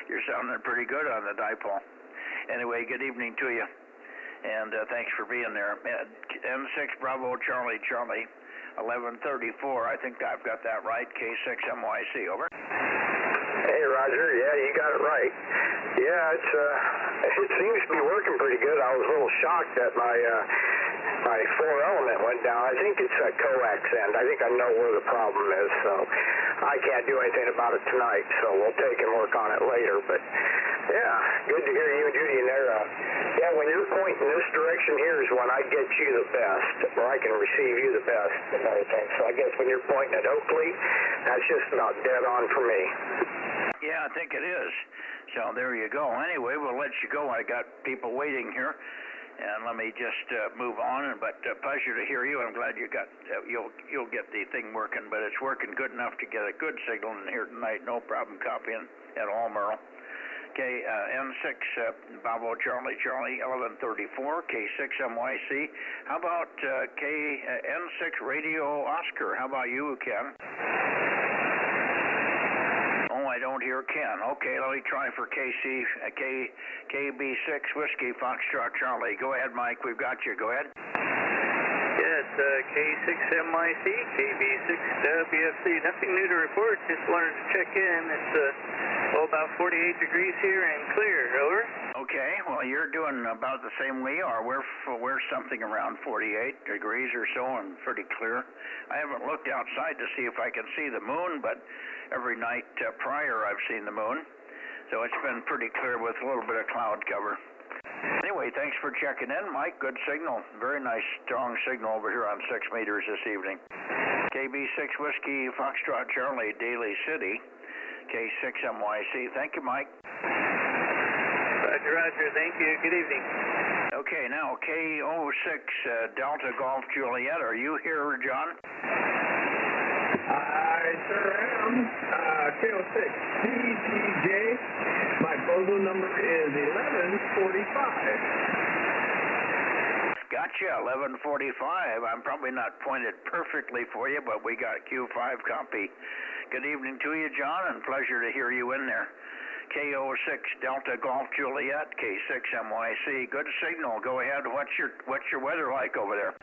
A: You're sounding pretty good on the dipole. Anyway, good evening to you. And thanks for being there. N6 Bravo Charlie Charlie, 1134. I think I've got that right. K6MYC, over.
B: Hey, Roger. Yeah, you got it right. Yeah, it seems to be working pretty good. I was a little shocked that my 4-element went down. I think it's a coax end. I think I know where the problem is, so I can't do anything about it tonight, so we'll take and work on it later. But, yeah, good to hear you and Judy in there. Yeah, when you're pointing this direction here is when I get you the best, or I can receive you the best and everything. So I guess when you're pointing at Oakley, that's just about dead on for me.
A: Yeah, I think it is. So there you go. Anyway, we'll let you go. I got people waiting here. And let me just move on. But pleasure to hear you. I'm glad you got you'll get the thing working. But it's working good enough to get a good signal in here tonight. No problem copying at all, Merle. Okay, N6 Bravo Charlie Charlie 1134 K6MYC. How about N6 Radio Oscar? How about you, Ken? I don't hear Ken. Okay, let me try for KB6 Whiskey Foxtrot Charlie. Go ahead, Mike. We've got you. Go ahead.
P: Yes, K6MIC, KB6WFC. Nothing new to report. Just wanted to check in. It's about 48 degrees here and clear. Over.
A: Okay. Well, you're doing about the same we are. We're something around 48 degrees or so and pretty clear. I haven't looked outside to see if I can see the moon, but every night prior I've seen the moon. So it's been pretty clear with a little bit of cloud cover. Anyway, thanks for checking in, Mike. Good signal. Very nice, strong signal over here on 6 meters this evening. KB6 Whiskey Foxtrot Charlie, Daly City, K6MYC. Thank you, Mike.
P: Roger, Roger. Thank you. Good evening.
A: Okay, now K06 Delta Golf Juliet. Are you here, John?
L: I sure am. K06 TGJ. My Bozo number is 1145.
A: Gotcha, 1145. I'm probably not pointed perfectly for you, but we got Q5 copy. Good evening to you, John, and pleasure to hear you in there. K06 Delta Golf Juliet, K6MYC. Good signal. Go ahead. What's your weather like over there?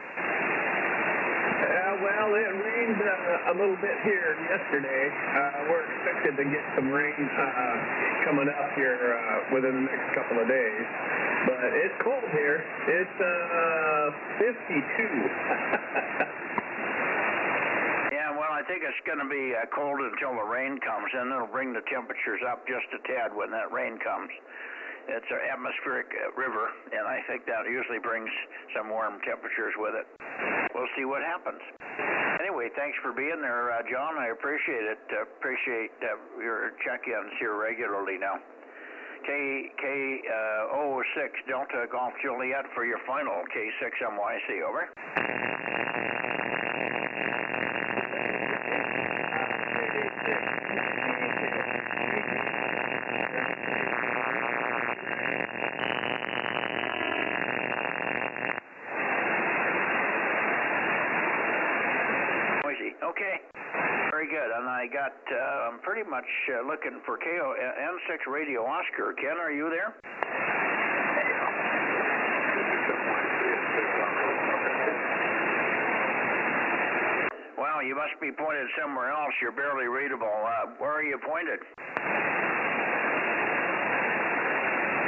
L: Well, it rained a little bit here yesterday. We're expected to get some rain coming up here within the next couple of days. But it's cold here. It's 52.
A: Yeah, well, I think it's going to be cold until the rain comes, and it'll bring the temperatures up just a tad when that rain comes. It's an atmospheric river, and I think that usually brings some warm temperatures with it. We'll see what happens. Anyway, thanks for being there, John. I appreciate it. Appreciate your check-ins here regularly now. K06 Delta Golf Juliet for your final K6MYC, over. Okay, very good. And I got, I'm pretty much looking for N6 Radio Oscar. Ken, are you there? Well, you must be pointed somewhere else. You're barely readable. Where are you pointed?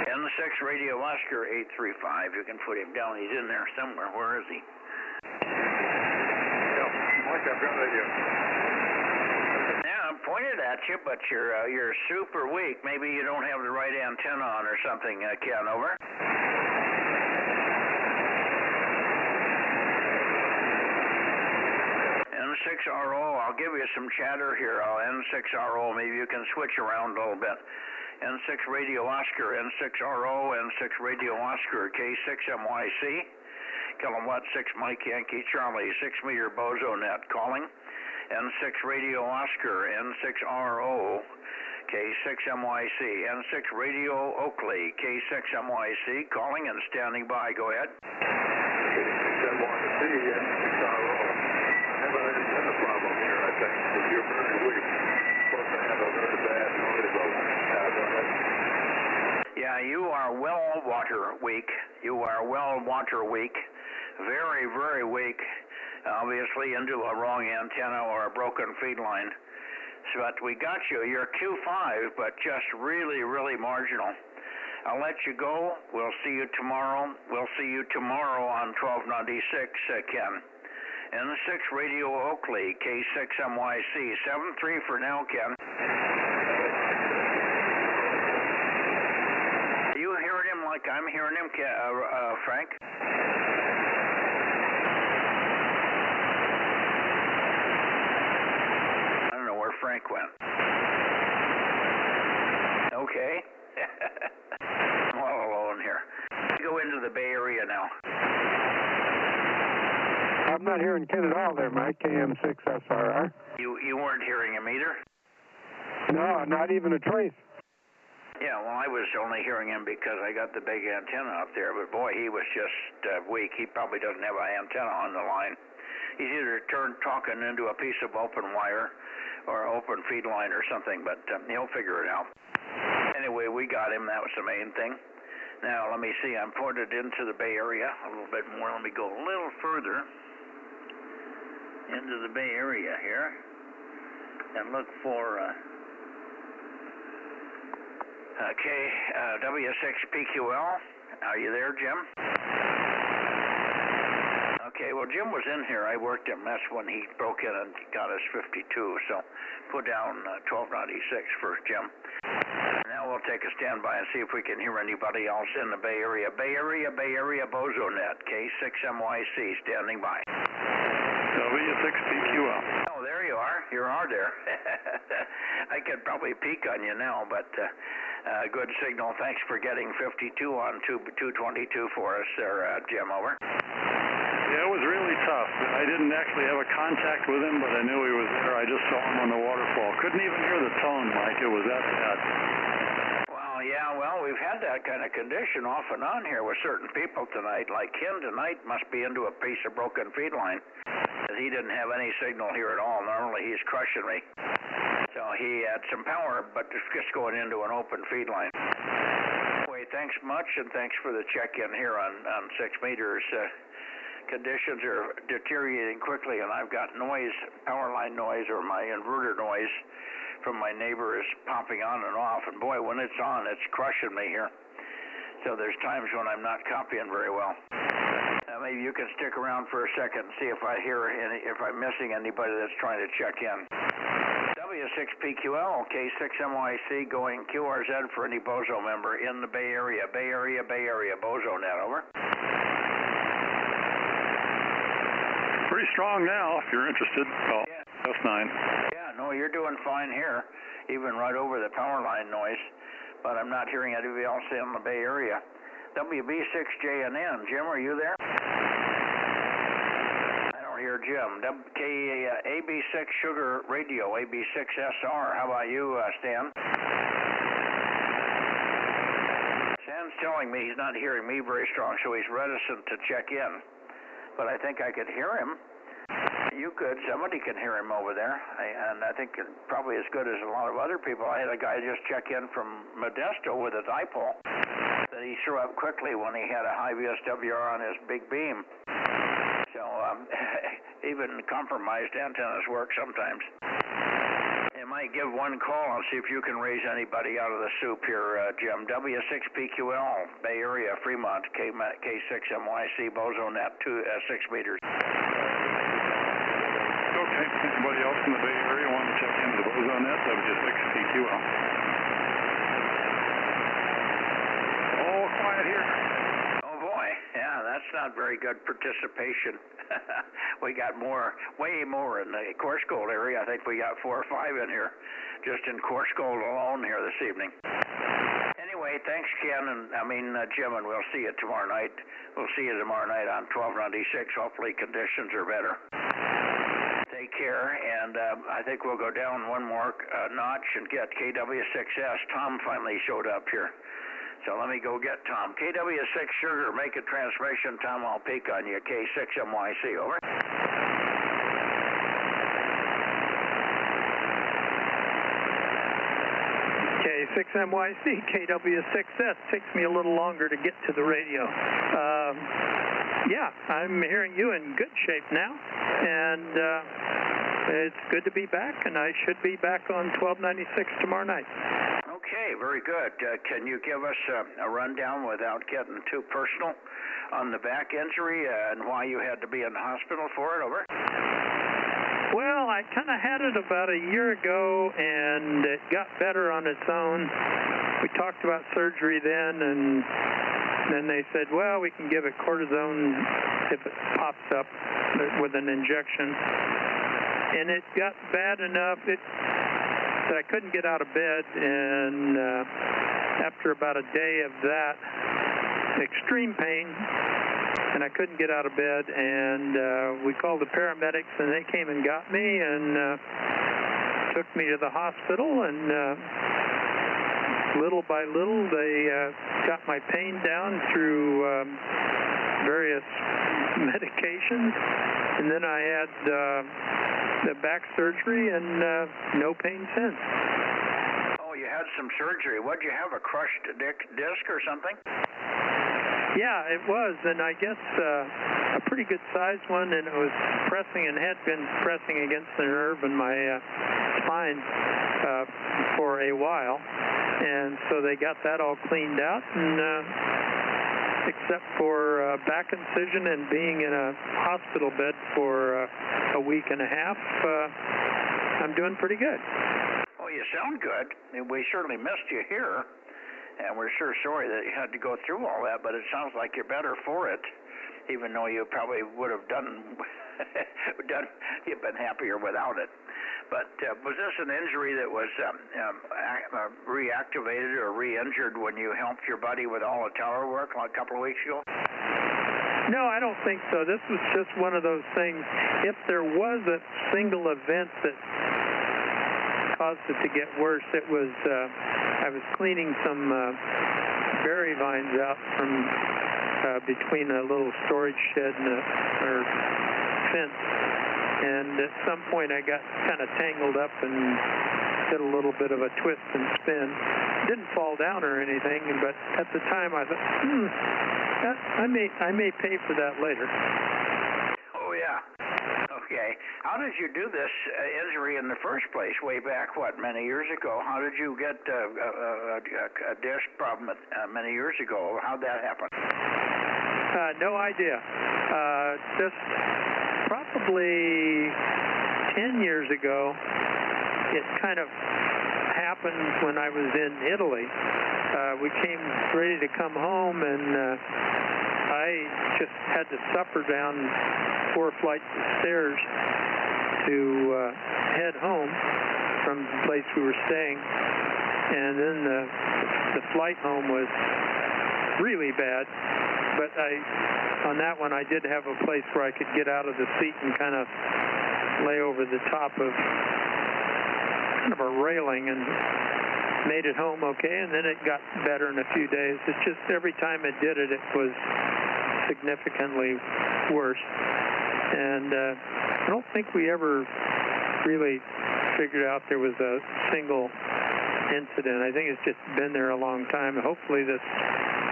A: N6 Radio Oscar 835. You can put him down. He's in there somewhere. Where is he? Yeah, I'm pointed at you, but you're super weak. Maybe you don't have the right antenna on or something, Ken, over. N6RO, I'll give you some chatter here. N6RO, maybe you can switch around a little bit. N6 Radio Oscar, N6RO, N6 Radio Oscar, K6MYC. Kilowatt 6 Mike Yankee Charlie, 6 meter Bozo Net calling. N6 Radio Oscar, N6RO, K6MYC. N6 Radio Oakley, K6MYC calling and standing by. Go ahead.
B: K6MYC, N6RO. I have a problem here, I think. You're very weak. Supposed to have a very bad noise over.
A: Yeah, you are well water weak. You are well water weak, very, very weak, obviously into a wrong antenna or a broken feed line. But we got you. You're Q5, but just really, really marginal. I'll let you go. We'll see you tomorrow. We'll see you tomorrow on 1296, Ken. N6 Radio Oakley, K6MYC. 7-3 for now, Ken. Are you hearing him like I'm hearing him, Frank? I don't know where Frank went. Okay. I'm all alone here. Go into the Bay Area now.
L: I'm not hearing Ken at all there, Mike. KM6SRR.
A: You weren't hearing him either?
L: No, not even a trace.
A: Yeah, well, I was only hearing him because I got the big antenna up there, but boy, he was just weak. He probably doesn't have an antenna on the line. He's either talking into a piece of open wire or open feed line or something, but he'll figure it out. Anyway, we got him. That was the main thing. Now, let me see. I'm pointed into the Bay Area a little bit more. Let me go a little further into the Bay Area here and look for W6PQL. Are you there, Jim? Okay, well, Jim was in here. I worked him. That's when he broke in and got us 52. So put down 1296 for Jim. Now we'll take a standby and see if we can hear anybody else in the Bay Area. Bay Area, Bozo Net, K6MYC, standing by.
F: W6PQL.
A: Oh, there you are. You are there. I could probably peek on you now, but good signal. Thanks for getting 52 on 222 for us there, Jim. Over.
F: Yeah, it was really tough. I didn't actually have a contact with him, but I knew he was there. I just saw him on the waterfall. Couldn't even hear the tone, Mike. It was that bad.
A: Well, we've had that kind of condition off and on here with certain people tonight. Like Ken tonight must be into a piece of broken feed line. He didn't have any signal here at all. Normally he's crushing me. So he had some power, but just going into an open feed line. Anyway, thanks much, and thanks for the check-in here on 6 meters. Conditions are deteriorating quickly, and I've got noise, power line noise, or my inverter noise from my neighbor is popping on and off. And boy, when it's on, it's crushing me here. So there's times when I'm not copying very well. Maybe you can stick around for a second and see if if I'm missing anybody that's trying to check in. W6PQL, K6MYC, going QRZ for any Bozo member in the Bay Area. Bay Area, Bozo Net, over.
F: Pretty strong now, if you're interested. Oh, yeah. That's 9.
A: Yeah, no, you're doing fine here, even right over the power line noise, but I'm not hearing anybody else in the Bay Area. WB6JNN, Jim, are you there? I don't hear Jim. AB6 Sugar Radio, AB6SR. How about you, Stan? Stan's telling me he's not hearing me very strong, so he's reticent to check in. But I think I could hear him. You could. Somebody can hear him over there. And I think probably as good as a lot of other people. I had a guy just check in from Modesto with a dipole that he threw up quickly when he had a high VSWR on his big beam. So even compromised antennas work sometimes. You might give one call and see if you can raise anybody out of the soup here, Jim. W6PQL, Bay Area, Fremont, K6MYC, Bozo Net, 6 meters.
F: Okay. Anybody else in the Bay Area want to check into the Bozo Net? W6PQL. Oh, quiet here.
A: Oh, boy. Yeah, that's not very good participation. We got way more in the Coarse Gold area. I think we got 4 or 5 in here, just in Coarse Gold alone here this evening. Anyway, thanks, Ken, Jim, and we'll see you tomorrow night. We'll see you tomorrow night on 1296. Hopefully conditions are better. Take care, and I think we'll go down one more notch and get KW6S. Tom finally showed up here. So let me go get Tom. KW6 Sugar, make a transmission. Tom, I'll peek on you. K6MYC, over.
S: KT6NYC, KW6S. Takes me a little longer to get to the radio. Yeah, I'm hearing you in good shape now, and it's good to be back, and I should be back on 1296 tomorrow night.
A: Okay, very good. Can you give us a rundown without getting too personal on the back injury and why you had to be in the hospital for it? Over.
S: Well, I kind of had it about a year ago, and it got better on its own. We talked about surgery then, and then they said, well, we can give it cortisone if it pops up with an injection. And it got bad enough that I couldn't get out of bed, and after about a day of that, extreme pain, and I couldn't get out of bed, and we called the paramedics, and they came and got me and took me to the hospital, and little by little they got my pain down through various medications, and then I had the back surgery and no pain since.
A: Oh, you had some surgery. What, did you have, a crushed disc or something?
S: Yeah, it was, and I guess a pretty good sized one, and it was pressing and had been pressing against the nerve in my spine for a while, and so they got that all cleaned out, and except for back incision and being in a hospital bed for a week and a half, I'm doing pretty good.
A: Well, you sound good. We certainly missed you here, and we're sure sorry that you had to go through all that, but it sounds like you're better for it, even though you probably would have you've been happier without it. But was this an injury that was reactivated or re-injured when you helped your buddy with all the tower work a couple of weeks ago?
S: No, I don't think so. This was just one of those things. If there was a single event that caused it to get worse, it was I was cleaning some berry vines out from between a little storage shed and or fence. And at some point I got kind of tangled up and did a little bit of a twist and spin. Didn't fall down or anything, but at the time I thought, I may pay for that later.
A: Oh, yeah. Okay. How did you do this injury in the first place? Way back, what, many years ago? How did you get a disc problem many years ago? How'd that happen?
S: No idea. Just probably 10 years ago, it kind of happened when I was in Italy. We came ready to come home, and I just had to suffer down 4 flights of stairs to head home from the place we were staying. And then the flight home was really bad, but on that one I did have a place where I could get out of the seat and kind of lay over the top of kind of a railing, and made it home okay, and then it got better in a few days. It's just every time it did it, it was significantly worse. And I don't think we ever really figured out there was a single incident. I think it's just been there a long time. Hopefully this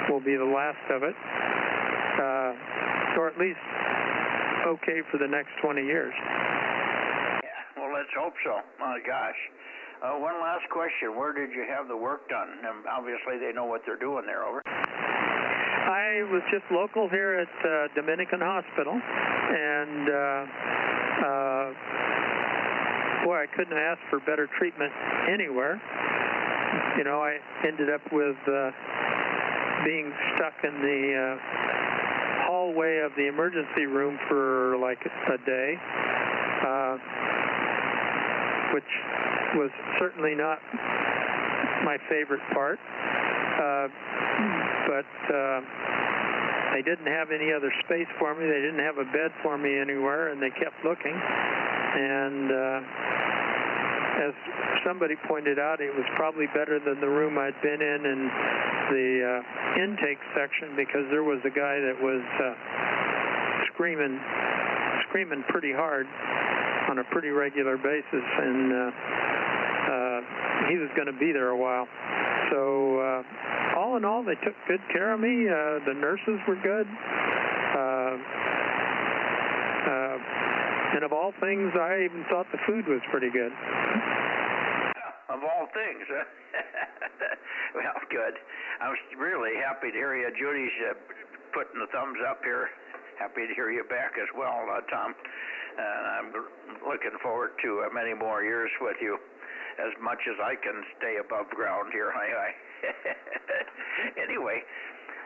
S: will be the last of it, or at least okay for the next 20 years.
A: Yeah, well, let's hope so. My gosh. One last question. Where did you have the work done? Obviously, they know what they're doing there, over.
S: I was just local here at Dominican Hospital, and boy, I couldn't ask for better treatment anywhere. You know, I ended up with being stuck in the hallway of the emergency room for like a day, which was certainly not my favorite part, but they didn't have any other space for me. They didn't have a bed for me anywhere, and they kept looking. And as somebody pointed out, it was probably better than the room I'd been in the intake section, because there was a guy that was screaming pretty hard on a pretty regular basis, and he was going to be there a while. So all in all, they took good care of me. The nurses were good. And of all things, I even thought the food was pretty good.
A: Of all things, huh? Well, good. I was really happy to hear you. Judy's putting the thumbs up here. Happy to hear you back as well, Tom. I'm looking forward to many more years with you, as much as I can stay above ground here. Anyway,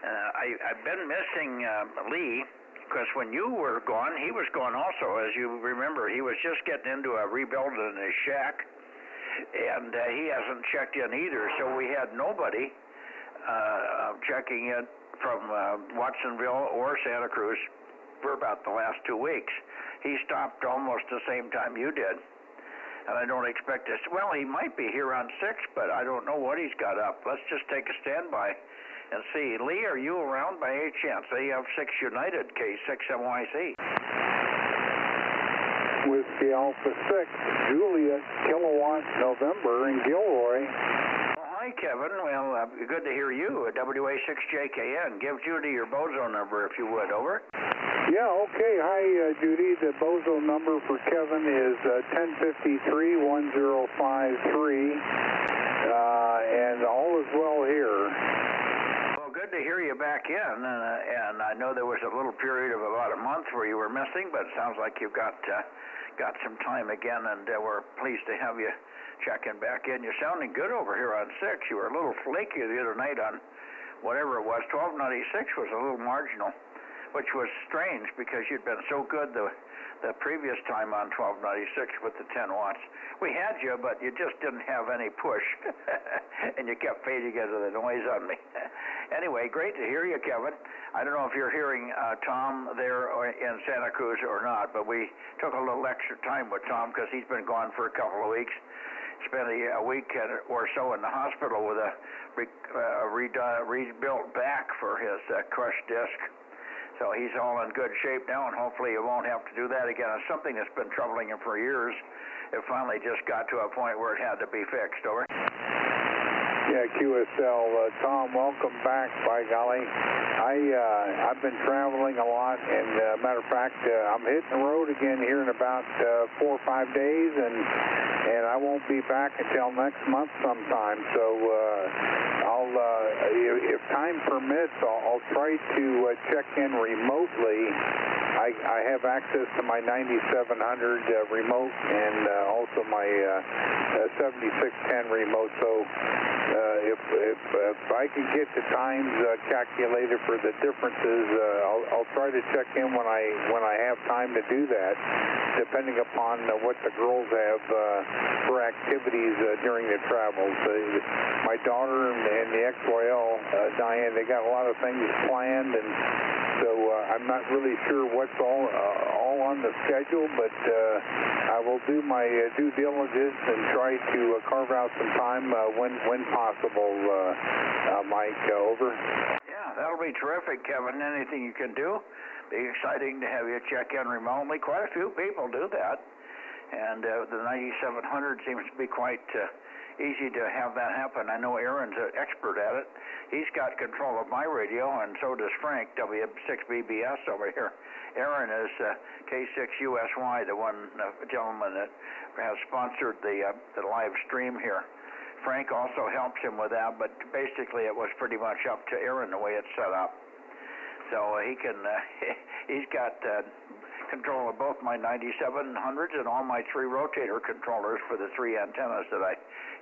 A: I've been missing Lee, because when you were gone, he was gone also. As you remember, he was just getting into a rebuild in his shack, and he hasn't checked in either. So we had nobody checking in from Watsonville or Santa Cruz for about the last 2 weeks. He stopped almost the same time you did. And I don't expect this. Well, he might be here on 6, but I don't know what he's got up. Let's just take a standby and see. Lee, are you around by any chance? AF6 United, K6MYC.
T: Whiskey Alpha 6, Juliet, Kilowatt, November, in Gilroy.
A: Well, hi, Kevin. Well, good to hear you. WA6JKN. Give Judy your Bozo number, if you would. Over.
T: Yeah, okay. Hi, Judy. The Bozo number for Kevin is 1053-1053, and all is well here.
A: Well, good to hear you back in, and I know there was a little period of about a month where you were missing, but it sounds like you've got some time again, and we're pleased to have you checking back in. You're sounding good over here on 6. You were a little flaky the other night on whatever it was. 1296 was a little marginal, which was strange because you'd been so good the previous time on 1296 with the 10 watts. We had you, but you just didn't have any push, and you kept fading into the noise on me. Anyway, great to hear you, Kevin. I don't know if you're hearing Tom there in Santa Cruz or not, but we took a little extra time with Tom because he's been gone for a couple of weeks. Spent a week or so in the hospital with a rebuilt back for his crushed disc. So he's all in good shape now, and hopefully you won't have to do that again. It's something that's been troubling him for years. It finally just got to a point where it had to be fixed. Over.
T: Yeah, QSL. Tom, welcome back, by golly. I've been traveling a lot, and matter of fact, I'm hitting the road again here in about 4 or 5 days, and I won't be back until next month sometime. So if time permits, I'll try to check in remotely. I have access to my 9700 remote and also my 7610 remote. So if I can get the times calculated for the differences, I'll try to check in when I have time to do that, depending upon what the girls have for activities during the travels. My daughter and the XYL, Diane, they got a lot of things planned, and so I'm not really sure what's all on the schedule, but I will do my due diligence and try to carve out some time when possible. Mike, over.
A: Yeah, that'll be terrific, Kevin. Anything you can do. Be exciting to have you check in remotely. Quite a few people do that, and the 9700 seems to be quite easy to have that happen. I know Aaron's an expert at it. He's got control of my radio, and so does Frank, W6BBS over here. Aaron is K6USY, the one gentleman that has sponsored the live stream here. Frank also helps him with that, but basically it was pretty much up to Aaron the way it's set up. So he can, he's got control of both my 9700s and all my 3 rotator controllers for the 3 antennas that I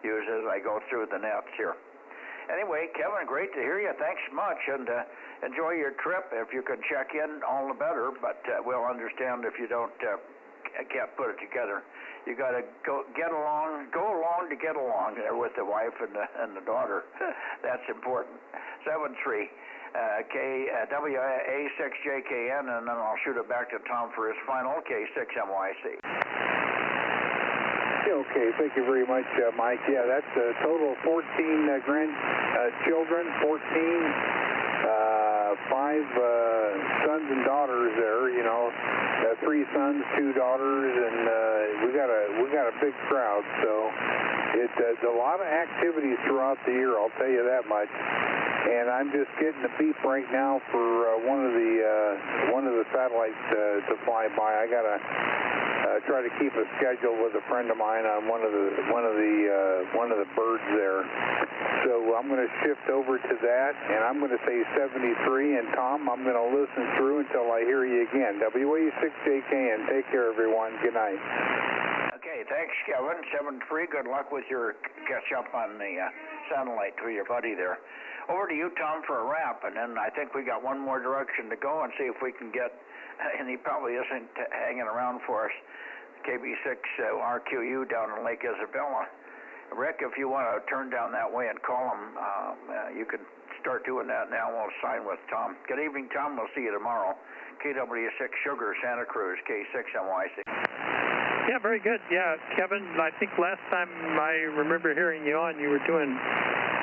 A: use as I go through the nets here. Anyway, Kevin, great to hear you. Thanks much, and enjoy your trip. If you can check in, all the better, but we'll understand if you don't can't put it together. You got to go along to get along there with the wife and the daughter. That's important. 73 WA6JKN, and then I'll shoot it back to Tom for his final K6MYC.
T: Okay, thank you very much, Mike. Yeah, that's a total of 14 grandchildren, 14, 5 sons and daughters there, 3 3 sons, 2 daughters, and we got a big crowd. So it's a lot of activities throughout the year. I'll tell you that much. And I'm just getting a beep right now for one of the satellites to fly by. I gotta try to keep a schedule with a friend of mine on one of the birds there. So I'm going to shift over to that, and I'm going to say 73. And Tom, I'm going to listen through until I hear you again. WA6JKN. Take care, everyone. Good night.
A: Okay, thanks, Kevin. 73. Good luck with your catch up on the satellite to your buddy there. Over to you, Tom, for a wrap, and then I think we got one more direction to go and see if we can get, and he probably isn't hanging around for us, KB6 RQU down in Lake Isabella. Rick, if you want to turn down that way and call him, you can start doing that now. We'll sign with Tom. Good evening, Tom. We'll see you tomorrow. KW6 Sugar, Santa Cruz, K6 NYC.
S: Yeah, very good. Yeah, Kevin, I think last time I remember hearing you on, you were doing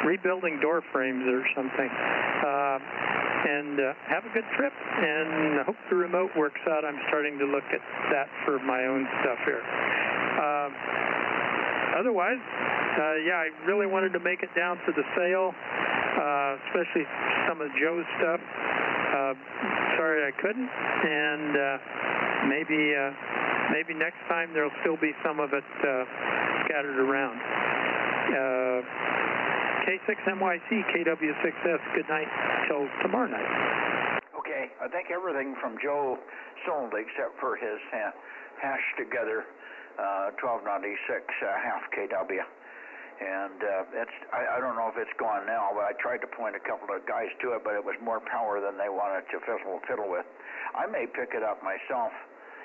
S: rebuilding door frames or something. And have a good trip, and I hope the remote works out. I'm starting to look at that for my own stuff here. Otherwise, yeah, I really wanted to make it down to the sale, especially some of Joe's stuff. Sorry I couldn't, and maybe next time there'll still be some of it scattered around. K6MYC, KW6S, good night till tomorrow night.
A: Okay, I think everything from Joe sold except for his hashed together 1296 half KW. And I don't know if it's gone now, but I tried to point a couple of guys to it, but it was more power than they wanted to fiddle with. I may pick it up myself.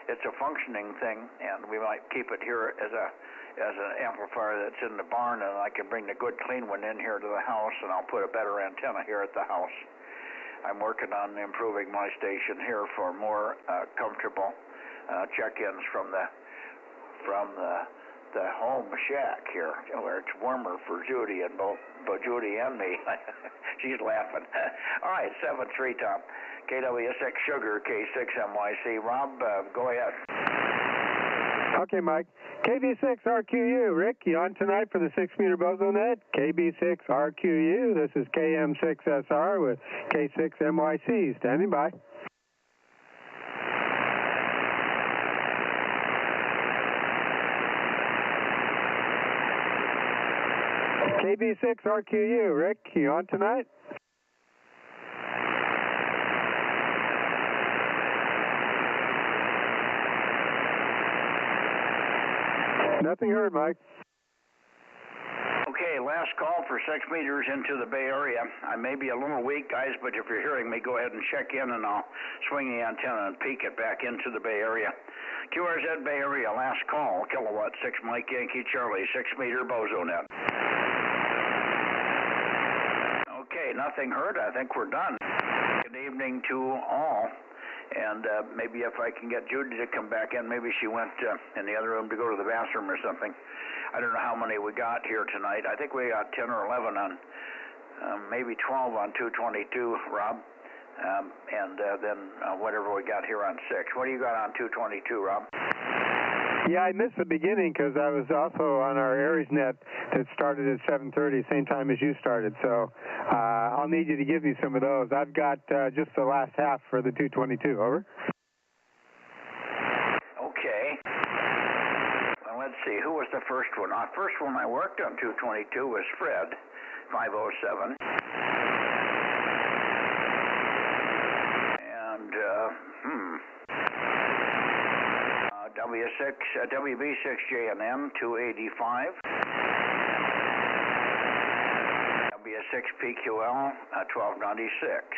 A: It's a functioning thing, and we might keep it here as an amplifier that's in the barn, and I can bring the good clean one in here to the house, and I'll put a better antenna here at the house. I'm working on improving my station here for more comfortable check-ins from the home shack here, where it's warmer for Judy and both Judy and me. She's laughing. All right, 7-3, Tom. KW6 Sugar, K6MYC. Rob, go ahead.
U: Okay, Mike. KB6RQU. Rick, you on tonight for the 6-meter Bozo Net? KB6RQU. This is KM6SR with K6MYC. Standing by. KB6RQU. Rick, you on tonight? Nothing heard, Mike.
A: Okay, last call for 6 meters into the Bay Area. I may be a little weak, guys, but if you're hearing me, go ahead and check in, and I'll swing the antenna and peek it back into the Bay Area. QRZ Bay Area, last call, kilowatt 6 Mike Yankee Charlie, 6-meter Bozo Net. Okay, nothing heard. I think we're done. Good evening to all. And maybe if I can get Judy to come back in, maybe she went in the other room to go to the bathroom or something. I don't know how many we got here tonight. I think we got 10 or 11 on, maybe 12 on 222, Rob. And then whatever we got here on 6. What do you got on 222, Rob?
U: Yeah, I missed the beginning because I was also on our Aries net that started at 7:30, same time as you started. So I'll need you to give me some of those. I've got just the last half for the 222. Over.
A: Okay. Well, let's see. Who was the first one? The first one I worked on 222 was Fred, 507. And, WB6JNM 285, W6PQL 1296.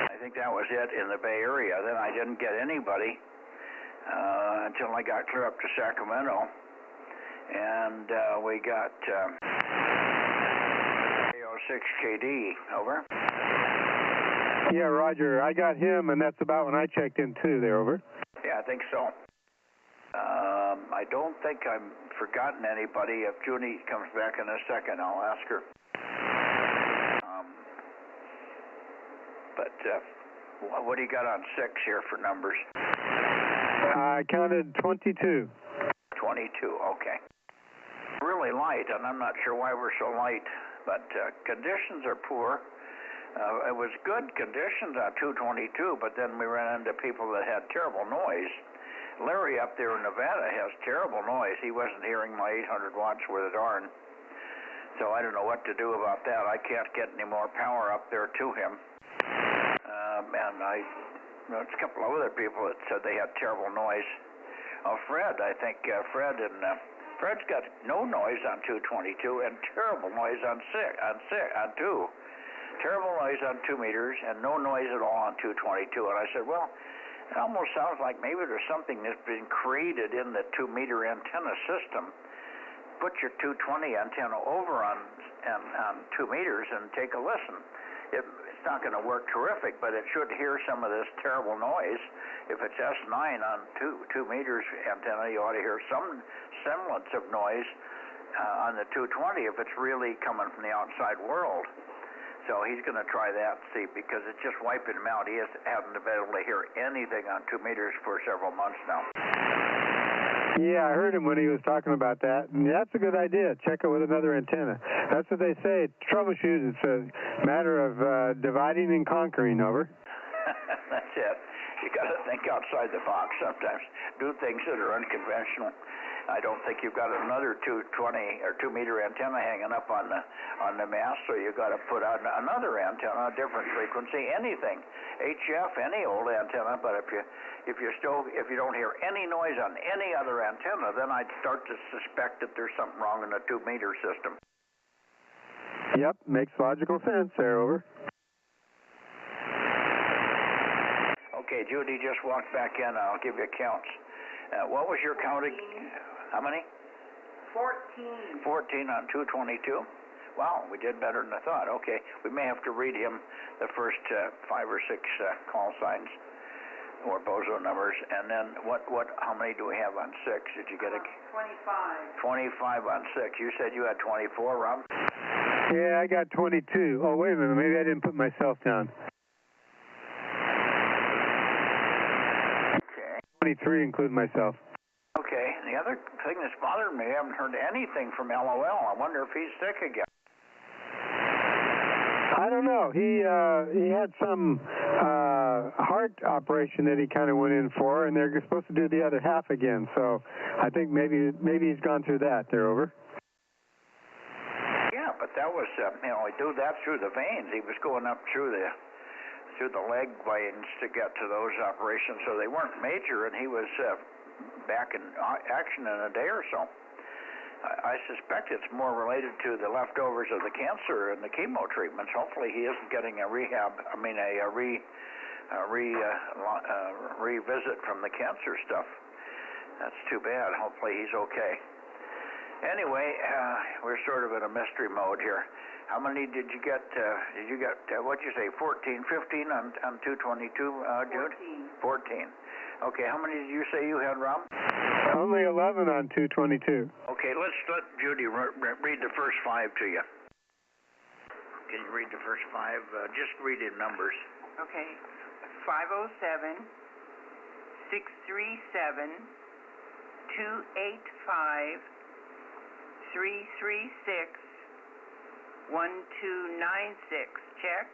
A: I think that was it in the Bay Area. Then I didn't get anybody until I got clear up to Sacramento, and we got AO6KD. Over.
U: Yeah, Roger. I got him, and that's about when I checked in, too. There, over.
A: Yeah, I think so. I don't think I've forgotten anybody. If Judy comes back in a second, I'll ask her. But What do you got on 6 here for numbers?
U: I counted 22.
A: 22, okay. Really light, and I'm not sure why we're so light, but conditions are poor. It was good conditions on 222, but then we ran into people that had terrible noise. Larry up there in Nevada has terrible noise. He wasn't hearing my 800 watts worth of darn. So I don't know what to do about that. I can't get any more power up there to him. There's a couple of other people that said they had terrible noise. Fred, I think Fred's got no noise on 222 and terrible noise on 2. Terrible noise on 2 meters and no noise at all on 222. And I said, well, it almost sounds like maybe there's something that's been created in the 2-meter antenna system. Put your 220 antenna over on 2 meters and take a listen. It's not going to work terrific, but it should hear some of this terrible noise. If it's S9 on 2 meters antenna, you ought to hear some semblance of noise on the 220 if it's really coming from the outside world. So he's going to try that and see, because it's just wiping him out. He hasn't been able to hear anything on 2 meters for several months now.
U: Yeah, I heard him when he was talking about that, and that's a good idea. Check it with another antenna. That's what they say. Troubleshoot. It's a matter of dividing and conquering. Over.
A: That's it. You got to think outside the box sometimes. Do things that are unconventional. I don't think you've got another 220 or 2-meter antenna hanging up on the mast, so you got to put out another antenna, a different frequency, anything, HF, any old antenna. But if you don't hear any noise on any other antenna, then I'd start to suspect that there's something wrong in the 2-meter system.
U: Yep, makes logical sense there. Over.
A: Okay, Judy just walked back in. I'll give you counts. What was your counting? How many?
D: 14.
A: 14 on 222. Wow, we did better than I thought. Okay, we may have to read him the first 5 or 6 call signs or Bozo numbers, and then how many do we have on 6? Did you get it?
D: 25.
A: 25 on 6. You said you had 24, Rob?
U: Yeah, I got 22. Oh, wait a minute. Maybe I didn't put myself down.
A: Okay.
U: 23, including myself.
A: Okay. The other thing that's bothering me, I haven't heard anything from LOL. I wonder if he's sick again.
U: I don't know. He had some heart operation that he kind of went in for, and they're supposed to do the other half again. So I think maybe he's gone through that. They're over.
A: Yeah, but that was he do that through the veins. He was going up through the leg veins to get to those operations, so they weren't major, and he was back in action in a day or so. I suspect it's more related to the leftovers of the cancer and the chemo treatments. Hopefully he isn't getting a revisit from the cancer stuff. That's too bad. Hopefully he's okay. Anyway, we're sort of in a mystery mode here. How many did you get? What'd you say, 14, 15 on 222, Jude? 14. Okay, how many did you say you had, Rob?
U: Only 11 on 222.
A: Okay, let's let Judy read the first 5 to you. Can you read the first 5? Just read in numbers.
C: Okay, 507, 637, 285, 336, 1296. Check.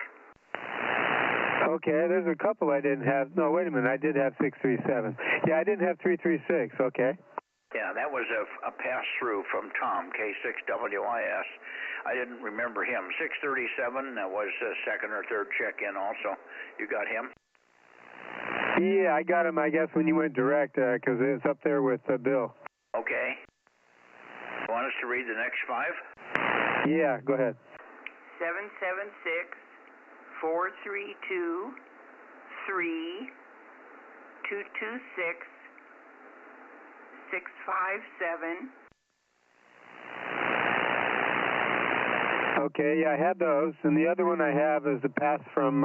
U: Okay, there's a couple I didn't have. No, wait a minute. I did have 637. Yeah, I didn't have 336. Okay.
A: Yeah, that was a pass-through from Tom, K6WIS. I didn't remember him. 637 was a second or third check-in also. You got him?
U: Yeah, I got him, I guess, when you went direct, because it's up there with Bill.
A: Okay. You want us to read the next 5?
U: Yeah, go ahead.
C: 776, 432, 3, 226, 657.
U: Okay, yeah, I had those, and the other one I have is the pass from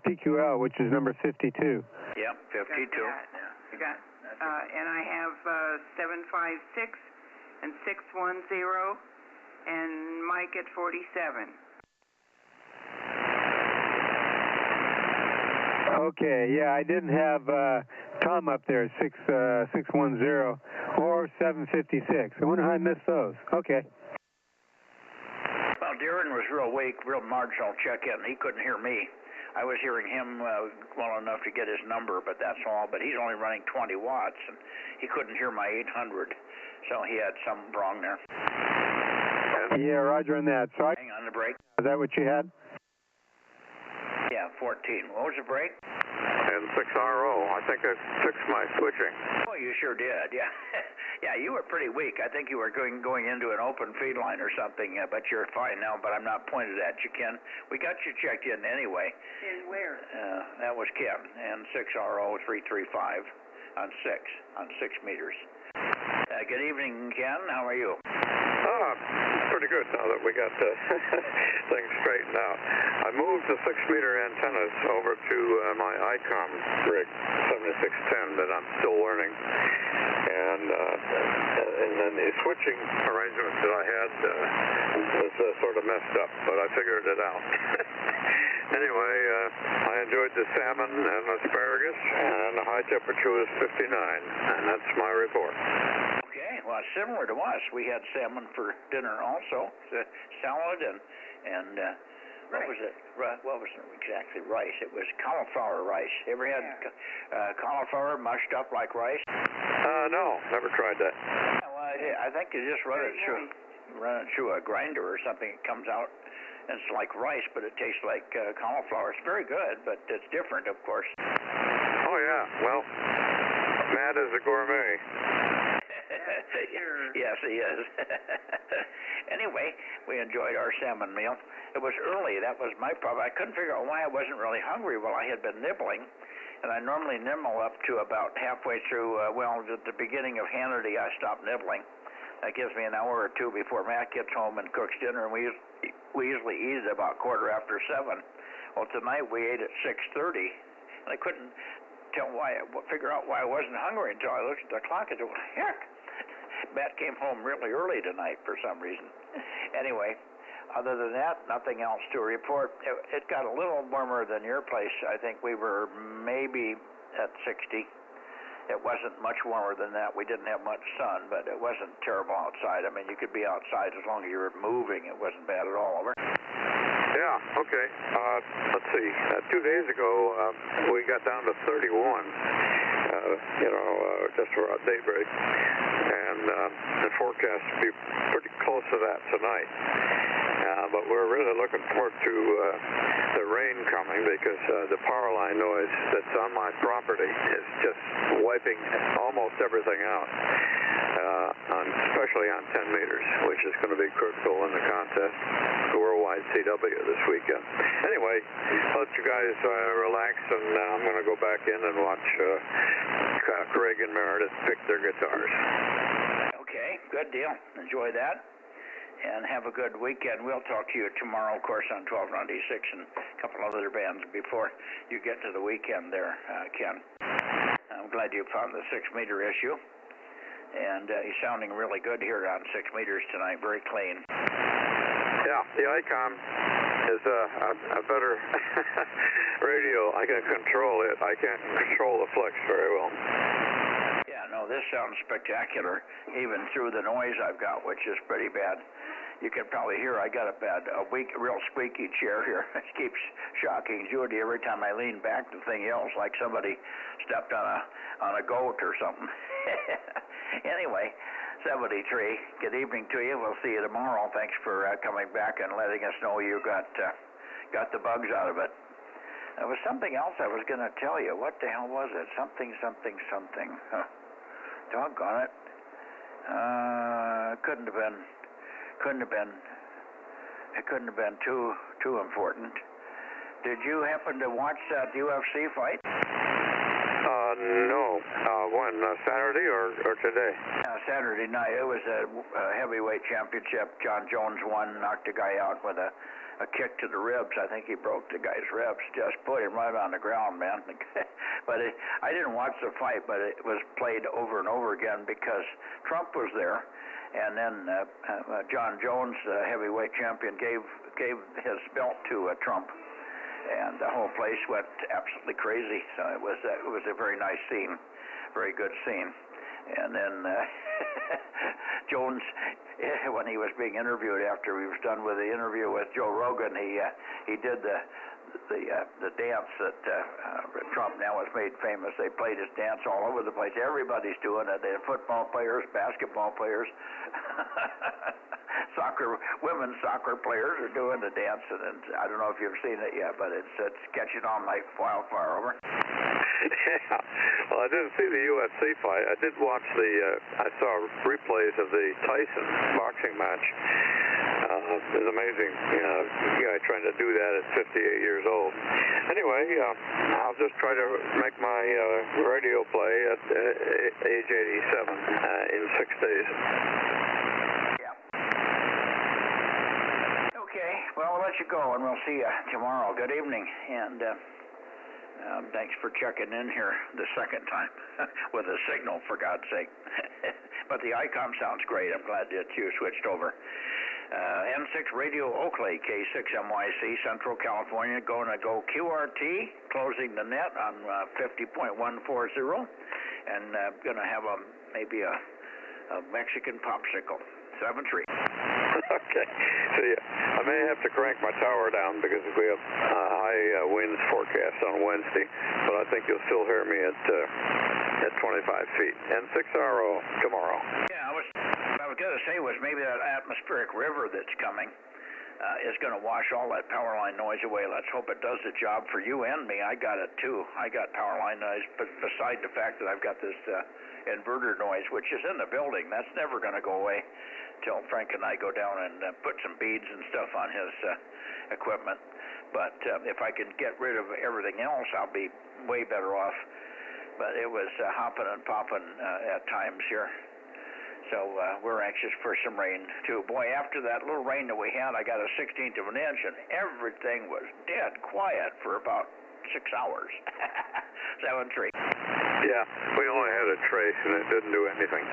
U: PQL, which is number 52.
A: Yep, 52.
C: I got, and I have 756 and 610, and Mike at 47.
U: Okay, yeah, I didn't have Tom up there, 610 or 756. I wonder how I missed those. Okay.
A: Well, Darren was real weak, real marginal check-in. He couldn't hear me. I was hearing him well enough to get his number, but that's all. But he's only running 20 watts, and he couldn't hear my 800, so he had something wrong there.
U: Yeah, roger on that. So
A: Hang on the break.
U: Is that what you had?
A: Yeah, 14. What was the break?
E: And 6RO. I think I fixed my switching.
A: Oh, you sure did, yeah. Yeah, you were pretty weak. I think you were going into an open feed line or something, but you're fine now, but I'm not pointed at you, Ken. We got you checked in anyway.
C: In where?
A: That was Ken, and 6RO 335 on 6 meters. Good evening, Ken. How are you?
E: Pretty good now that we got things straightened out. I moved the 6-meter antennas over to my ICOM rig, 7610, that I'm still learning. And then the switching arrangements that I had was sort of messed up, but I figured it out. Anyway, I enjoyed the salmon and asparagus, and the high temperature was 59, and that's my report.
A: Okay, well, similar to us. We had salmon for dinner also, salad and what was it? What was it exactly? Rice. It was cauliflower rice. Ever had cauliflower mushed up like rice?
E: No, never tried that.
A: Yeah, well, I think you just run it through a grinder or something. It comes out, and it's like rice, but it tastes like cauliflower. It's very good, but it's different, of course.
E: Oh, yeah. Well, Matt is a gourmet.
A: Yes, he is. Anyway, we enjoyed our salmon meal. It was early. That was my problem. I couldn't figure out why I wasn't really hungry. Well, I had been nibbling, and I normally nibble up to about halfway through, at the beginning of Hannity, I stopped nibbling. That gives me an hour or two before Matt gets home and cooks dinner, and we usually eat at about 7:15. Well, tonight we ate at 6:30, and I couldn't figure out why I wasn't hungry until I looked at the clock and said, well, heck, Matt came home really early tonight for some reason. Anyway, other than that, nothing else to report. It got a little warmer than your place. I think we were maybe at 60. It wasn't much warmer than that. We didn't have much sun, but it wasn't terrible outside. I mean, you could be outside as long as you were moving. It wasn't bad at all. Over.
E: Yeah, okay. Let's see. 2 days ago, we got down to 31, just around daybreak. And the forecast to be pretty close to that tonight. But we're really looking forward to the rain coming because the power line noise that's on my property is just wiping almost everything out, especially on 10 meters, which is going to be critical in the contest, the Worldwide CW this weekend. Anyway, I'll let you guys relax, and I'm going to go back in and watch Craig and Meredith pick their guitars.
A: Okay, good deal. Enjoy that. And have a good weekend. We'll talk to you tomorrow, of course, on 1296 and a couple other bands before you get to the weekend there, Ken. I'm glad you found the 6-meter issue. And he's sounding really good here on 6 meters tonight, very clean.
E: Yeah, the ICOM is a better radio. I can control it. I can't control the flex very well.
A: Yeah, no, this sounds spectacular, even through the noise I've got, which is pretty bad. You can probably hear I got a real squeaky chair here. It keeps shocking Judy every time I lean back. The thing yells like somebody stepped on a goat or something. Anyway, 73. Good evening to you. We'll see you tomorrow. Thanks for coming back and letting us know you got the bugs out of it. There was something else I was going to tell you. What the hell was it? Something. Huh. Doggone it. Couldn't have been. It couldn't have been too important. Did you happen to watch that UFC fight?
E: No. When? Saturday or today?
A: Saturday night. It was a heavyweight championship. John Jones won, knocked a guy out with a kick to the ribs. I think he broke the guy's ribs. Just put him right on the ground, man. But I didn't watch the fight, but it was played over and over again because Trump was there. And then John Jones, the heavyweight champion, gave his belt to Trump. and the whole place went absolutely crazy. So it was a very nice scene, very good scene. And then Jones, when he was being interviewed after he was done with the interview with Joe Rogan, he did the dance that Trump now has made famous. They played his dance all over the place. Everybody's doing it. The football players, basketball players, women's soccer players are doing the dance. And I don't know if you've seen it yet, but it's catching on like wildfire. Over.
E: Yeah. Well, I didn't see the UFC fight. I did watch I saw replays of the Tyson boxing match. It was amazing, guy trying to do that at 58 years old. Anyway, I'll just try to make my radio play at age 87 in 6 days.
A: Yeah. Okay, well, I'll let you go, and we'll see you tomorrow. Good evening, and thanks for checking in here the second time with a signal, for God's sake. But the ICOM sounds great. I'm glad that you switched over. N6 Radio Oakley, K6MYC, Central California, going to go QRT, closing the net on 50.140, and going to have maybe a Mexican popsicle. 7-3.
E: Okay. See, I may have to crank my tower down because we have high winds forecast on Wednesday, but I think you'll still hear me at 25 feet. And 6RO tomorrow.
A: Yeah, what I was going to say was maybe that atmospheric river that's coming is going to wash all that power line noise away. Let's hope it does the job for you and me. I got it too. I got power line noise, but beside the fact that I've got this inverter noise, which is in the building, that's never going to go away till Frank and I go down and put some beads and stuff on his equipment. But if I can get rid of everything else, I'll be way better off. But it was hopping and popping at times here. So we're anxious for some rain, too. Boy, after that little rain that we had, I got a 1/16 of an inch, and everything was dead quiet for about 6 hours. 7-3.
E: Yeah, we only had a trace, and it didn't do anything.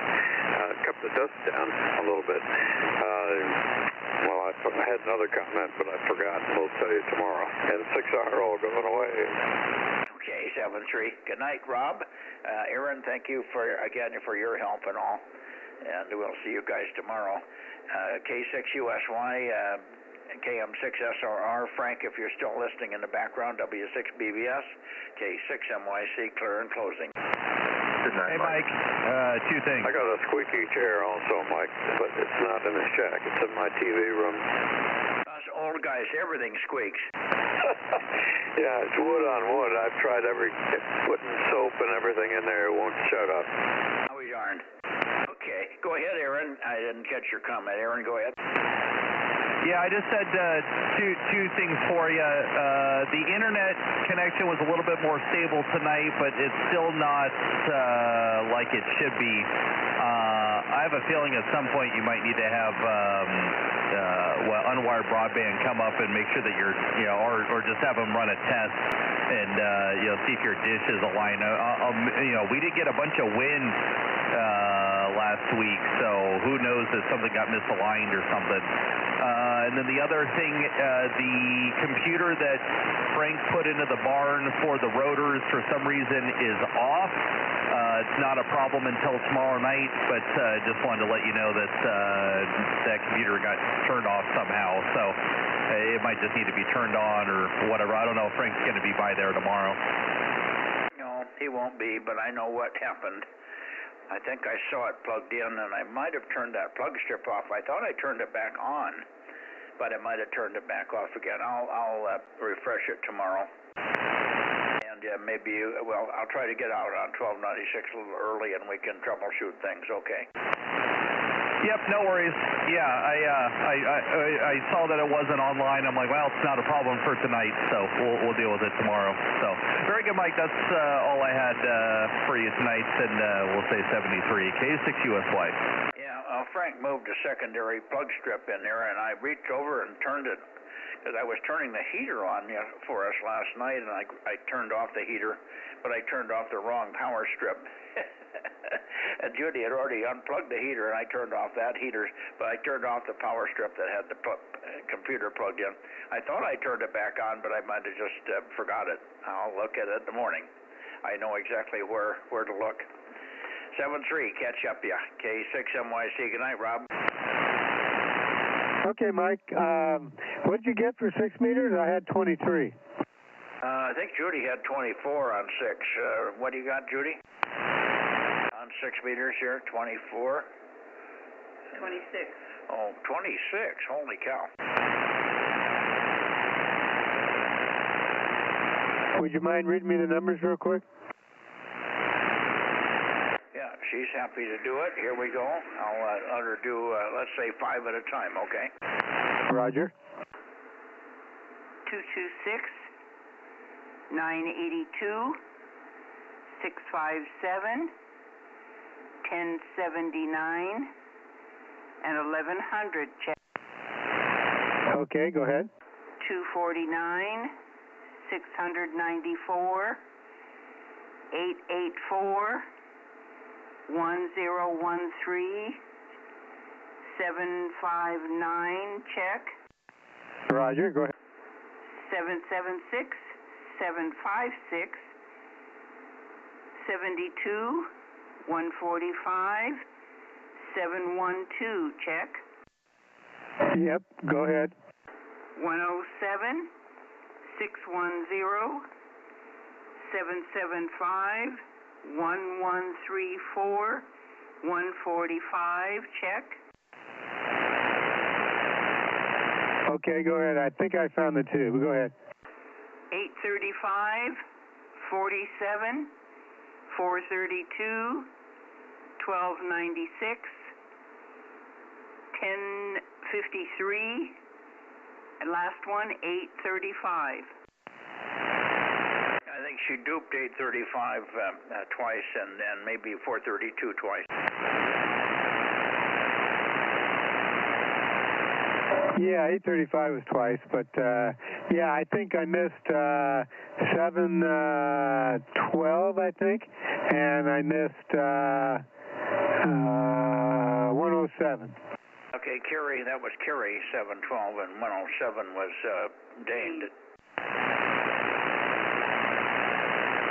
E: Kept the dust down a little bit. Well, I had another comment, but I forgot. We'll tell you tomorrow. And 6RO going away.
A: Okay, 7-3. Good night, Rob. Aaron, thank you for your help and all. And we'll see you guys tomorrow. K6USY, KM6SRR. Frank, if you're still listening in the background, W6BBS, K6MYC, clear and closing.
E: Good night,
J: hey, Mike. Two things.
E: I got a squeaky chair also, Mike, but it's not in the shack. It's in my TV room.
A: Us old guys, everything squeaks.
E: Yeah, it's wood on wood. I've tried putting soap and everything in there. It won't shut up.
A: I'll be darned. Okay, go ahead, Aaron. I didn't catch your comment. Aaron, go ahead.
J: Yeah, I just said two things for you. The internet connection was a little bit more stable tonight, but it's still not like it should be. I have a feeling at some point you might need to have unwired broadband come up and make sure that you're, or just have them run a test and see if your dish is aligned. We did get a bunch of wind last week, so who knows if something got misaligned or something. And then the other thing, the computer that Frank put into the barn for the rotors for some reason is off. It's not a problem until tomorrow night, but just wanted to let you know that that computer got turned off somehow. So it might just need to be turned on or whatever. I don't know if Frank's going to be by there tomorrow.
A: No, he won't be, but I know what happened. I think I saw it plugged in, and I might have turned that plug strip off. I thought I turned it back on, but I might have turned it back off again. I'll refresh it tomorrow. And maybe, I'll try to get out on 1296 a little early, and we can troubleshoot things, okay?
J: Yep, no worries. Yeah, I saw that it wasn't online. I'm like, well, it's not a problem for tonight, so we'll deal with it tomorrow. So, very good, Mike. That's all I had for you tonight, and we'll say 73 K6USY.
A: Yeah, Frank moved a secondary plug strip in there, and I reached over and turned it, because I was turning the heater on for us last night, and I turned off the heater, but I turned off the wrong power strip. And Judy had already unplugged the heater, and I turned off that heater, but I turned off the power strip that had the computer plugged in. I thought I turned it back on, but I might have just forgot it. I'll look at it in the morning. I know exactly where to look. 7-3, catch up ya. K6MYC. Good night, Rob.
U: Okay, Mike. What did you get for 6 meters? I had 23.
A: I think Judy had 24 on 6. What do you got, Judy? On 6 meters here, 24.
C: 26.
A: Oh, 26. Holy cow.
U: Would you mind reading me the numbers real quick?
A: Yeah, she's happy to do it. Here we go. I'll let her do, let's say 5 at a time, okay?
U: Roger.
C: 226, 982, 657, 1079, and 1100. Check.
U: Okay, go ahead.
C: 249, 694, 884, 1013, 759. Check.
U: Roger, go ahead.
C: 776, 756, 72, 145, 712. Check.
U: Yep, go ahead.
C: 107, 610, 775, 1134, 145. Check.
U: Okay, go ahead. I think I found the two. Go ahead.
C: 835, 47, 432, 1296, 1053, and last one, 835.
A: I think she duped 835 twice and maybe 432 twice.
U: Yeah, 835 was twice, but yeah, I think I missed 712, I think, and I missed 107.
A: Okay, Kerry, that was Kerry, 712, and 107 was Dane.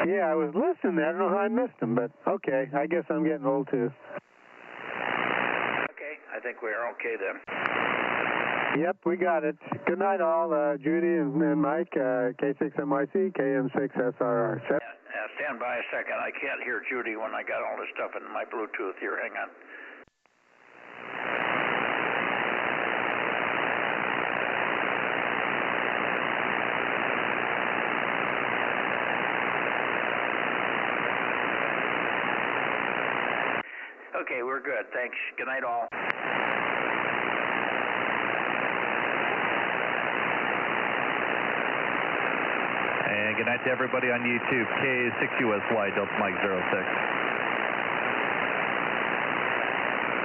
U: Yeah, I was listening. I don't know how I missed them, but okay, I guess I'm getting old too.
A: Okay, I think we're okay then.
U: Yep, we got it. Good night, all. Judy and Mike, K6MYC, KM6SRR.
A: Stand by a second. I can't hear Judy when I got all this stuff in my Bluetooth here. Hang on. Okay, we're good. Thanks. Good night, all.
J: And good night to everybody on YouTube. K6USY, Delta Mike 06.